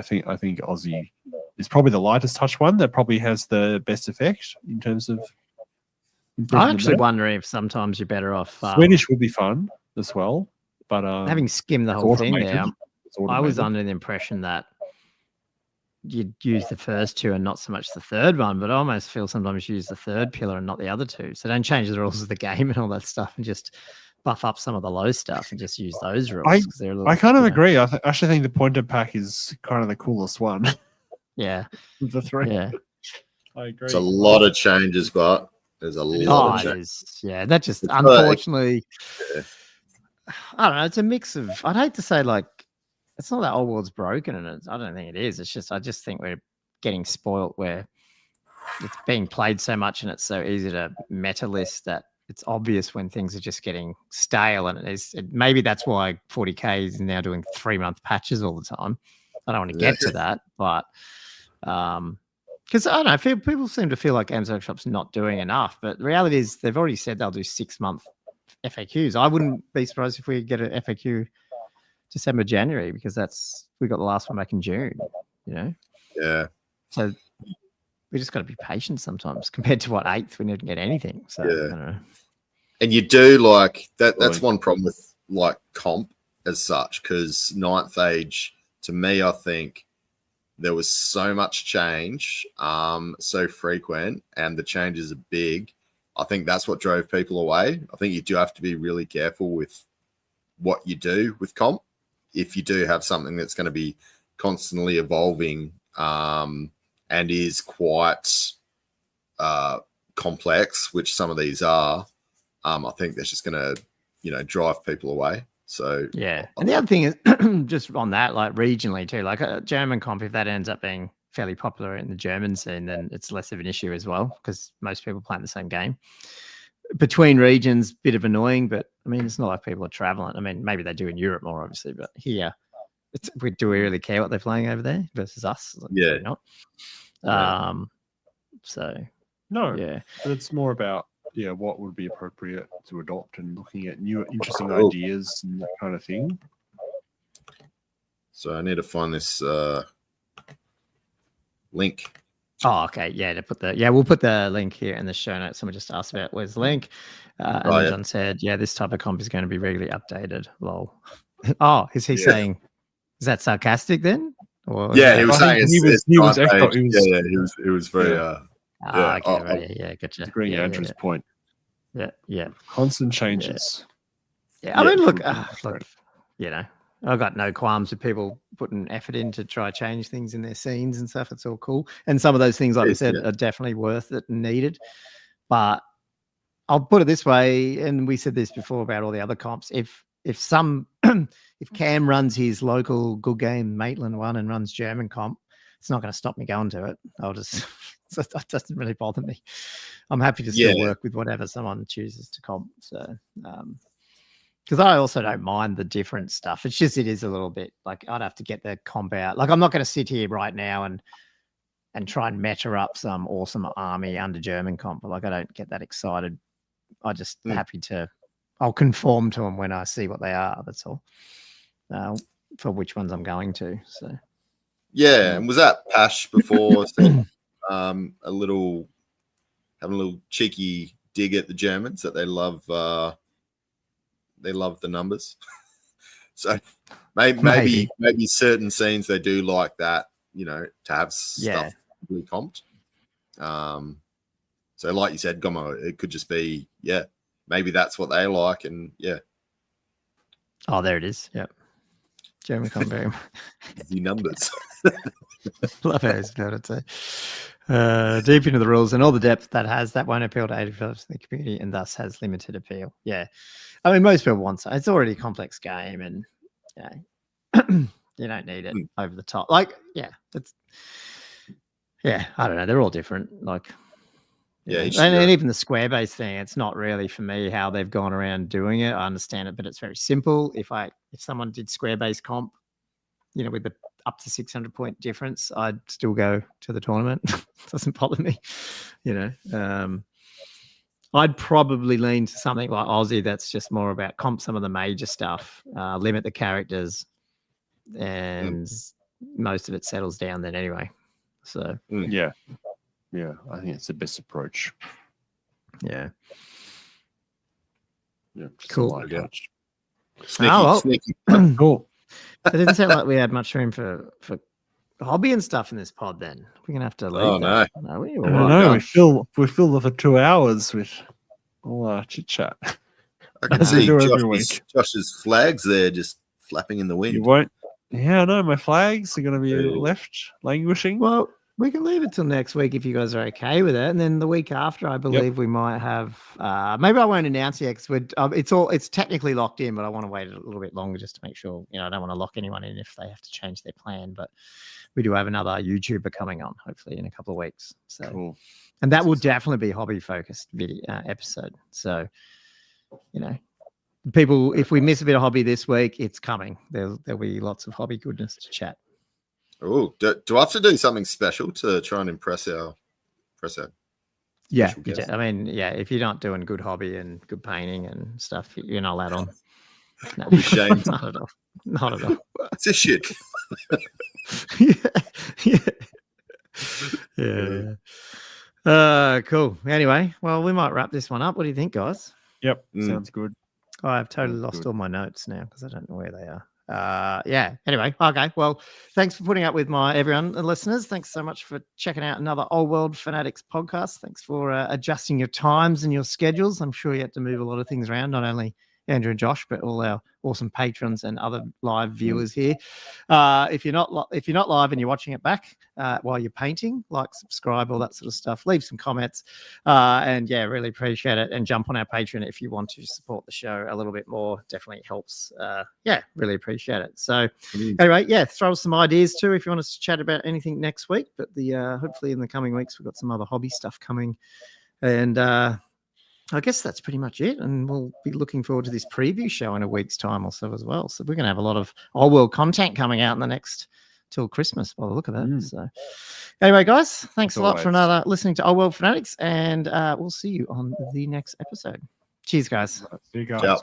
think Aussie is probably the lightest touch one that probably has the best effect in terms of. I'm actually wondering if sometimes you're better off. Swedish would be fun as well, but having skimmed the whole thing there, I was under the impression that you'd use the first two and not so much the third one, but I almost feel sometimes you use the third pillar and not the other two. So don't change the rules of the game and all that stuff and just buff up some of the low stuff and just use those rules. I kind of agree. I actually think the pointer pack is kind of the coolest one. Yeah. The three. Yeah. I agree. It's a lot of changes, but there's a lot of changes. Yeah, that just unfortunately, I don't know. It's a mix of, I'd hate to say like, it's not that old world's broken, and I don't think it is. It's just I just think we're getting spoilt where it's being played so much and it's so easy to meta list that it's obvious when things are just getting stale. And maybe that's why 40K is now doing 3-month patches all the time. I don't want to get to that, but because I don't know, people seem to feel like Games Workshop's not doing enough. But the reality is they've already said they'll do 6-month FAQs. I wouldn't be surprised if we get an FAQ December, January, because we got the last one back in June, Yeah. So we just got to be patient sometimes compared to 8th, we didn't get anything. So I don't know. And you do like that. That's one problem with like comp as such, because 9th Age, to me, I think there was so much change, so frequent, and the changes are big. I think that's what drove people away. I think you do have to be really careful with what you do with comp. If you do have something that's going to be constantly evolving and is quite complex, which some of these are, I think that's just going to, drive people away. So yeah, and the other thing is just on that, like regionally too, like a Germancomp, if that ends up being fairly popular in the German scene, then it's less of an issue as well because most people playing the same game. Between regions, bit of annoying, but I mean, it's not like people are traveling. I mean, maybe they do in Europe more, obviously, but here, do we really care what they're playing over there versus us? Like, yeah, not. So no, yeah, but it's more about what would be appropriate to adopt and looking at new, interesting ideas and that kind of thing. So I need to find this link. Oh, okay. Yeah, we'll put the link here in the show notes. Someone just asked about where's the link. And John said, this type of comp is going to be regularly updated. Lol. Oh, is he saying, is that sarcastic then? Or he was saying he was very okay, right. Gotcha. Agreeing Andrew's point. Yeah. Constant changes. Yeah. I mean, look, I've got no qualms with people putting effort in to try change things in their scenes and stuff. It's all cool. And some of those things, like we said, are definitely worth it and needed. But I'll put it this way, and we said this before about all the other comps. If Cam runs his local good game Maitland one and runs Germancomp, it's not going to stop me going to it. I'll just that doesn't really bother me. I'm happy to still work with whatever someone chooses to comp. So Because I also don't mind the different stuff. It's just it is a little bit like I'd have to get the comp out. Like I'm not going to sit here right now and try and meta up some awesome army under Germancomp. Like I don't get that excited. I just happy to. I'll conform to them when I see what they are. That's all. For which ones I'm going to. So. Yeah, and was that Pash before? So, having a little cheeky dig at the Germans that they love the numbers. So maybe certain scenes they do like that, to have stuff really comped. So like you said, Gomo, it could just be, maybe that's what they like, and Oh, there it is. Yep. Germancomp very the numbers. Love how he's about it. Deep into the rules and all the depth that won't appeal to 85% of the community and thus has limited appeal. Yeah. I mean, most people want so. It's already a complex game and you don't need it over the top. Like, I don't know. They're all different. Like, and even the square base thing, it's not really for me how they've gone around doing it. I understand it, but it's very simple. If someone did square base comp, with the up to 600 point difference, I'd still go to the tournament. Doesn't bother me, I'd probably lean to something like Aussie that's just more about comp some of the major stuff, limit the characters, and most of it settles down then anyway. So yeah, I think it's the best approach. Yeah. Cool. Sneaky. Cool. It didn't sound like we had much room for hobby and stuff in this pod. Then we're gonna have to leave. Oh that. no! No, we filled it for 2 hours with all our chit chat. I can see Josh's flags there just flapping in the wind. You won't. Yeah, I know. My flags are going to be left languishing. Well, we can leave it till next week if you guys are okay with it, and then the week after, I believe we might have. Maybe I won't announce yet because it's technically locked in, but I want to wait a little bit longer just to make sure. I don't want to lock anyone in if they have to change their plan. But we do have another YouTuber coming on, hopefully in a couple of weeks. So, cool. And that will definitely be hobby focused video episode. So, people, if we miss a bit of hobby this week, it's coming. There'll be lots of hobby goodness to chat. Oh, do I have to do something special to try and impress our Yeah, I mean, if you're not doing good hobby and good painting and stuff, you're not allowed on. No, shame. Not at all. Not at all. It's a shit. Yeah. Cool. Anyway, well, we might wrap this one up. What do you think, guys? Yep, sounds good. Oh, I've totally lost all my notes now because I don't know where they are. Anyway, okay. Well, thanks for putting up with everyone and listeners. Thanks so much for checking out another Old World Fanatics podcast. Thanks for adjusting your times and your schedules. I'm sure you had to move a lot of things around, not only Andrew and Josh, but all our awesome patrons and other live viewers here. If you're not live and you're watching it back while you're painting, like, subscribe, all that sort of stuff. Leave some comments, and really appreciate it. And jump on our Patreon if you want to support the show a little bit more. Definitely helps. Really appreciate it. So anyway, throw us some ideas too if you want us to chat about anything next week. But hopefully in the coming weeks we've got some other hobby stuff coming, and I guess that's pretty much it. And we'll be looking forward to this preview show in a week's time or so as well. So we're going to have a lot of Old World content coming out in the next till Christmas by the look of it. So anyway, guys, thanks a lot for listening to Old World Fanatics, and we'll see you on the next episode. Cheers, guys. See you guys. Ciao.